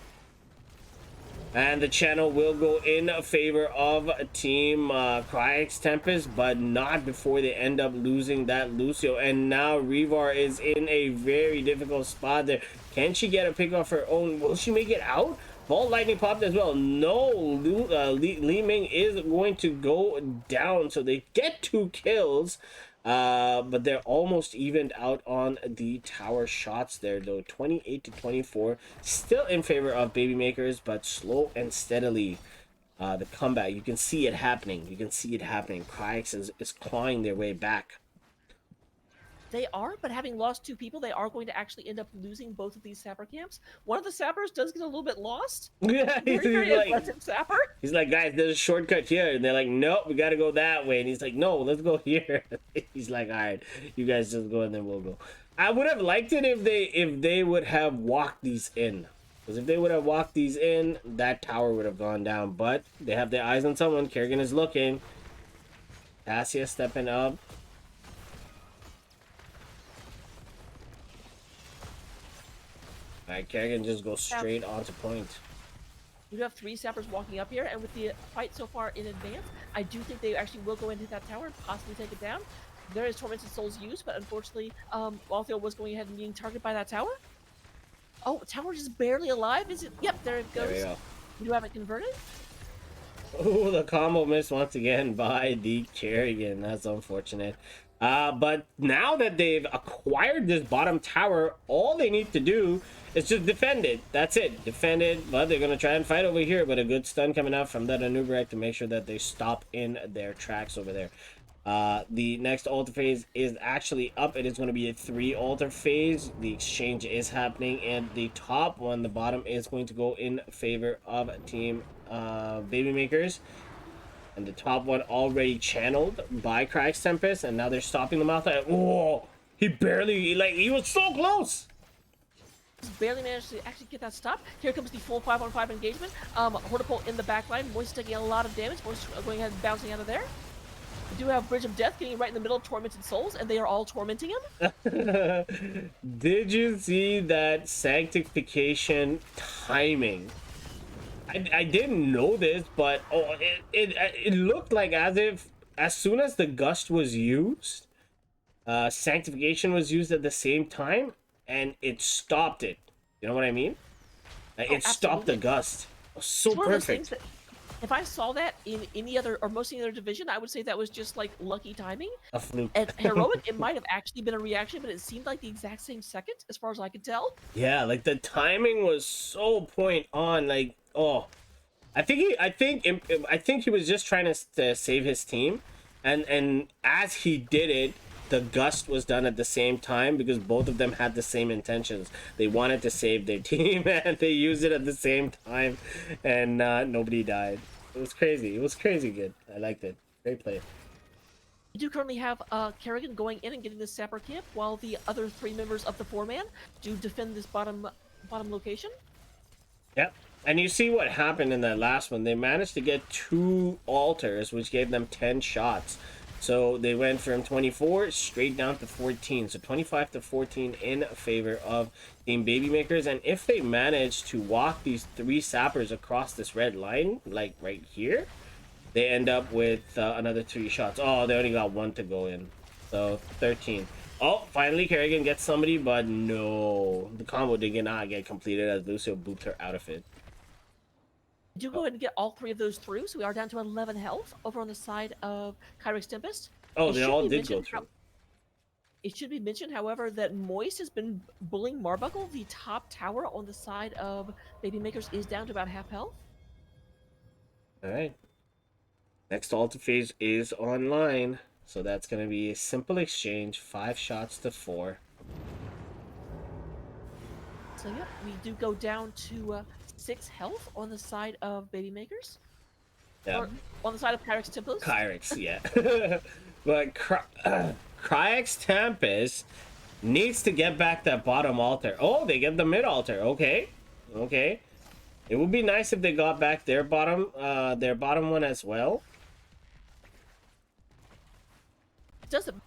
And the channel will go in favor of Team Kryix Tempest, but not before they end up losing that Lucio. And now Revar is in a very difficult spot there. Can she get a pick off her own? Will she make it out? Ball Lightning popped as well. No, Li Ming is going to go down. So they get 2 kills. But they're almost evened out on the tower shots there though. 28-24, still in favor of Baby Makers, but slow and steadily the comeback, you can see it happening. Kryix is clawing their way back. They are, but having lost 2 people, they are going to actually end up losing both of these sapper camps. One of the sappers does get a little bit lost. Yeah, Very aggressive sapper. He's like, guys, there's a shortcut here. And they're like, nope, we gotta go that way. And he's like, no, let's go here. He's like, all right, you guys just go and then we'll go. I would have liked it if they would have walked these in. Because if they would have walked these in, that tower would have gone down. But they have their eyes on someone. Kerrigan is looking. Cassia stepping up. Alright, Kerrigan just goes straight onto point. You have 3 sappers walking up here, and with the fight so far in advance, I do think they actually will go into that tower and possibly take it down. There is Tormented Souls used, but unfortunately, Walthio was going ahead and being targeted by that tower. Oh, tower just barely alive, is it? Yep, there it goes. There we go. You have it converted? Oh, the combo missed once again by the Kerrigan. That's unfortunate. But now that they've acquired this bottom tower, all they need to do is just defend it. That's it. Defend it. But they're going to try and fight over here. But a good stun coming out from that Anubarak to make sure that they stop in their tracks over there. The next altar phase is actually up. It is going to be a 3 altar phase. The exchange is happening. And the top one, the bottom, is going to go in favor of Team Baby Makers. And the top one already channeled by Kryix Tempest, and now they're stopping the mouth. Oh, he barely, he was so close. Barely managed to actually get that stop. Here comes the full 5-on-5 engagement. Hortipole in the back line. Moist taking a lot of damage. Moist going ahead and bouncing out of there. We do have Bridge of Death getting right in the middle of Tormented Souls, and they are all tormenting him. Did you see that sanctification timing? I didn't know this, but it looked like as soon as the gust was used, sanctification was used at the same time, and it stopped it. You know what I mean? It stopped the gust. It was so perfect. If I saw that in any other or most any other division, I would say that was just like lucky timing. A fluke. At Heroic, it might have actually been a reaction, but it seemed like the exact same second, as far as I could tell. Yeah, like the timing was so point on. Like, oh, I think he was just trying to save his team, and as he did it, the gust was done at the same time because both of them had the same intentions. They wanted to save their team, and they used it at the same time, and nobody died. It was crazy. It was crazy good. I liked it. Great play. We do currently have Kerrigan going in and getting the sapper camp, while the other 3 members of the 4-man do defend this bottom location. Yep. And you see what happened in that last one. They managed to get 2 altars, which gave them 10 shots. So they went from 24 straight down to 14. So 25 to 14 in favor of Team Babymakers. And if they manage to walk these 3 sappers across this red line, like right here, they end up with another 3 shots. Oh, they only got 1 to go in. So 13. Oh, finally Kerrigan gets somebody, but no. The combo did not get completed as Lucio booped her out of it. Do go ahead and get all 3 of those through, so we are down to 11 health over on the side of Kryix Tempest. Oh, It they should all be did mentioned go through. It should be mentioned, however, that Moist has been bullying Marbuckle. The top tower on the side of Babymakers is down to about half health. Alright. Next altar phase is online. So that's going to be a simple exchange. 5 shots to 4. So yeah, we do go down to 6 health on the side of Babymakers. Yeah. Or on the side of Kryix Tempest. Kryix, yeah. But Kryix Tempest needs to get back that bottom altar. Oh, they get the mid altar. Okay. Okay. It would be nice if they got back their bottom one as well. Doesn't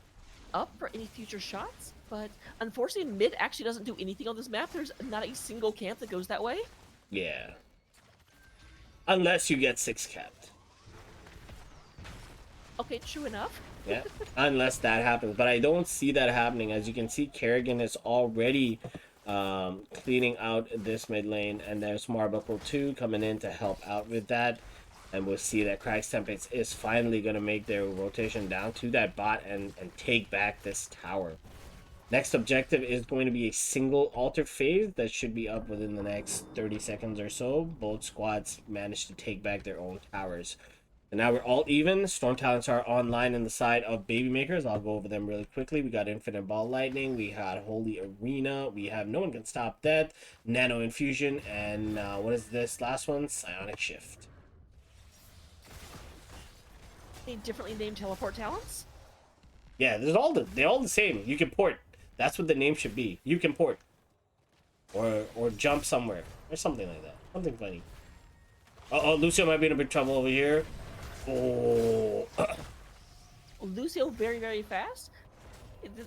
up for any future shots, but unfortunately mid actually doesn't do anything on this map. There's not a single camp that goes that way. Yeah. Unless you get 6 capped. Okay, true enough. Yeah. Unless that happens. But I don't see that happening. As you can see, Kerrigan is already cleaning out this mid lane, and there's Marbuckle 2 coming in to help out with that. And we'll see that Kryix Tempest is finally going to make their rotation down to that bot and take back this tower. Next objective is going to be a single altar phase that should be up within the next 30 seconds or so. Both squads managed to take back their own towers. And now we're all even. Storm Talents are online in the side of Babymakers. I'll go over them really quickly. We got Infinite Ball Lightning. We had Holy Arena. We have No One Can Stop Death. Nano Infusion. And what is this last one? Psionic Shift. Any differently named teleport talents? Yeah, they're all the same. You can port. That's what the name should be. You can port. Or jump somewhere. Or something like that. Something funny. Uh-oh, Lucio might be in a big trouble over here. Oh. Lucio very, very fast.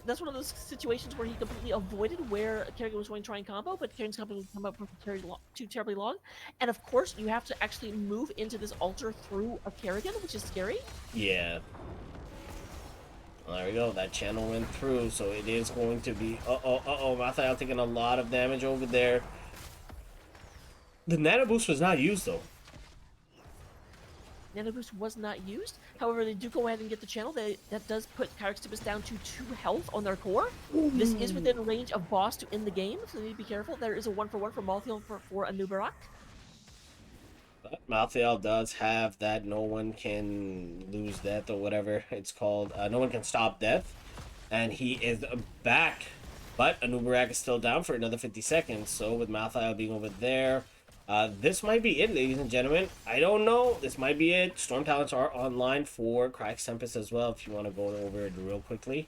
That's one of those situations where he completely avoided where Kerrigan was going to try and combo, but Kerrigan's combo would come up for too terribly long. And of course, you have to actually move into this altar through a Kerrigan, which is scary. Yeah. Well, there we go. That channel went through, so it is going to be... Uh-oh. Raphael taking a lot of damage over there. The Nano Boost was not used, though. Nano Boost was not used. However, they do go ahead and get the channel. That does put Kryix Tempest down to 2 health on their core. Ooh. This is within range of boss to end the game, so they need to be careful. There is a 1-for-1 for Malthael for Anubarak. But Malthael does have that no one can lose death or whatever it's called. No one can stop death. And he is back. But Anubarak is still down for another 50 seconds. So with Malthael being over there... this might be it, ladies and gentlemen. I don't know. This might be it. Storm Talents are online for Kryix Tempest as well, if you want to go over it real quickly.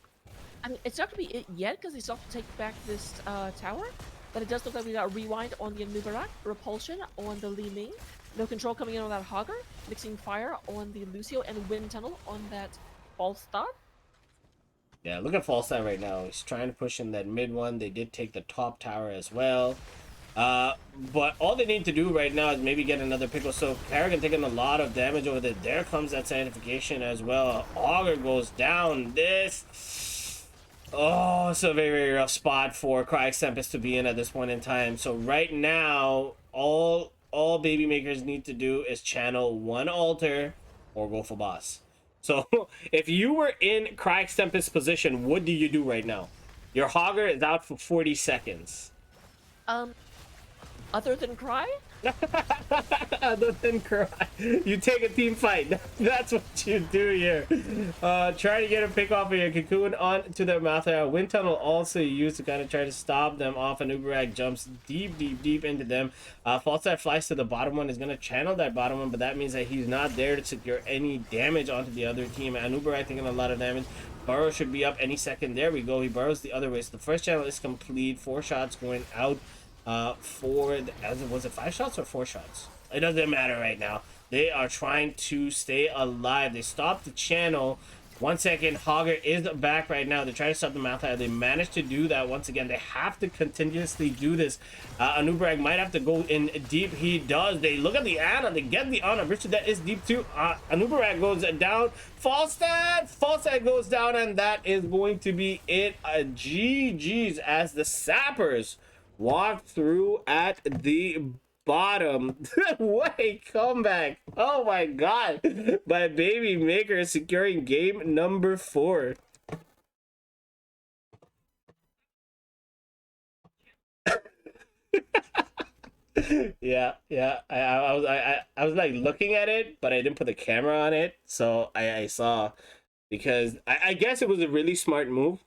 I mean, it's not going to be it yet, because they still have to take back this tower. But it does look like we got Rewind on the Anubarak, Repulsion on the Li Ming, No Control coming in on that Hogger, Mixing Fire on the Lucio, and Wind Tunnel on that False Stop. Yeah, look at Falstaff right now. He's trying to push in that mid one. They did take the top tower as well. But all they need to do right now is maybe get another pickle. So Kerrigan taking a lot of damage over there. There comes that sanctification as well. Augur goes down. This... Oh, it's a very, very rough spot for Kryix Tempest to be in at this point in time. So right now, all Babymakers need to do is channel 1 altar or go for boss. So if you were in Kryix Tempest's position, what do you do right now? Your Hogger is out for 40 seconds. Other than cry? Other than cry. You take a team fight. That's what you do here. Try to get a pick off of your cocoon onto their mouth. Wind tunnel also used to kind of try to stop them off. And Uberag jumps deep into them. Falstaff flies to the bottom one. Is going to channel that bottom one, but that means that he's not there to secure any damage onto the other team. And Uberag taking a lot of damage. Burrow should be up any second. There we go. He burrows the other way. So the first channel is complete. 4 shots going out. Was it 5 shots or 4 shots? It doesn't matter right now. They are trying to stay alive. They stopped the channel 1 second. Hogger is back right now. They're trying to stop the Malphite. They managed to do that once again. They have to continuously do this. Anubarak might have to go in deep. He does. They look at the Ana. They get the Ana. Richard, that is deep too. Anubarak goes down. Falstad goes down, and that is going to be it. GG's as the Sappers walk through at the bottom. What a comeback. Oh my god, by Baby Maker, securing game number 4. yeah I was like looking at it, but I didn't put the camera on it, so I saw, because I guess it was a really smart move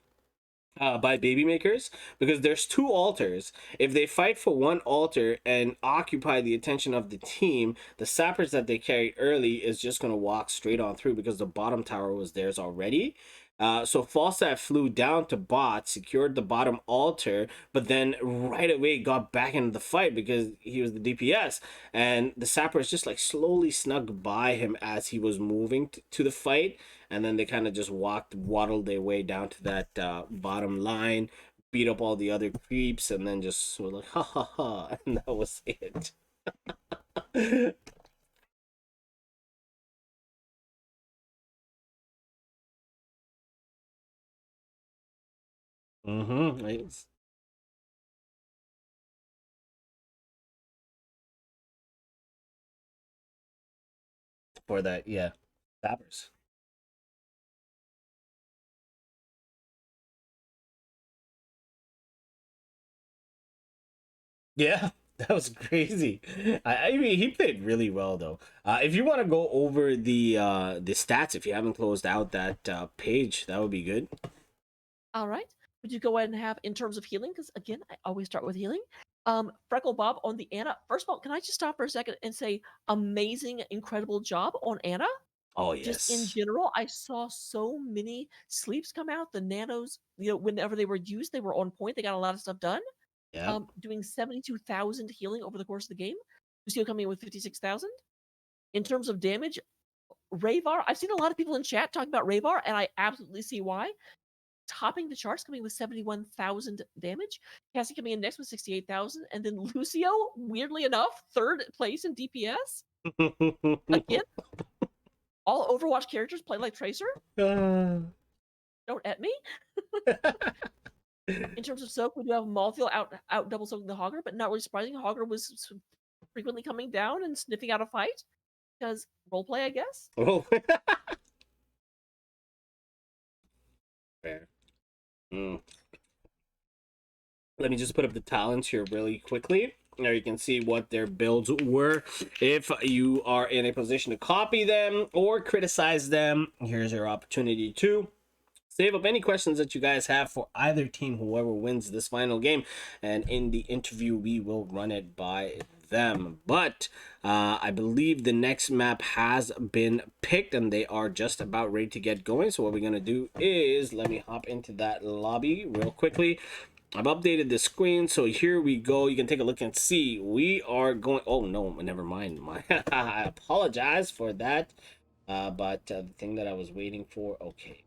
by Baby Makers, because there's 2 altars. If they fight for 1 altar and occupy the attention of the team, the Sappers that they carried early is just going to walk straight on through, because the bottom tower was theirs already. So Falstad flew down to bot, secured the bottom altar, but then right away got back into the fight because he was the DPS, and the Sappers just like slowly snuck by him as he was moving to the fight, and then they kind of just waddled their way down to that bottom line, beat up all the other creeps, and then just were like, ha ha ha, and that was it. It's for that, yeah. Sappers. Yeah, that was crazy. I mean, he played really well though. If you want to go over the stats, if you haven't closed out that page, that would be good. All right. Would you go ahead and have in terms of healing? Because again, I always start with healing. Freckle Bob on the Ana. First of all, can I just stop for a second and say amazing, incredible job on Ana? Oh Just in yes. general, I saw so many sleeps come out. The nanos, whenever they were used, they were on point. They got a lot of stuff done. Yeah. Doing 72,000 healing over the course of the game. Lucio coming in with 56,000. In terms of damage, Rayvar, I've seen a lot of people in chat talking about Rayvar, and I absolutely see why. Topping the charts, coming with 71,000 damage. Cassie coming in next with 68,000. And then Lucio, weirdly enough, 3rd place in DPS. Again, all Overwatch characters play like Tracer. Don't at me. In terms of soak, we do have Malthael out double soaking the Hogger, but not really surprising. Hogger was frequently coming down and sniffing out a fight because roleplay, I guess. Oh. Fair. Let me just put up the talents here really quickly. There you can see what their builds were. If you are in a position to copy them or criticize them, here's your opportunity to save up any questions that you guys have for either team, whoever wins this final game, and in the interview we will run it by them. But I believe the next map has been picked and they are just about ready to get going. So what we're gonna do is, let me hop into that lobby real quickly. I've updated the screen, so here we go. You can take a look and see we are going. Oh no, never mind. I apologize for that, but the thing that I was waiting for, okay,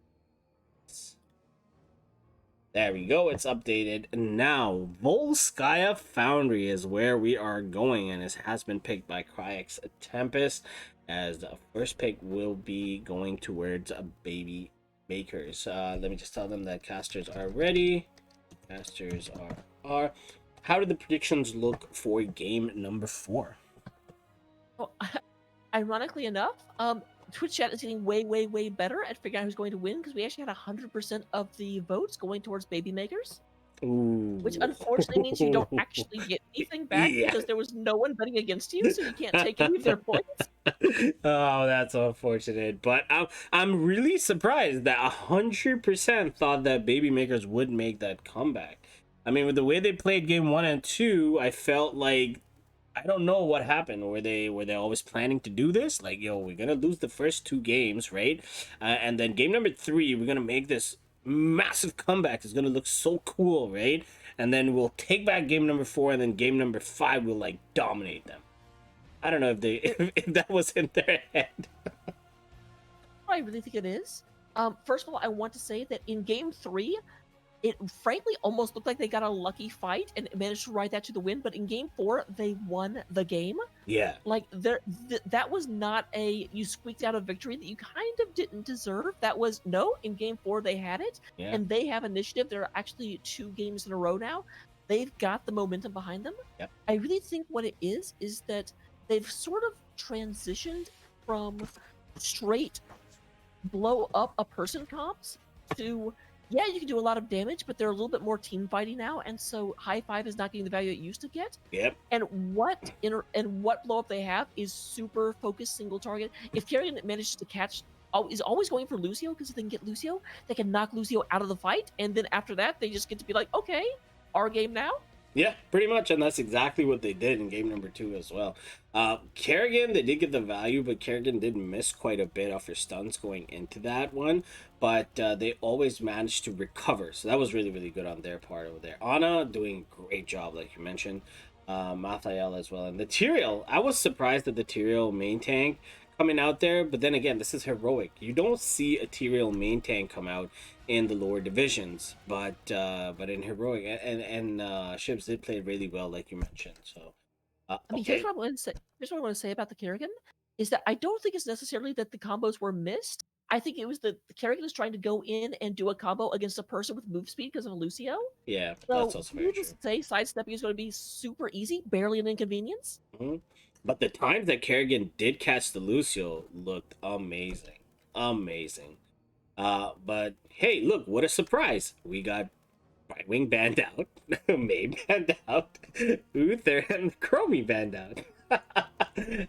there we go. It's updated now. Volskaya Foundry is where we are going, and it has been picked by Kryix Tempest, as the first pick will be going towards Baby Makers. Let me just tell them that casters are ready. Casters are. How did the predictions look for game number 4? Well, ironically enough, Twitch chat is getting way better at figuring out who's going to win, because we actually had 100% of the votes going towards Baby Makers. Ooh. Which unfortunately means you don't actually get anything back, because there was no one betting against you, so you can't take any of their points. Oh, that's unfortunate. But I'm really surprised that 100% thought that Baby Makers would make that comeback. I mean, with the way they played game 1 and 2, I felt like, I don't know what happened. Were they always planning to do this? Like, yo, we're gonna lose the first 2 games, right? And then game number 3, we're gonna make this massive comeback. It's gonna look so cool, right? And then we'll take back game number 4, and then game number 5 we'll like dominate them. I don't know if they if that was in their head. I really think it is. First of all, I want to say that in Game 3, it frankly almost looked like they got a lucky fight and managed to ride that to the win. But in Game 4, they won the game. Yeah. Like that was not a you squeaked out a victory that you kind of didn't deserve. That was no. In Game 4, they had it, Yeah. and they have initiative. There are actually 2 games in a row now. They've got the momentum behind them. Yep. I really think what it is that they've sort of transitioned from straight blow up a person comps to yeah, you can do a lot of damage, but they're a little bit more team fighting now, and so high five is not getting the value it used to get. Yep. And what blow up they have is super focused single target. If Kerrigan manages to catch is always going for Lucio, because if they can get Lucio, they can knock Lucio out of the fight, and then after that they just get to be like, okay, our game now. Yeah, pretty much, and that's exactly what they did in game number 2 as well. Kerrigan, they did get the value, but Kerrigan did miss quite a bit off her stuns going into that one, but they always managed to recover, so that was really, really good on their part over there. Ana doing great job, like you mentioned. Mathael as well, and the Tyrael, I was surprised at the Tyrael main tank coming out there, but then again, this is heroic. You don't see a Tyrael main tank come out in the lower divisions, but in heroic and Shibs did play really well, like you mentioned. So I mean, okay. here's what I want to say. Here's what I want to say about the Kerrigan is that I don't think it's necessarily that the combos were missed. I think it was that the Kerrigan is trying to go in and do a combo against a person with move speed because of Lucio. Yeah, So that's also very true. needless to say, sidestepping is going to be super easy, barely an inconvenience. Mm-hmm. But the times that Kerrigan did catch the Lucio looked amazing. Amazing. But hey, look, what a surprise. We got Brightwing banned out, May banned out, Uther and Chromie banned out.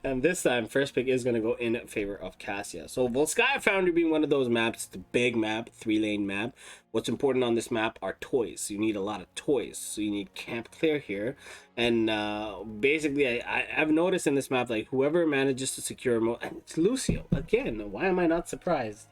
And this time, first pick is going to go in favor of Cassia. So Volskaya Foundry being one of those maps, the big map, 3-lane map. What's important on this map are toys. You need a lot of toys. So you need Camp Clear here. And basically, I've noticed in this map, like whoever manages to secure and it's Lucio. Again, why am I not surprised?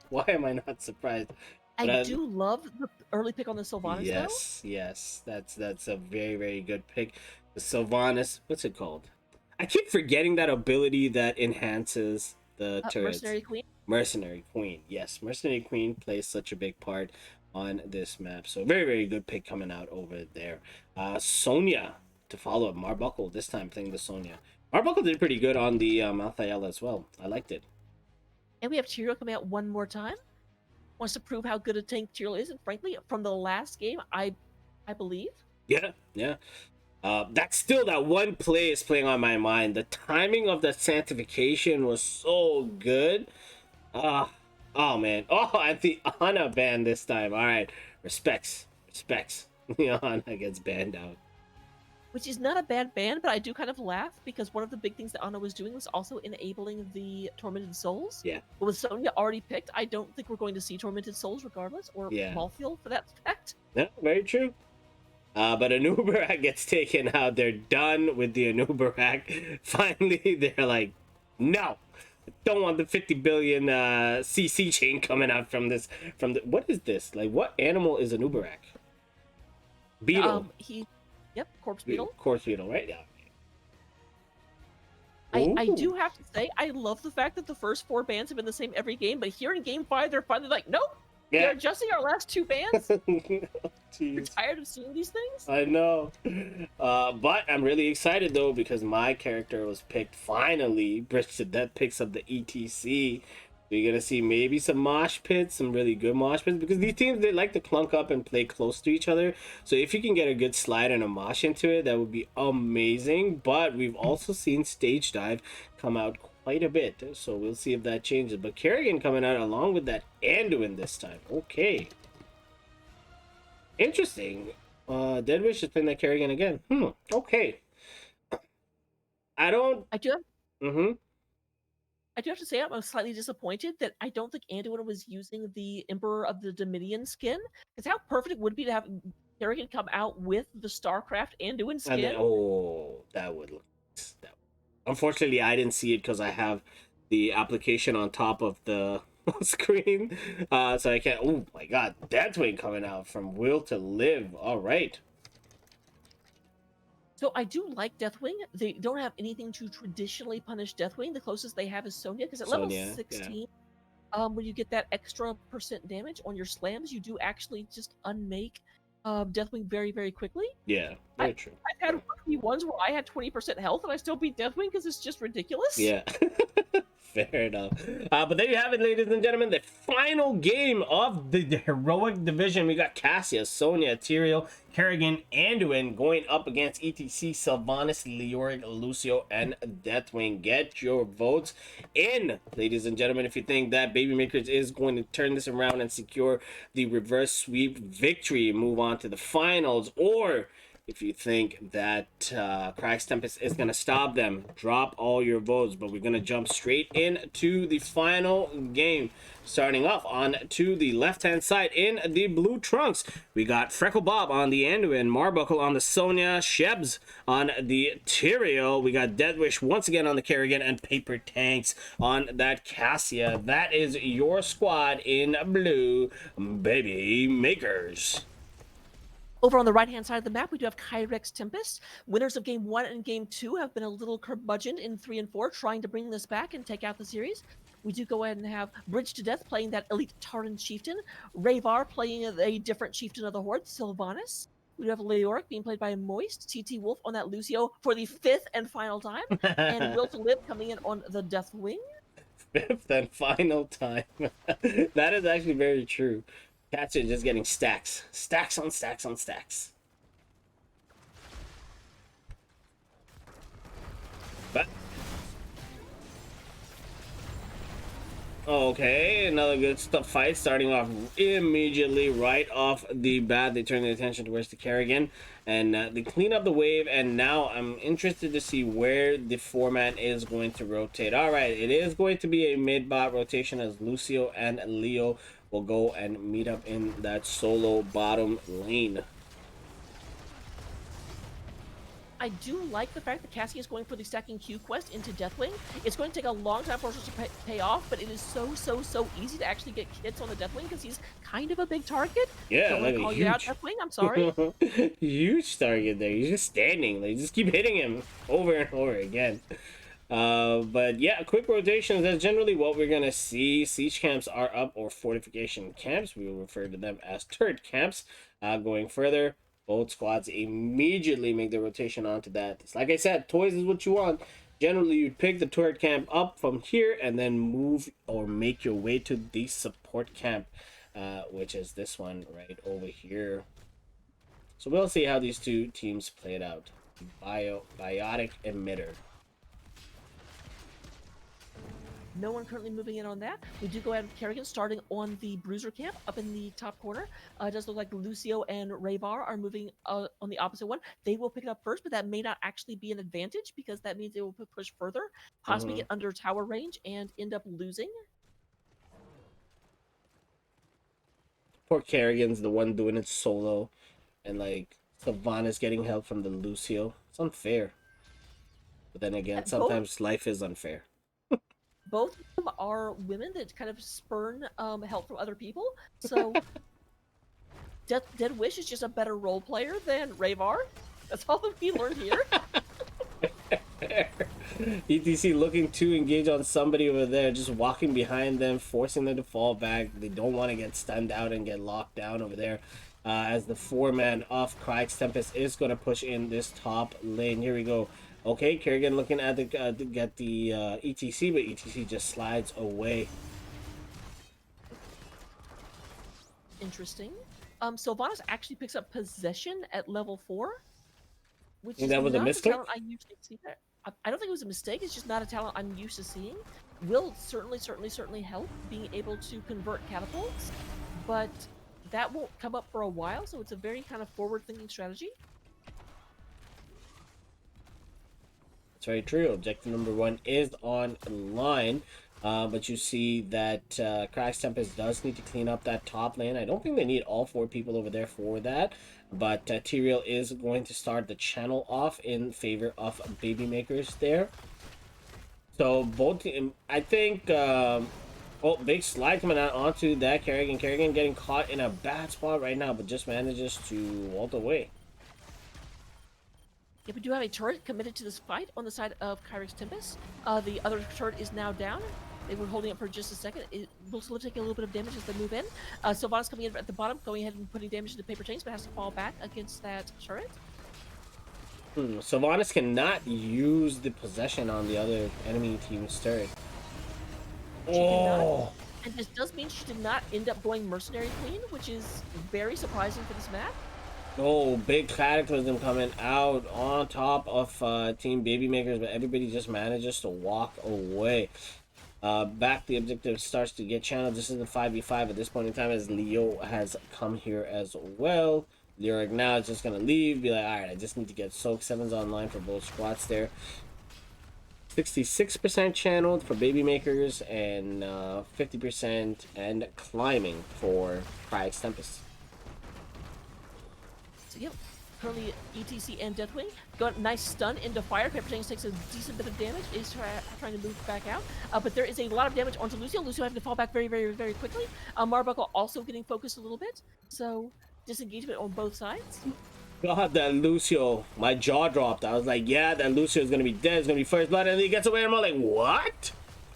Why am I not surprised? I do love the early pick on the Sylvanas, yes, though. Yes, that's a very, very good pick. The Sylvanas, what's it called? I keep forgetting that ability that enhances the turrets. Mercenary Queen? Mercenary Queen, yes. Mercenary Queen plays such a big part on this map. So very, very good pick coming out over there. Sonya to follow up. Marbuckle, this time playing the Sonya. Marbuckle did pretty good on the Malthael as well. I liked it. And we have Tyrael coming out one more time. Wants to prove how good a tank Tyrael is. And frankly, from the last game, I believe. Yeah, yeah. That's still that one play is playing on my mind. The timing of the Sanctification was so good. Oh man. Oh, and the Ana ban this time. All right, respects. The Ana gets banned out. Which is not a bad ban, but I do kind of laugh because one of the big things that Ana was doing was also enabling the Tormented Souls. Yeah. But with Sonya already picked, I don't think we're going to see Tormented Souls regardless, or Malthael for that fact. No, very true. But Anubarak gets taken out. They're done with the Anubarak. Finally, they're like, no, don't want the 50 billion CC chain coming out from this. What is this? Like, what animal is Anubarak? Beetle. Yep, corpse beetle. Corpse beetle, right? Yeah. I do have to say, I love the fact that the first 4 bans have been the same every game, but here in game 5, they're finally like, nope. Yeah. They're adjusting our last 2 bans. We're tired of seeing these things. I know. But I'm really excited though because my character was picked finally. Bridge to Death picks up the ETC. You're gonna see maybe some mosh pits, some really good mosh pits, because these teams, they like to clunk up and play close to each other. So if you can get a good slide and a mosh into it, that would be amazing. But we've also seen Stage Dive come out quite a bit, so we'll see if that changes. But Kerrigan coming out along with that Anduin this time. Okay, interesting. Deadwish is playing that Kerrigan again. Okay. I do have to say I'm slightly disappointed that I don't think Anduin was using the Emperor of the Dominion skin. Because how perfect it would be to have Kerrigan come out with the StarCraft Anduin skin. That would look. Unfortunately, I didn't see it because I have the application on top of the screen. So I can't. Oh my god, Deathwing coming out from Will to Live. All right. So I do like Deathwing. They don't have anything to traditionally punish Deathwing. The closest they have is Sonya, because at level 16, when you get that extra % damage on your slams, you do actually just unmake Deathwing very, very quickly. Yeah, very true. I've had 1v1s where I had 20% health and I still beat Deathwing because it's just ridiculous. Yeah. Fair enough. But there you have it, ladies and gentlemen. The final game of the heroic division. We got Cassia, Sonya, Tyrael, Kerrigan, Anduin going up against ETC, Sylvanas, Leoric, Lucio, and Deathwing. Get your votes in, ladies and gentlemen, if you think that Babymakers is going to turn this around and secure the reverse sweep victory, move on to the finals, or if you think that Kryix Tempest is going to stop them, drop all your votes. But we're going to jump straight into the final game. Starting off on to the left-hand side in the blue trunks, we got Freckle Bob on the Anduin, Marbuckle on the Sonya, Shebs on the Tyrael. We got Deadwish once again on the Kerrigan, and Paper Tanks on that Cassia. That is your squad in blue, Baby Makers. Over on the right-hand side of the map, we do have Kryix Tempest. Winners of Game 1 and Game 2 have been a little curmudgeon in 3 and 4, trying to bring this back and take out the series. We do go ahead and have Bridge to Death playing that elite Taran chieftain, Rayvar playing a different chieftain of the Horde, Sylvanas. We do have Leoric being played by Moist, TT Wolf on that Lucio for the 5th and final time, and Will to Live coming in on the Deathwing. 5th and final time. That is actually very true. Cats are just getting stacks. Stacks on stacks on stacks. But okay, another good stuff fight starting off immediately right off the bat. They turn their attention towards the Kerrigan and they clean up the wave, and now I'm interested to see where the format is going to rotate. All right, it is going to be a mid-bot rotation as Lucio and Leo will go and meet up in that solo bottom lane. I do like the fact that Cassie is going for the stacking Q quest into Deathwing. It's going to take a long time for us to pay off, but it is so easy to actually get hits on the Deathwing because he's kind of a big target. Yeah, like call you out, Deathwing. I'm sorry. Huge target there. He's just standing. Like, just keep hitting him over and over again. But yeah, quick rotations, that's generally what we're gonna see. Siege camps are up, or fortification camps, we will refer to them as turret camps. Going further, both squads immediately make the rotation onto that. It's like I said, toys is what you want. Generally, you'd pick the turret camp up from here and then move or make your way to the support camp, which is this one right over here. So we'll see how these two teams play it out. Biotic Emitter. No one currently moving in on that. We do go ahead with Kerrigan starting on the Bruiser camp up in the top corner. It does look like Lucio and Rayvar are moving on the opposite one. They will pick it up first, but that may not actually be an advantage because that means they will push further, possibly get under tower range and end up losing. Poor Kerrigan's the one doing it solo, and like Sylvanas getting help from the Lucio. It's unfair. But then again, sometimes life is unfair. Both of them are women that kind of spurn help from other people. So Dead Wish is just a better role player than Rayvar. That's all that we learned here. ETC looking to engage on somebody over there, just walking behind them, forcing them to fall back. They don't want to get stunned out and get locked down over there. As the 4-man of Kryix Tempest is going to push in this top lane. Here we go. Okay, Kerrigan looking at the ETC, but ETC just slides away. Interesting. Sylvanas actually picks up possession at level 4, which is that was a mistake? talent I usually see. I don't think it was a mistake. It's just not a talent I'm used to seeing. Will certainly help being able to convert catapults, but that won't come up for a while. So it's a very kind of forward-thinking strategy. Very true. Objective number 1 is online, but you see that Kryix Tempest does need to clean up that top lane. I don't think they need all 4 people over there for that, but Tyrael is going to start the channel off in favor of Babymakers there. So both, I think, oh, big slide coming out onto that Kerrigan. Kerrigan getting caught in a bad spot right now, but just manages to vault away. Yeah, we do have a turret committed to this fight on the side of Kryix Tempest. The other turret is now down. They were holding up for just a second. It will still take a little bit of damage as they move in. Sylvanas coming in at the bottom, going ahead and putting damage into Paper Chains, but has to fall back against that turret. Sylvanas cannot use the possession on the other enemy team's turret. She cannot. And this does mean she did not end up going Mercenary Queen, which is very surprising for this map. Oh, big Cataclysm coming out on top of Team Babymakers, but everybody just manages to walk away. Back the objective starts to get channeled. This is the 5v5 at this point in time as Leo has come here as well. Lyric now is just going to leave, be like, alright, I just need to get Soak 7's online for both squads there. 66% channeled for Babymakers and 50% and climbing for Kryix Tempest. So, yep. Currently, ETC and Deathwing got a nice stun into fire. Paper Chains takes a decent bit of damage, is trying to move back out. But there is a lot of damage onto Lucio. Lucio having to fall back very, very, very quickly. Marbuckle also getting focused a little bit. So, disengagement on both sides. God, that Lucio, my jaw dropped. I was like, yeah, that Lucio is going to be dead. It's going to be first blood. And then he gets away and I'm like, what?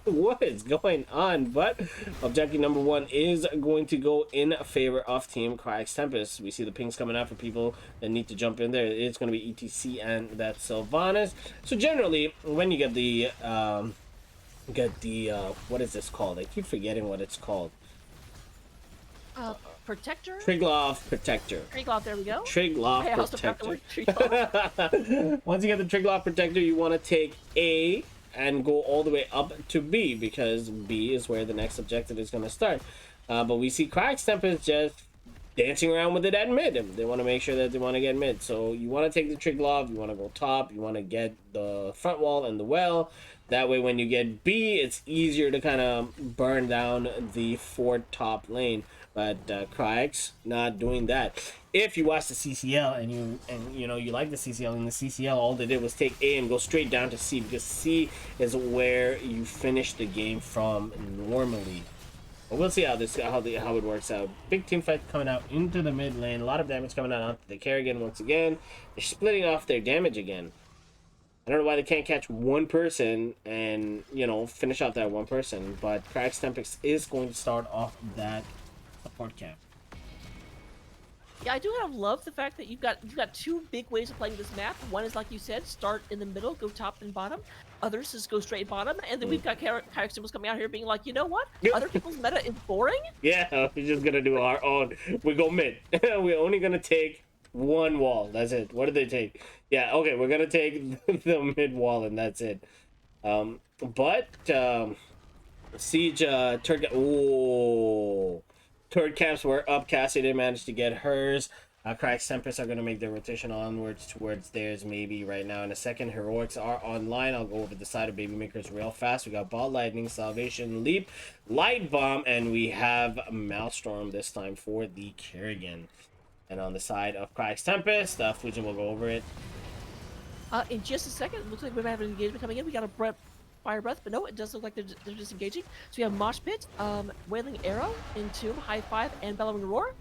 What is going on? But objective number 1 is going to go in favor of Team Kryix Tempest. We see the pings coming out for people that need to jump in there. It's going to be ETC and that's Sylvanas. So generally, when you get the, what is this called? I keep forgetting what it's called. Protector? Triglav Protector. Triglav, there we go. Triglav I also forgot the Protector. word Triglav. Once you get the Triglav Protector, you want to take A and go all the way up to B because B is where the next objective is going to start. But we see Kryix Tempest just dancing around with it at mid. They want to make sure that they want to get mid. So you want to take the Triglav, you want to go top, you want to get the front wall and the well. That way when you get B, it's easier to kind of burn down the fort top lane. But Kryix not doing that. If you watch the CCL and you know you like the CCL, in the CCL all they did was take A and go straight down to C because C is where you finish the game from normally. But we'll see how it works out. Big team fight coming out into the mid lane. A lot of damage coming out onto the Kerrigan once again. They're splitting off their damage again. I don't know why they can't catch one person and finish off that one person. But Kryix Tempest is going to start off that support camp. Yeah, I do kind of love the fact that you've got 2 big ways of playing this map. One is, like you said, start in the middle, go top and bottom. Others is go straight bottom. And then we've got Kryix Tempest coming out here being like, you know what? Other people's meta is boring. Yeah, we're just gonna do our own. We go mid. We're only gonna take one wall. That's it. What did they take? Yeah, okay, we're gonna take the mid wall and that's it. Siege Turk. Oh. Third camps were up. Cassie didn't manage to get hers. Kryix Tempest are going to make their rotation onwards towards theirs maybe right now in a second. Heroics are online. I'll go over the side of Babymakers real fast. We got Ball Lightning, Salvation, Leap, Light Bomb, and we have Maelstrom this time for the Kerrigan. And on the side of Kryix Tempest, Fujin will go over it. In just a second, it looks like we might have an engagement coming in. We got a Fire Breath, but no, it does look like they're disengaging. So we have Mosh Pit, Wailing Arrow, Entomb, High Five, and Bellowing Roar.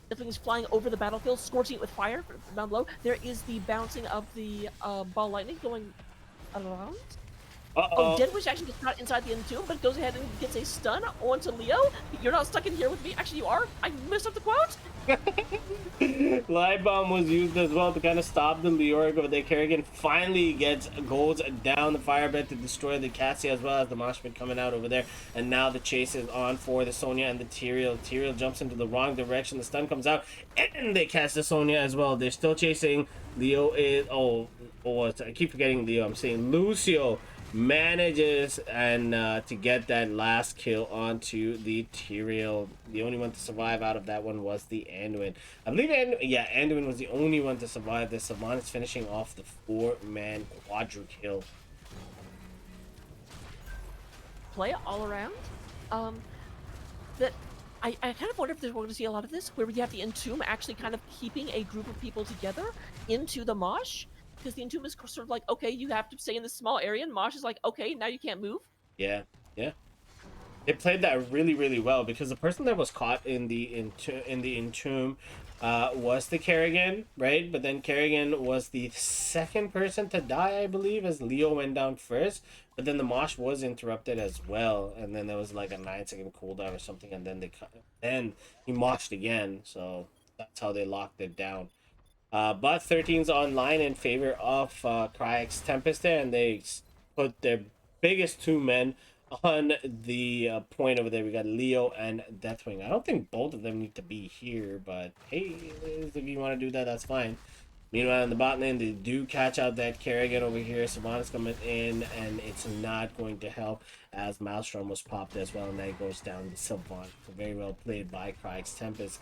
The thing is flying over the battlefield, scorching it with fire from down below. There is the bouncing of the Ball Lightning going around. Oh, Dead Wish actually gets caught inside the Entomb, but goes ahead and gets a stun onto Leo. You're not stuck in here with me. Actually, you are. I messed up the quote. Light Bomb was used as well to kind of stop the Leoric over there. Kerrigan finally goes down the fire bed to destroy the Cassie as well as the Mosh Pit coming out over there. And now the chase is on for the Sonya and the Tyrael. Tyrael jumps into the wrong direction. The stun comes out and they catch the Sonya as well. They're still chasing. Leo is... I keep forgetting Leo. I'm saying Lucio manages and to get that last kill onto the Tyrael. The only one to survive out of that one was the Anduin. I believe Anduin was the only one to survive this. Sylvanas finishing off the 4-man quadra kill. Play all around. That I kind of wonder if we're going to see a lot of this, where you have the Entomb actually kind of keeping a group of people together into the Mosh. Because the Entomb is sort of like, okay, you have to stay in this small area, and Mosh is like, okay, now you can't move. Yeah. It played that really, really well because the person that was caught in the Entomb was the Kerrigan, right? But then Kerrigan was the second person to die, I believe, as Leo went down first. But then the mosh was interrupted as well, and then there was like a 9-second cooldown or something, and then he moshed again. So that's how they locked it down. But 13's online in favor of Kryix Tempest there, and they put their biggest two men on the point over there. We got Leo and Deathwing. I don't think both of them need to be here, but hey, if you want to do that, that's fine. Meanwhile, in the bot lane, they do catch out that Kerrigan over here. Savannah's coming in, and it's not going to help as Maelstrom was popped as well, and then it goes down to Savannah. So very well played by Kryix Tempest.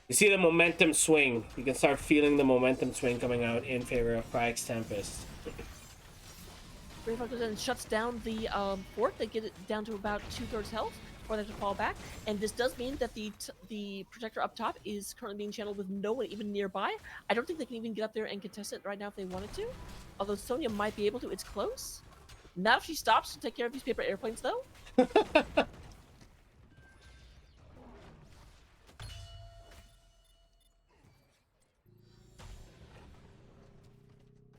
You see the momentum swing. You can start feeling the momentum swing coming out in favor of Kryix Tempest. Brave goes in and shuts down the fort. They get it down to about 2/3 health before they have to fall back. And this does mean that the protector up top is currently being channeled with no one even nearby. I don't think they can even get up there and contest it right now if they wanted to. Although Sonya might be able to. It's close. Not if she stops to take care of these paper airplanes, though.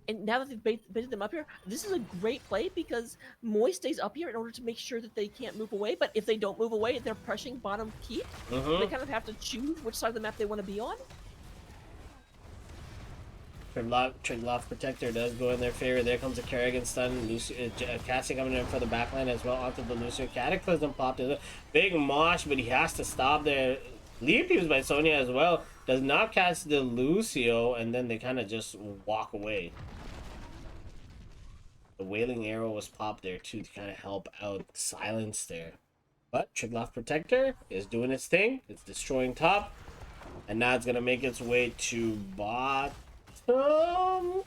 And now that they've baited them up here, this is a great play because Moy stays up here in order to make sure that they can't move away. But if they don't move away, they're pressuring bottom keep. They kind of have to choose which side of the map they want to be on. Trigloff Protector does go in their favor. There comes a Kerrigan stun. Cassie coming in for the backline as well onto the Lucio. Cataclysm popped in. Big mosh, but he has to stop there. Leap used by Sonya as well. Does not catch the Lucio, and then they kind of just walk away. The Wailing Arrow was popped there too to kind of help out silence there. But Trigloff Protector is doing its thing. It's destroying top. And now it's going to make its way to bottom. Or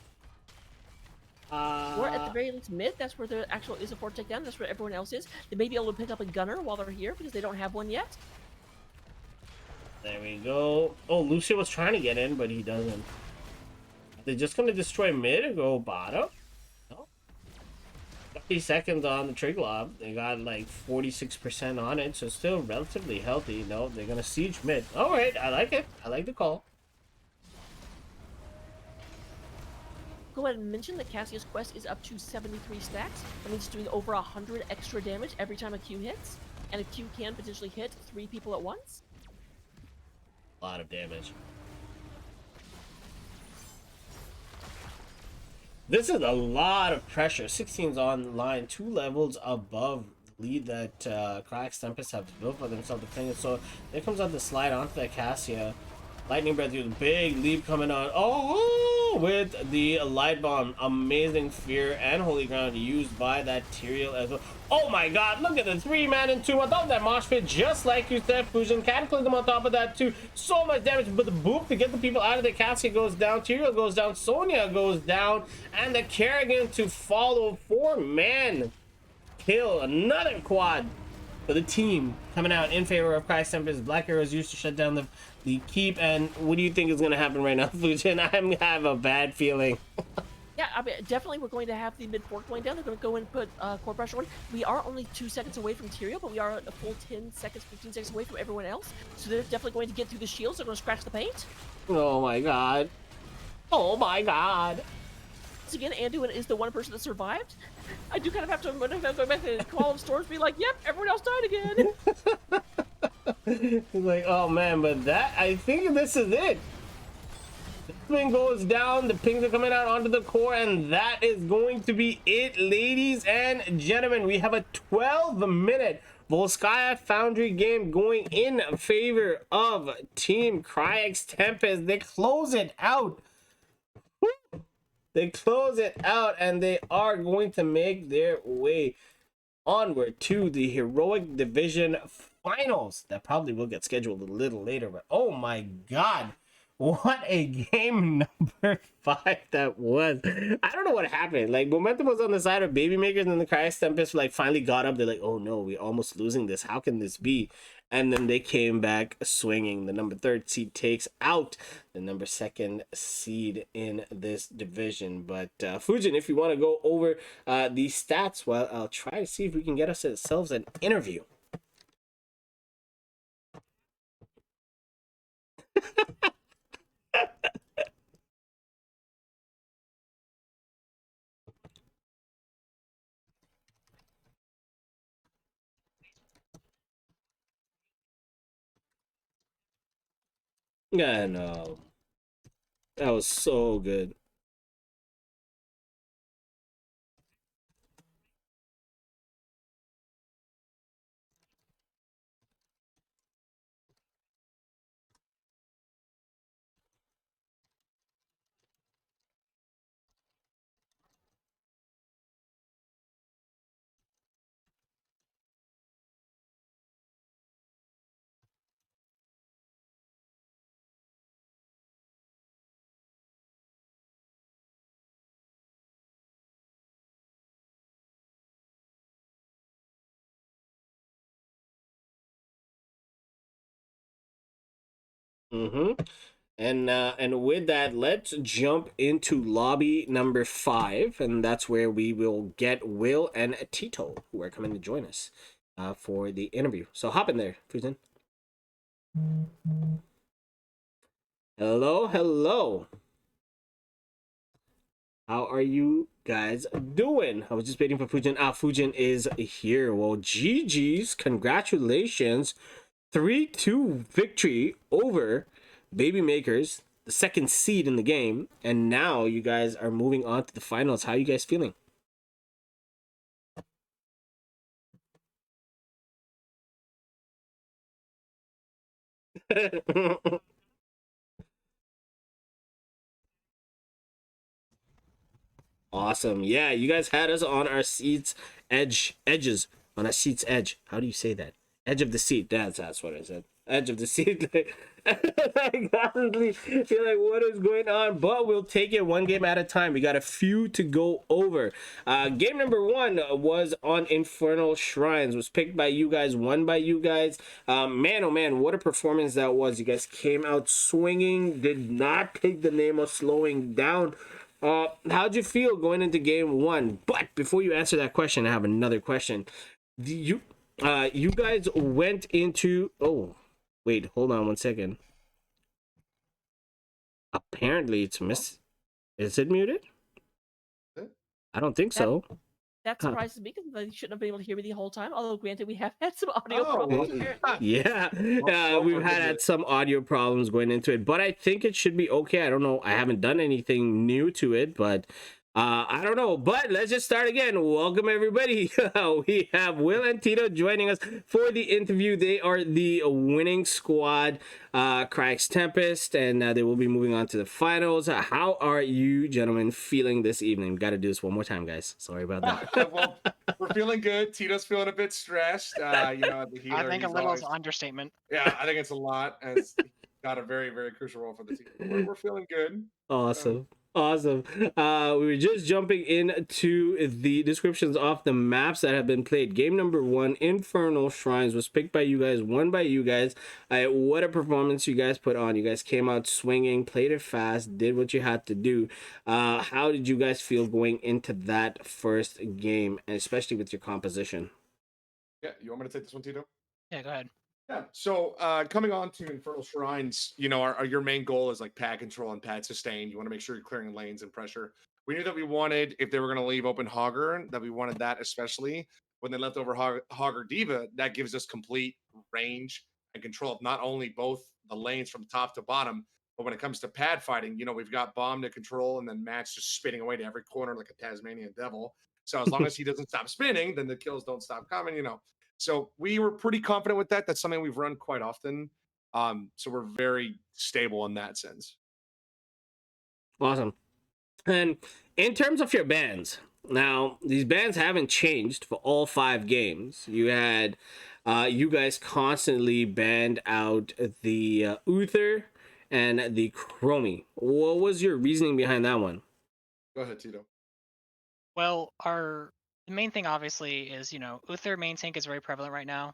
at the very least mid, that's where the actual is a fort takedown. That's where everyone else is. They may be able to pick up a gunner while they're here because they don't have one yet. There we go. Oh, Lucio was trying to get in, but he doesn't. They're just going to destroy mid and go bottom? No. 30 seconds on the Trigloff. They got like 46% on it, so still relatively healthy. No, they're going to siege mid. All right, I like it. I like the call. Go ahead and mention that Cassia's quest is up to 73 stacks. That means it's doing over 100 extra damage every time a Q hits. And a Q can potentially hit 3 people at once. A lot of damage. This is a lot of pressure. 16's online, 2 levels above the lead that Kryix Tempest have built for themselves defending. So there comes out the slide onto that Cassia. Lightning Breath with a big leap coming on. Oh, with the Light Bomb. Amazing Fear and Holy Ground used by that Tyrael as well. Oh my god, look at the 3-man and 2 on top of that mosh pit, just like you said, Fusion. Cataclysm on top of that too. So much damage, but the boop to get the people out of the Cassia goes down. Tyrael goes down. Sonya goes down. And the Kerrigan to follow. 4-man kill. Another quad for the team coming out in favor of Kryix Tempest. Black Arrows used to shut down the keep. And what do you think is going to happen right now, Fujin? I have a bad feeling. Yeah, I mean, definitely we're going to have the mid-fork going down. They're going to go and put core pressure on. We are only 2 seconds away from Tyrael, but we are a full 10 seconds, 15 seconds away from everyone else. So they're definitely going to get through the shields. They're going to scratch the paint. Oh my god. Oh my god. Once again, Anduin is the one person that survived. I do kind of have to, when I go back to Call of Storms, be like, yep, everyone else died again. He's like, oh man, but that, I think this is it. The thing goes down, the pings are coming out onto the core, and that is going to be it, ladies and gentlemen. We have a 12-minute Volskaya Foundry game going in favor of Team Kryix Tempest. They close it out. They close it out, and they are going to make their way onward to the Heroic Division Finals. That probably will get scheduled a little later, but oh my god. What a game number 5 that was. I don't know what happened. Like, momentum was on the side of Baby Makers, and the Kryix Tempest like finally got up. They're like, oh no, we're almost losing this. How can this be? And then they came back swinging. The number 3rd seed takes out the number 2nd seed in this division. But Fujin, if you want to go over the stats, well, I'll try to see if we can get ourselves an interview. Yeah, no. That was so good. Mm-hmm. And with that, let's jump into lobby number 5, and that's where we will get Will and Tito, who are coming to join us for the interview. So hop in there, Fujin. Hello, hello. How are you guys doing? I was just waiting for Fujin. Fujin is here. Well, GG's, congratulations. 3-2 victory over Baby Makers, the second seed in the game, and now you guys are moving on to the finals. How are you guys feeling? Awesome. Yeah, you guys had us on our seats edges on our seats edge. How do you say that? Edge of the seat. That's what I said. Edge of the seat. I constantly feel like what is going on, but we'll take it one game at a time. We got a few to go over. Game number 1 was on Infernal Shrines. Was picked by you guys, won by you guys. Man, oh man, what a performance that was. You guys came out swinging. Did not take the name of slowing down. How'd you feel going into game 1? But before you answer that question, I have another question. Do you guys went into, oh wait, hold on one second. Apparently it's is it muted? I don't think so. That Huh. surprises me because they shouldn't have been able to hear me the whole time. Although, granted, we have had some audio problems. Apparently. Yeah, we've had some audio problems going into it, but I think it should be okay. I don't know. I haven't done anything new to it, but I don't know. But let's just start again. Welcome everybody. We have Will and Tito joining us for the interview. They are the winning squad, Kryix Tempest, and they will be moving on to the finals. How are you gentlemen feeling this evening? Got to do this one more time, guys. Sorry about that. Well, we're feeling good. Tito's feeling a bit stressed. The healer. I think a he's little always, is an understatement. Yeah, I think it's a lot, and it's got a very, very crucial role for the team. We're feeling good. Awesome. Awesome. We were just jumping into the descriptions of the maps that have been played. Game number 1, Infernal Shrines, was picked by you guys, won by you guys. What a performance you guys put on. You guys came out swinging, played it fast, did what you had to do. How did you guys feel going into that first game, and especially with your composition? Yeah, you want me to take this one, Tito? Yeah, go ahead. Yeah. So coming on to Infernal Shrines, your main goal is like pad control and pad sustain. You want to make sure you're clearing lanes and pressure. We knew that we wanted, if they were going to leave open Hogger, that we wanted that, especially when they left over Hogger Diva. That gives us complete range and control of not only both the lanes from top to bottom, but when it comes to pad fighting, we've got Bomb to control and then Matt's just spinning away to every corner like a Tasmanian devil. So as long as he doesn't stop spinning, then the kills don't stop coming. So we were pretty confident with that. That's something we've run quite often. So we're very stable in that sense. Awesome. And in terms of your bans, now these bans haven't changed for all 5 games. You had you guys constantly banned out the Uther and the Chromie. What was your reasoning behind that one? Go ahead, Tito. Well, the main thing obviously is, Uther main tank is very prevalent right now.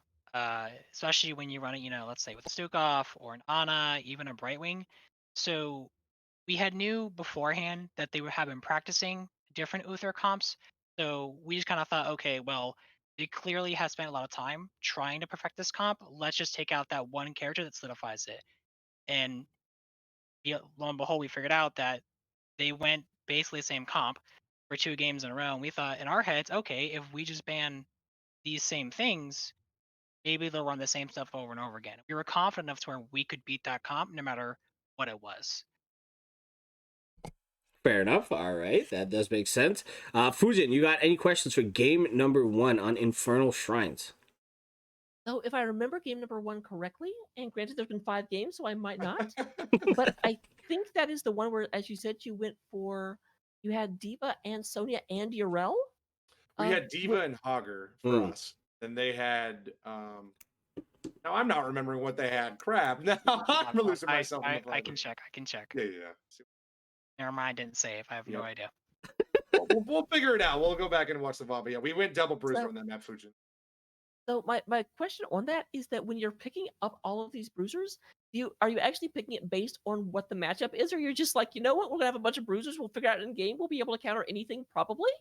Especially when you run it, let's say with a Stukov or an Ana, even a Brightwing. So we had knew beforehand that they have been practicing different Uther comps. So we just kind of thought, okay, well, they clearly have spent a lot of time trying to perfect this comp. Let's just take out that one character that solidifies it. And lo and behold, we figured out that they went basically the same comp for 2 games in a row. And we thought in our heads, okay, if we just ban these same things, maybe they'll run the same stuff over and over again. We were confident enough to where we could beat that comp no matter what it was. Fair enough. All right, that does make sense. Fujin, you got any questions for game number 1 on Infernal Shrines? So if I remember game number 1 correctly, and granted there's been 5 games, so I might not, but I think that is the one where, as you said, you had Diva and Sonya and Yarel. We had Diva and Hogger for us. Then they had now I'm not remembering what they had. Crap. Now I'm losing myself. I can check. Yeah. Never mind, didn't save. I have no idea. We'll figure it out. We'll go back and watch the VOD. Yeah, we went double bruiser on that map, Fujin. So my question on that is that when you're picking up all of these bruisers, are you actually picking it based on what the matchup is, or you're just like, you know what, we're gonna have a bunch of bruisers, we'll figure out in game, we'll be able to counter anything probably?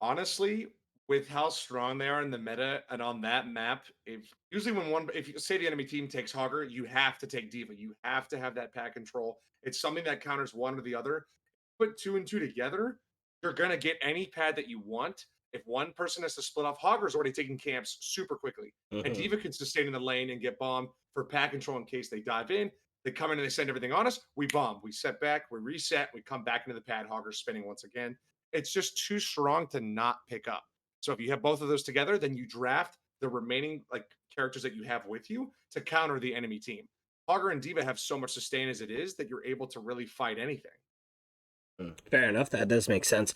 Honestly, with how strong they are in the meta and on that map, if you say the enemy team takes Hogger, you have to take Diva. You have to have that pack control. It's something that counters one or the other. Put 2 and 2 together, you're gonna get any pad that you want. If one person has to split off, Hogger's already taking camps super quickly. And Diva can sustain in the lane and get bombed for pack control in case they dive in. They come in and they send everything on us. We bomb. We set back. We reset. We come back into the pad. Hogger's spinning once again. It's just too strong to not pick up. So if you have both of those together, then you draft the remaining characters that you have with you to counter the enemy team. Hogger and Diva have so much sustain as it is that you're able to really fight anything. Fair enough. That does make sense.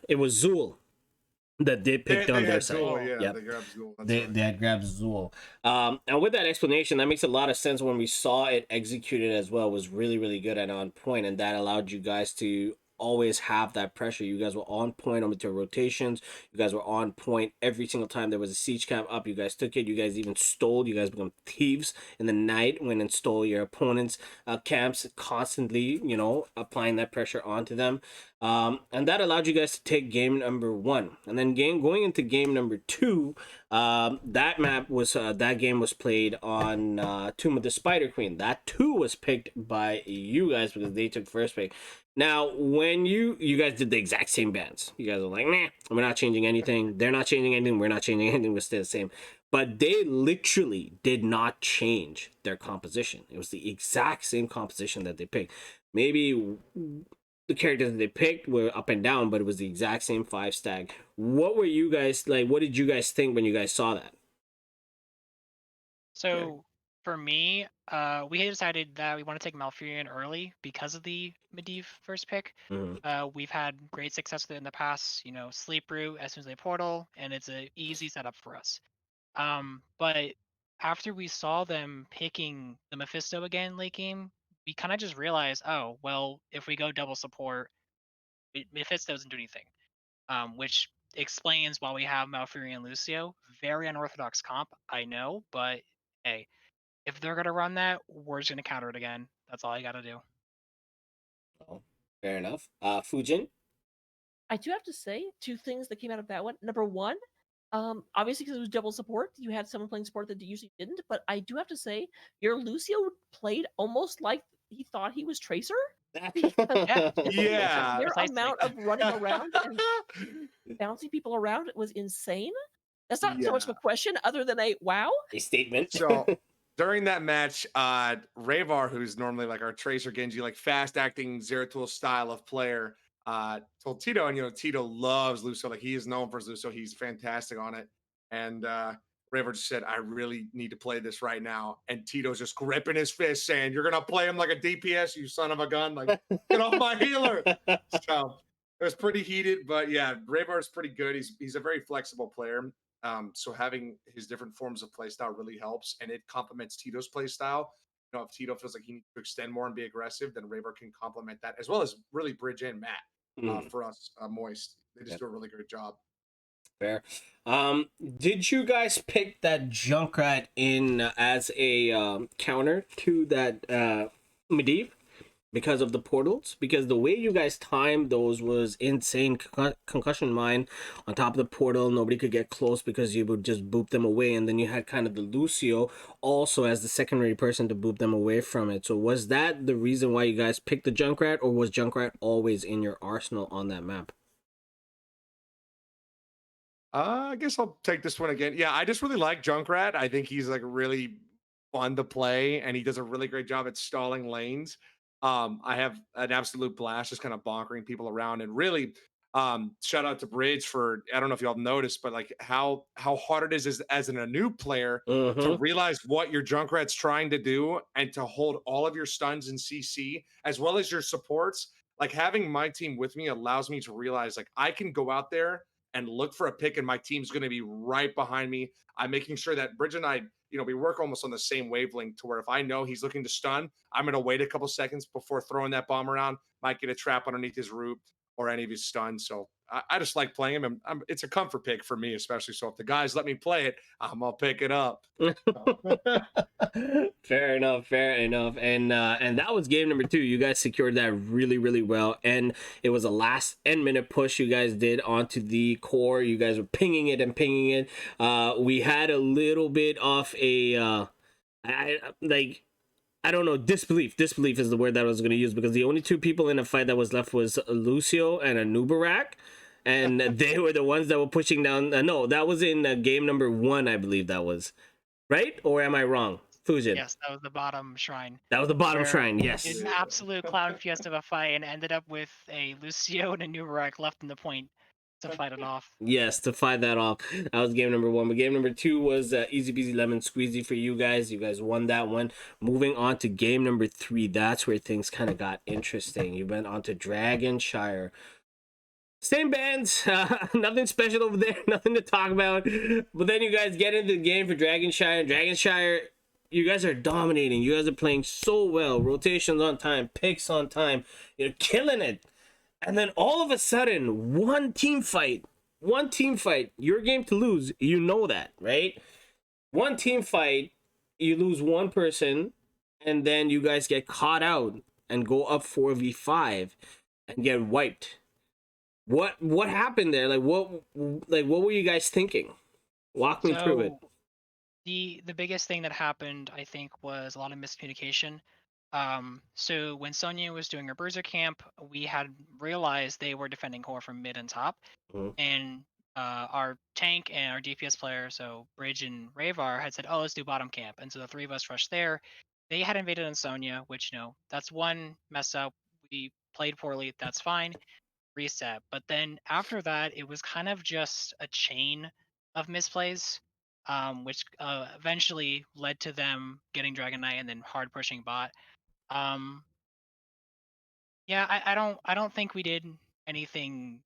It was Zool that they picked on their side. They grabbed Zool. They had grabbed Zool. And with that explanation, that makes a lot of sense when we saw it executed as well. It was really, really good and on point, and that allowed you guys to always have that pressure. You guys were on point on the rotations. You guys were on point every single time there was a siege camp up. You guys took it. You guys even stole. You guys become thieves in the night when and stole your opponents' camps, constantly, applying that pressure onto them. And that allowed you guys to take game number 1. And then going into game number 2, that game was played on Tomb of the Spider Queen. That too was picked by you guys because they took first pick. Now, when you guys did the exact same bands, you guys were like, nah, we're not changing anything. They're not changing anything. We're not changing anything. We're still the same. But they literally did not change their composition. It was the exact same composition that they picked. Maybe the characters that they picked were up and down, but it was the exact same 5 stack. What were you guys like? What did you guys think when you guys saw that? So for me, we had decided that we want to take Malfurion early because of the Medivh first pick. We've had great success with it in the past. Sleep root as soon as they portal, and it's an easy setup for us. But after we saw them picking the Mephisto again late game, we kind of just realized, oh well, if we go double support, Mephisto doesn't do anything. Which explains why we have Malfurion and Lucio. Very unorthodox comp, I know, but hey, if they're gonna run that, we're just gonna counter it again. That's all I gotta do. Oh, fair enough. Fujin? I do have to say 2 things that came out of that one. Number 1, obviously because it was double support, you had someone playing support that usually didn't, but I do have to say your Lucio played almost like he thought he was Tracer. Yeah. Their amount of running around and bouncing people around was insane. That's not so much of a question other than a wow. A statement. So during that match, Rayvar, who's normally like our Tracer Genji, like fast acting Zeratul style of player, told Tito, and Tito loves Lucio. Like he is known for Lucio. He's fantastic on it. And Rayvar just said, I really need to play this right now. And Tito's just gripping his fist saying, you're gonna play him like a DPS, you son of a gun. Like, get off my healer. So it was pretty heated, but yeah, Rayvar's pretty good. He's a very flexible player. So having his different forms of playstyle really helps, and it complements Tito's playstyle. If Tito feels like he needs to extend more and be aggressive, then Rayvar can complement that as well as really bridge in Matt for us. Moist, they just do a really good job. Fair. Did you guys pick that Junkrat in as a counter to that Medivh? because of the portals, because the way you guys timed those was insane. Concussion mine on top of the portal, nobody could get close because you would just boop them away, and then you had kind of the Lucio also as the secondary person to boop them away from it. So was that the reason why you guys picked the Junkrat, or was Junkrat always in your arsenal on that map? I guess I'll take this one again. Yeah, I just really like Junkrat. I think he's like really fun to play, and he does a really great job at stalling lanes. I have an absolute blast just kind of bonkering people around, and really, shout out to Bridge for, I don't know if y'all noticed, but like how hard it is as a new player to Mm-hmm. realize what your Junkrat's trying to do and to hold all of your stuns in CC as well as your supports. Like having my team with me allows me to realize like I can go out there and look for a pick, and my team's going to be right behind me. I'm making sure that Bridge and I, we work almost on the same wavelength to where if I know he's looking to stun, I'm going to wait a couple seconds before throwing that bomb around. Might get a trap underneath his root or any of his stuns. So I just like playing him. And it's a comfort pick for me, especially. So if the guys let me play it, I'm going to pick it up. Fair enough, fair enough. And that was game number 2. You guys secured that really, really well, and it was a last end minute push you guys did onto the core. You guys were pinging it and pinging it. We had a little bit of a I don't know, disbelief. Disbelief is the word that I was going to use, because the only 2 people in the fight that was left was Lucio and a Nubarak, and they were the ones that were pushing down. No, that was in game number 1, I believe that was. Right? Or am I wrong? Fujin. Yes, that was the bottom shrine. That was the bottom Where shrine, Did yes. an absolute clown fiesta of a fight and ended up with a Lucio and a Nubarak left in the point to fight it off. Yes, to fight that off. That was game number 1. But game number 2 was easy peasy lemon squeezy for you guys. You guys won that one. Moving on to game number 3. That's where things kind of got interesting. You went on to Dragonshire. Same bands, nothing special over there, nothing to talk about. But then you guys get into the game for Dragonshire. Dragonshire, you guys are dominating. You guys are playing so well. Rotations on time, picks on time. You're killing it. And then all of a sudden, one team fight, your game to lose. You know that, right? One team fight, you lose one person, and then you guys get caught out and go up 4v5 and get wiped. What happened there? What were you guys thinking? Walk me through it. The biggest thing that happened, I think, was a lot of miscommunication. So when Sonya was doing her Bruiser camp, we had realized they were defending core from mid and top, and our tank and our DPS player, so Bridge and Ravar, had said, "Oh, let's do bottom camp," and so the 3 of us rushed there. They had invaded on Sonya, which that's one mess up. We played poorly. That's fine. Reset. But then after that, it was kind of just a chain of misplays, which eventually led to them getting Dragon Knight and then hard pushing bot. Yeah, I don't think we did anything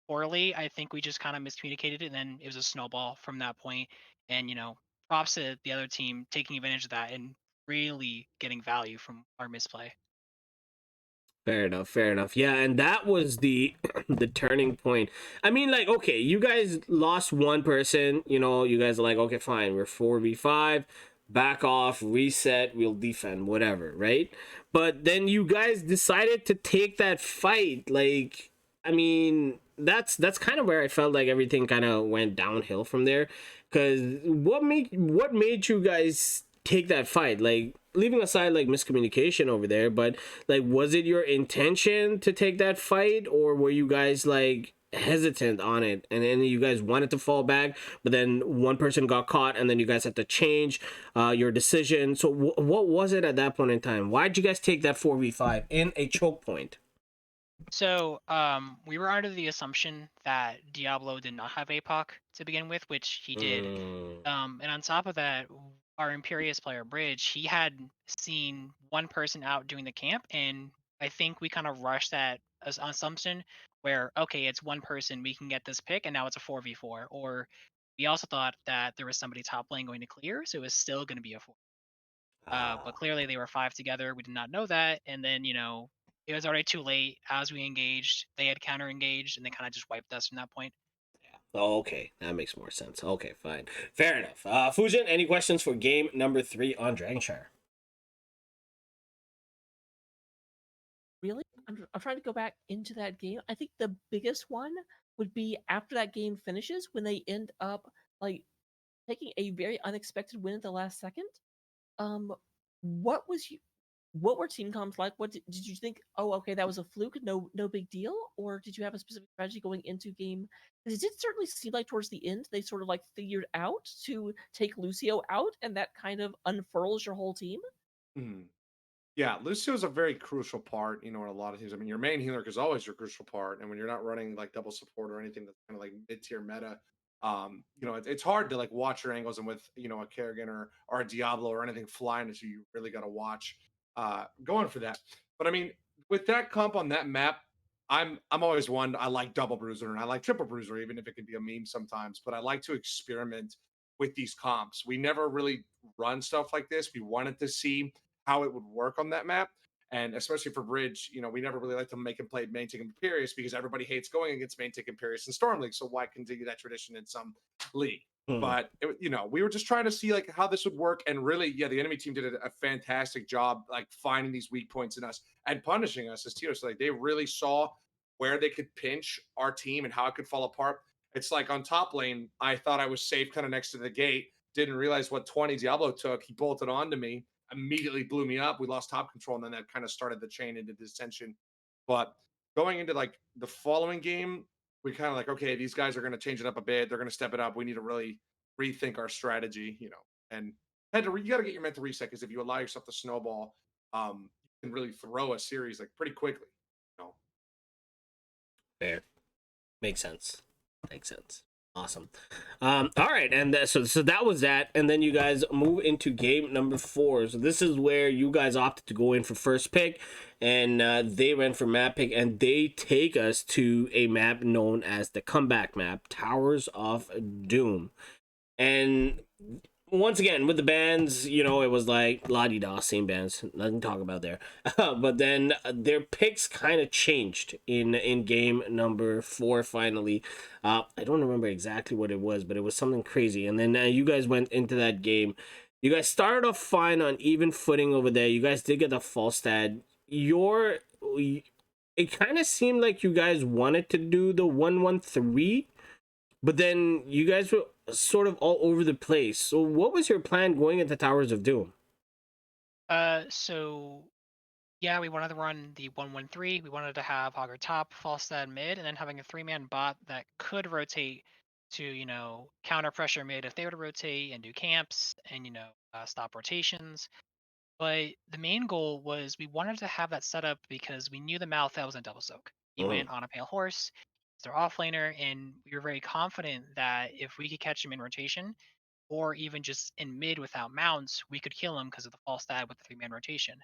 poorly. I think we just kind of miscommunicated, and then it was a snowball from that point. And props to the other team taking advantage of that and really getting value from our misplay. Fair enough, fair enough. Yeah, and that was the the turning point. I mean, like, okay, you guys lost one person, you guys are like, okay, fine, we're 4v5, back off, reset, we'll defend, whatever, right? But then you guys decided to take that fight. Like, I mean, that's kind of where I felt like everything kind of went downhill from there. Cause what made you guys take that fight? Like, leaving aside like miscommunication over there, but like, was it your intention to take that fight, or were you guys like hesitant on it, and then you guys wanted to fall back, but then one person got caught, and then you guys had to change your decision? So what was it at that point in time? Why'd you guys take that 4v5 in a choke point? So we were under the assumption that Diablo did not have APOC to begin with, which he did. And on top of that, our Imperious player Bridge, he had seen one person out doing the camp, and I think we kind of rushed that as assumption where, okay, it's one person, we can get this pick, and now it's a 4v4. Or we also thought that there was somebody top lane going to clear, so it was still going to be a 4. But clearly they were 5 together. We did not know that, and then it was already too late. As we engaged, they had counter engaged, and they kind of just wiped us from that point. Oh, okay, that makes more sense. Okay, fine, fair enough. Fujin, any questions for game number 3 on Dragonshire? Really? I'm trying to go back into that game. I think the biggest one would be after that game finishes when they end up like taking a very unexpected win at the last second. Um, what was you? What were team comps like? What did you think? Oh, okay, that was a fluke. No big deal. Or did you have a specific strategy going into game? Because it did certainly seem like towards the end they sort of like figured out to take Lucio out, and that kind of unfurls your whole team. Mhm. Yeah, Lucio's a very crucial part, in a lot of things. I mean, your main healer is always your crucial part, and when you're not running like double support or anything that's kind of like mid-tier meta, it's hard to like watch your angles, and with a Kerrigan or a Diablo or anything flying at you, you really got to watch going for that. But I mean, with that comp on that map, I'm always one. I like double bruiser and I like triple bruiser, even if it can be a meme sometimes. But I like to experiment with these comps. We never really run stuff like this. We wanted to see how it would work on that map. And especially for Bridge, we never really like to make him play main tick Imperious because everybody hates going against main tick Imperious in Storm League. So why continue that tradition in some league? Mhm. But we were just trying to see like how this would work, and really, yeah, the enemy team did a fantastic job like finding these weak points in us and punishing us as tiers. So, like they really saw where they could pinch our team and how it could fall apart. It's like on top lane, I thought I was safe kind of next to the gate. Didn't realize what 20 Diablo took. He bolted onto me, immediately blew me up. We lost top control, and then that kind of started the chain into dissension. But going into like the following game, we kind of like, okay, these guys are going to change it up a bit. They're going to step it up. We need to really rethink our strategy, and you got to get your mental reset, because if you allow yourself to snowball, you can really throw a series like pretty quickly. You know? Fair. Makes sense. Makes sense. Awesome. All right, and so that was that, and then you guys move into game number 4. So this is where you guys opted to go in for first pick, and they went for map pick, and they take us to a map known as the comeback map, Towers of Doom. And once again with the bands, it was like la di da, same bands, nothing to talk about there. But then their picks kind of changed in game number 4 finally. I don't remember exactly what it was, but it was something crazy. And then you guys went into that game. You guys started off fine on even footing over there. You guys did get the false stat. It kind of seemed like you guys wanted to do the 1-1-3, but then you guys were sort of all over the place. So what was your plan going into Towers of Doom? So yeah, we wanted to run the 1-1-3. We wanted to have Hogger top, Falstad mid, and then having a 3-man bot that could rotate to, counter pressure mid if they were to rotate and do camps and, stop rotations. But the main goal was we wanted to have that set up because we knew the Malthael was in double soak. He Mhm. went on a pale horse, he's their offlaner, and we were very confident that if we could catch him in rotation, or even just in mid without mounts, we could kill him because of the false stab with the 3-man rotation.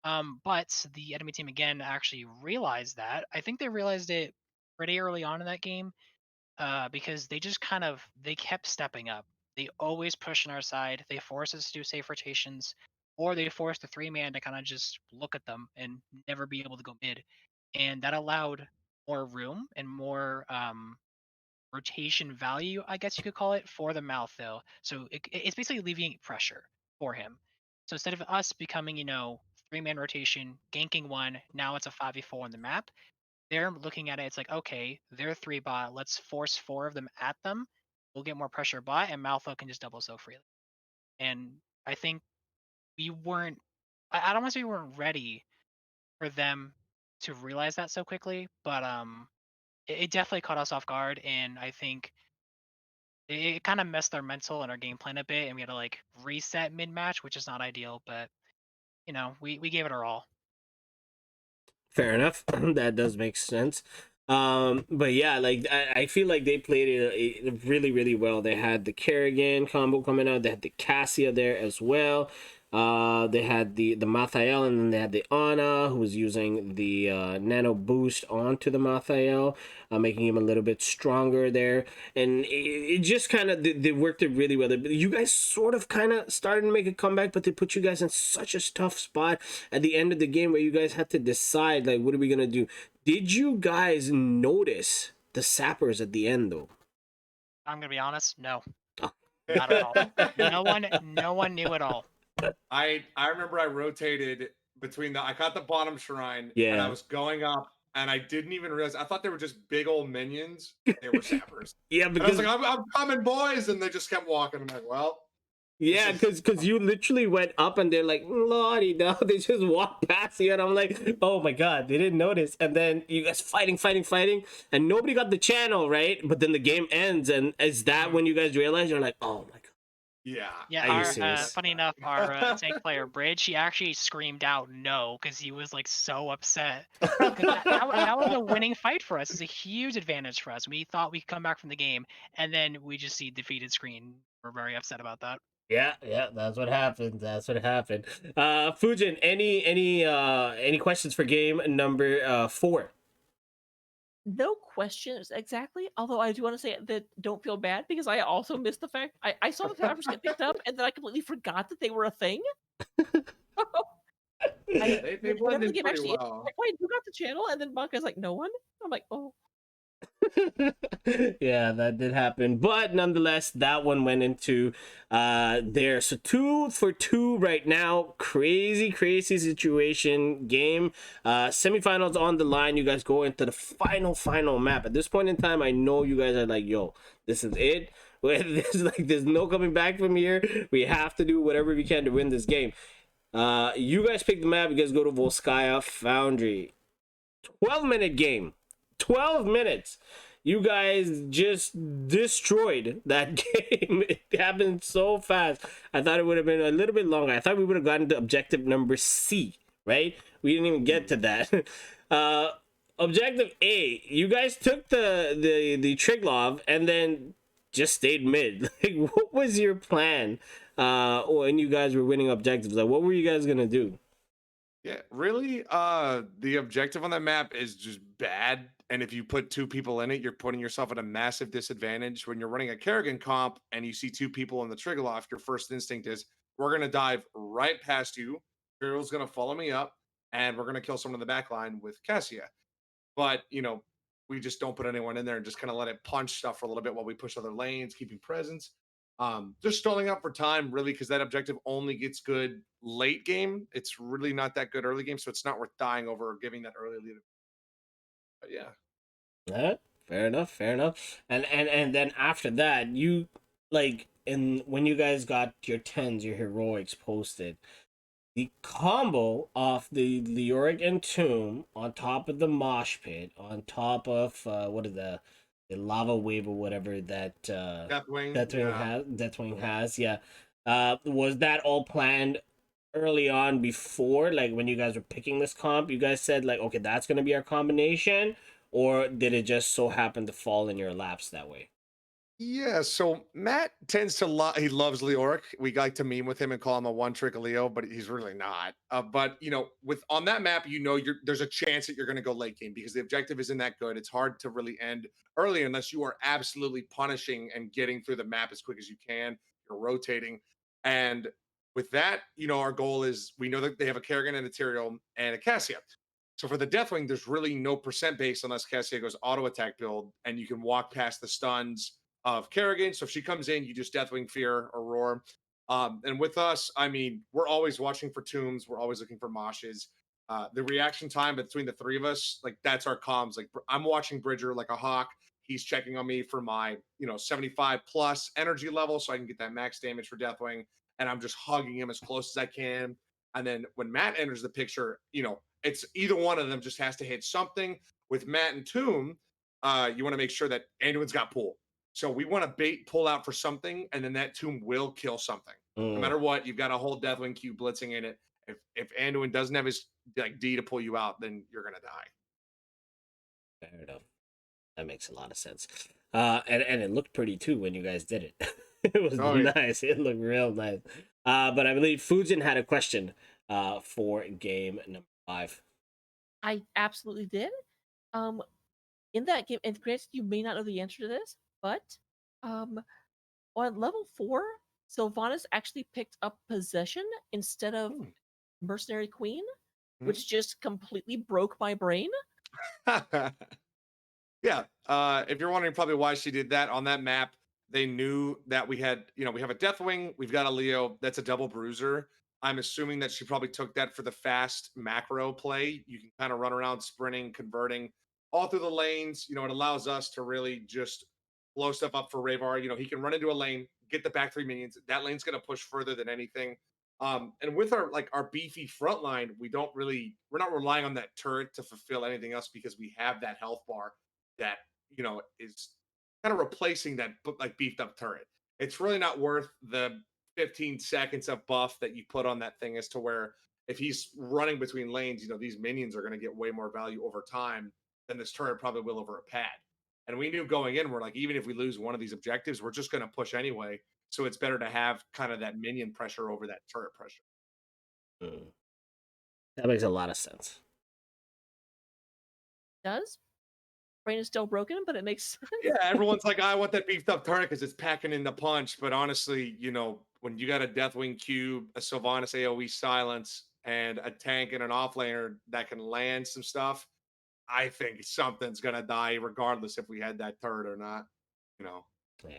But the enemy team again actually realized that. I think they realized it pretty early on in that game, because they kept stepping up. They always push on our side. They force us to do safe rotations, or they force the 3-man to kind of just look at them and never be able to go mid, and that allowed more room and more rotation value, I guess you could call it, for the Malthael. So it's basically alleviating pressure for him. So instead of us becoming, 3-man rotation, ganking one, now it's a 5v4 on the map. They're looking at it, it's like, okay, they're 3 bot, let's force 4 of them at them. We'll get more pressure bot, and Malthael can just double so freely. And I think we weren't, I don't want to say we weren't ready for them to realize that so quickly, but it definitely caught us off guard, and I think it kind of messed our mental and our game plan a bit, and we had to like reset mid match, which is not ideal, but we gave it our all. Fair enough. That does make sense. But yeah, like I feel like they played it really, really well. They had the Kerrigan combo coming out. They had the Cassia there as well. They had the Mathael, and then they had the Ana, who was using the nano boost onto the Mathael, making him a little bit stronger there. And it just kind of they worked it really well. You guys sort of kind of started to make a comeback, but they put you guys in such a tough spot at the end of the game where you guys had to decide, like, what are we gonna do? Did you guys notice the sappers at the end though? I'm gonna be honest, no, Oh. not at all. No one knew at all. I remember I rotated between the I caught the bottom shrine and I Yeah. was going up and I didn't even realize I thought they were just big old minions. They were sappers. Yeah, And I was because like, I'm coming, boys, and they just kept walking. I'm like, well, this yeah, is because you literally went up and they're like, Lordy, no, they just walked past you, and I'm like, oh my god, they didn't notice. And then you guys fighting, and nobody got the channel, right? But then the game ends, and is that when you guys realize you're like, oh my god, yeah. Yeah, are you our serious? funny enough, our tank player Bridge, he actually screamed out no because he was like so upset. 'Cause that was a winning fight for us. It's a huge advantage for us. We thought we could come back from the game, and then we just see defeated screen. We're very upset about that. Yeah, that's what happened. That's what happened. Fujin, any questions for game number 4? No questions exactly. Although I do want to say that don't feel bad because I also missed the fact I saw the towers get picked up and then I completely forgot that they were a thing. Yeah, they Whenever blend the in game pretty actually ends, I'm well. like, wait, who got the channel? And then Bankai's like, no one. I'm like, oh. Yeah, that did happen, but nonetheless that one went into there. So 2 for 2 right now. Crazy situation. Game semifinals on the line. You guys go into the final map. At this point in time, I know you guys are like, yo, this is it. There's no coming back from here. We have to do whatever we can to win this game. You guys pick the map. You guys go to Volskaya Foundry. 12-minute game. 12 minutes. You guys just destroyed that game. It happened so fast. I thought it would have been a little bit longer. I thought we would have gotten to objective number C, right? We didn't even get to that. Objective A, you guys took the Triglov and then just stayed mid. Like, what was your plan when you guys were winning objectives? Like, what were you guys gonna do? Yeah, really. The objective on that map is just bad. And if you put 2 people in it, you're putting yourself at a massive disadvantage. When you're running a Kerrigan comp and you see 2 people in the trigger loft, your first instinct is we're gonna dive right past you. Girl's gonna follow me up, and we're gonna kill someone in the back line with Cassia. But we just don't put anyone in there and just kind of let it punch stuff for a little bit while we push other lanes, keeping presence. Just stalling out for time, really, because that objective only gets good late game. It's really not that good early game, so it's not worth dying over or giving that early lead. But yeah. Alright, fair enough. And then after that, you like and when you guys got your tens, your heroics posted, the combo of the Leoric Entomb on top of the mosh pit, on top of what is the lava wave or whatever that Deathwing. Yeah. Deathwing has, yeah. Was that all planned early on before, like when you guys were picking this comp? You guys said like, okay, that's gonna be our combination, or did it just so happen to fall in your laps that way? Yeah, so Matt tends to he loves Leoric. We like to meme with him and call him a one trick Leo, but he's really not. But with on that map, there's a chance that you're going to go late game because the objective isn't that good. It's hard to really end early unless you are absolutely punishing and getting through the map as quick as you can. You're rotating, and with that, our goal is we know that they have a Kerrigan and a Tyrael and a Cassia. So for the Deathwing, there's really no percent base unless Cassia goes auto attack build, and you can walk past the stuns of Kerrigan. So if she comes in, you just Deathwing Fear or Roar. And with us, I mean, we're always watching for tombs. We're always looking for moshes. The reaction time between the 3 of us, like that's our comms. Like I'm watching Bridger like a hawk. He's checking on me for my, 75 plus energy level so I can get that max damage for Deathwing. And I'm just hugging him as close as I can. And then when Matt enters the picture, it's either one of them just has to hit something. With Matt and Tomb, you want to make sure that anyone's got pull. So we want to bait pull out for something, and then that tomb will kill something. No Mm, matter what, you've got a whole Deathwing Q blitzing in it. If Anduin doesn't have his like D to pull you out, then you're gonna die. fair enough. That makes a lot of sense. And it looked pretty too when you guys did it. It was Oh yeah. nice. It looked real nice. But I believe Fujin had a question for game number 5. I absolutely did. Um, in that game, and granted, you may not know the answer to this, but um, on level 4, Sylvanas actually picked up possession instead of Hmm. Mercenary Queen, Hmm. which just completely broke my brain. Yeah. If you're wondering probably why she did that on that map, they knew that we had, we have a Deathwing, we've got a Leo, that's a double bruiser. I'm assuming that she probably took that for the fast macro play. You can kind of run around sprinting, converting all through the lanes. You know, it allows us to really just blow stuff up for Rayvar. You know, he can run into a lane, get the back 3 minions. That lane's going to push further than anything. And with our beefy front line, we're not relying on that turret to fulfill anything else because we have that health bar that, you know, is kind of replacing that like beefed up turret. It's really not worth the 15 seconds of buff that you put on that thing as to where if he's running between lanes, you know, these minions are going to get way more value over time than this turret probably will over a pad. And we knew going in, we're like, even if we lose one of these objectives, we're just going to push anyway. So it's better to have kind of that minion pressure over that turret pressure. That makes a lot of sense. Does brain is still broken, but it makes sense. Yeah, everyone's like, I want that beefed up turret because it's packing in the punch. But honestly, you know, when you got a Deathwing Cube, a Sylvanas AoE Silence, and a tank and an offlaner that can land some stuff, I think something's gonna die regardless if we had that turret or not. You know. Yeah.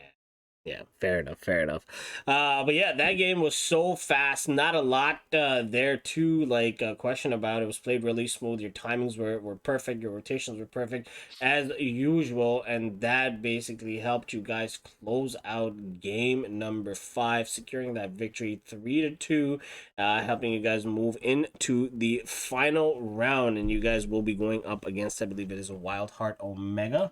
Yeah, fair enough, fair enough. But yeah, that game was so fast. Not a lot there to like question about. It was played really smooth. Your timings were perfect. Your rotations were perfect as usual, and that basically helped you guys close out game number 5, securing that victory 3-2, helping you guys move into the final round. And you guys will be going up against, I believe it is a Wild Heart Omega.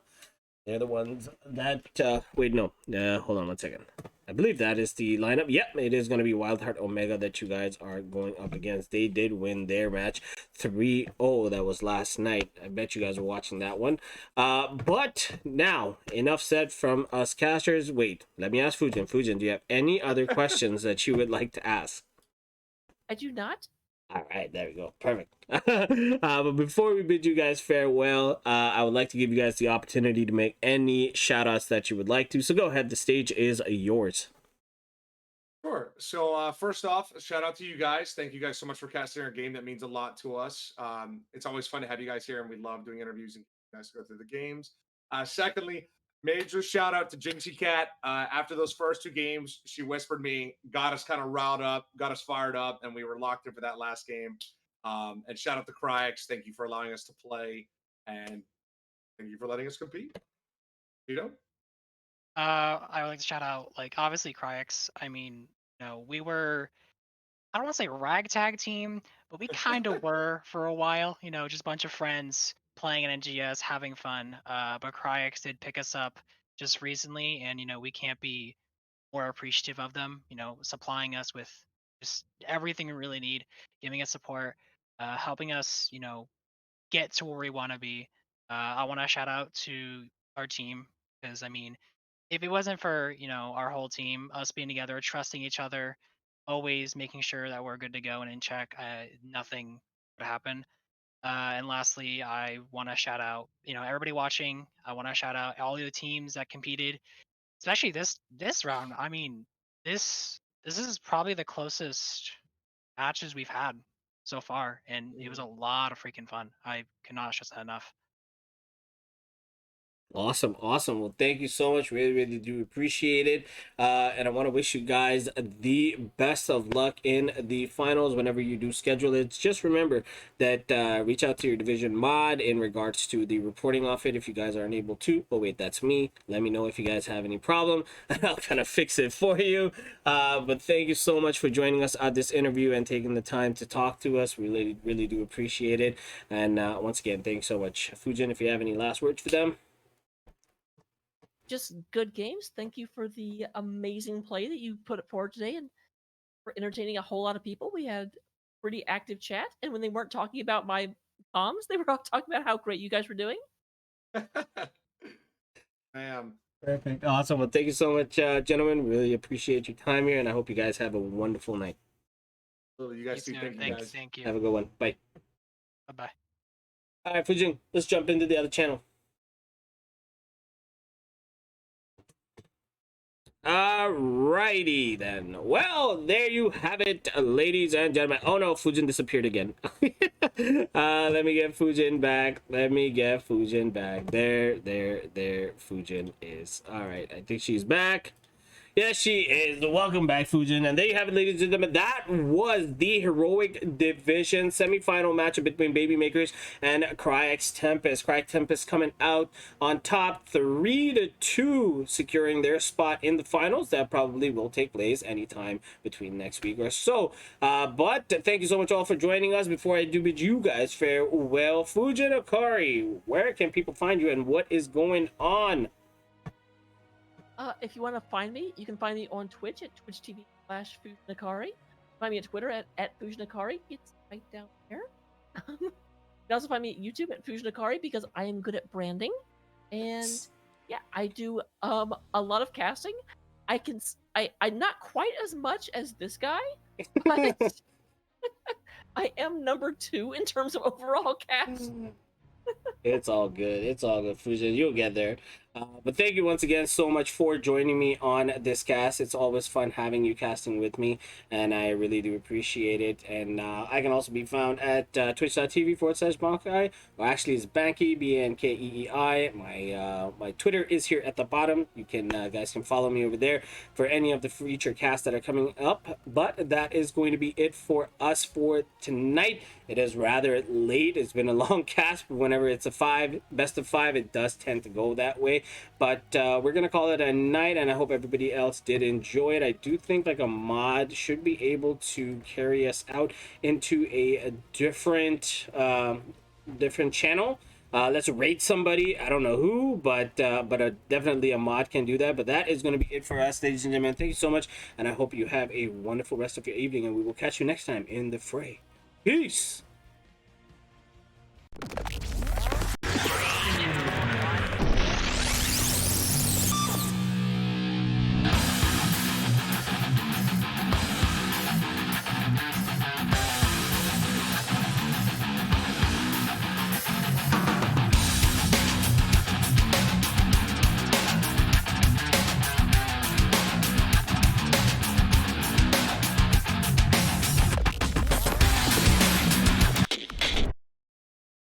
They're the ones that, wait, no, hold on one second. I believe that is the lineup. Yep, it is going to be Wildheart Omega that you guys are going up against. They did win their match 3-0. That was last night. I bet you guys were watching that one. But now, enough said from us casters. Wait, let me ask Fujin. Fujin, do you have any other questions that you would like to ask? I do not. All right, there we go. Perfect. But before we bid you guys farewell, I would like to give you guys the opportunity to make any shout outs that you would like to. So go ahead. The stage is yours. Sure. So first off, shout out to you guys. Thank you guys so much for casting our game. That means a lot to us. It's always fun to have you guys here, and we love doing interviews and you guys go through the games. Secondly, major shout out to Jinxie Cat. After those first 2 games, she whispered me, got us kind of riled up, got us fired up, and we were locked in for that last game. And shout out to Kryix. Thank you for allowing us to play, and thank you for letting us compete. You know? I would like to shout out, like, obviously Kryix. I mean, you know, we were, I don't want to say ragtag team, but we kind of were for a while. You know, just a bunch of friends playing an NGS, having fun. But Kryix did pick us up just recently, and you know, we can't be more appreciative of them. You know, supplying us with just everything we really need, giving us support, helping us, you know, get to where we want to be. I want to shout out to our team because I mean, if it wasn't for, you know, our whole team, us being together, trusting each other, always making sure that we're good to go and in check, nothing would happen. And lastly, I want to shout out, you know, everybody watching. I want to shout out all the teams that competed, especially this round. I mean, this is probably the closest matches we've had so far, and it was a lot of freaking fun. I cannot stress that enough. Awesome, awesome. Well, thank you so much. Really, really do appreciate it. And I want to wish you guys the best of luck in the finals whenever you do schedule it. Just remember that reach out to your division mod in regards to the reporting off it if you guys are unable to. Oh, wait, that's me. Let me know if you guys have any problem. I'll kind of fix it for you. But thank you so much for joining us at this interview and taking the time to talk to us. We really, really do appreciate it. And once again, thanks so much. Fujin, if you have any last words for them. Just good games. Thank you for the amazing play that you put forward today and for entertaining a whole lot of people. We had pretty active chat, and when they weren't talking about my comms, they were all talking about how great you guys were doing. I am. Perfect. Awesome. Well, thank you so much, gentlemen. Really appreciate your time here, and I hope you guys have a wonderful night. So you guys too. Thank you guys. Thank you. Have a good one. Bye. Bye-bye. All right, Fujin, let's jump into the other channel. Alrighty then. Well, there you have it, ladies and gentlemen. Oh no, Fujin disappeared again. Let me get Fujin back. Let me get Fujin back. There, Fujin is. Alright, I think she's back. Yes, she is. Welcome back, Fujin. And there you have it, ladies and gentlemen. That was the Heroic Division semifinal matchup between Babymakers and Kryix Tempest. Kryix Tempest coming out on top 3-2, securing their spot in the finals. That probably will take place anytime between next week or so. But thank you so much all for joining us. Before I do bid you guys farewell, FujinAkari, where can people find you and what is going on? If you want to find me, you can find me on Twitch at twitch.tv/FujinAkari. Find me at Twitter at FujinAkari. It's right down there. You can also find me at YouTube at FujinAkari because I am good at branding. And yeah, I do a lot of casting. I'm not quite as much as this guy, but I am number 2 in terms of overall cast. It's all good. It's all good, Fujin. You'll get there. But thank you once again so much for joining me on this cast. It's always fun having you casting with me, and I really do appreciate it. And I can also be found at twitch.tv/Bankai, or actually it's Bankai, BNKEEI. My Twitter is here at the bottom. You can guys can follow me over there for any of the future casts that are coming up. But that is going to be it for us for tonight. It is rather late. It's been a long cast, but whenever it's a best of 5, it does tend to go that way. But we're gonna call it a night, and I hope everybody else did enjoy it. I do think like a mod should be able to carry us out into a different channel. Let's rate somebody. I don't know who, but definitely a mod can do that. But that is going to be it for us, ladies and gentlemen. Thank you so much, and I hope you have a wonderful rest of your evening, and we will catch you next time in the fray. Peace.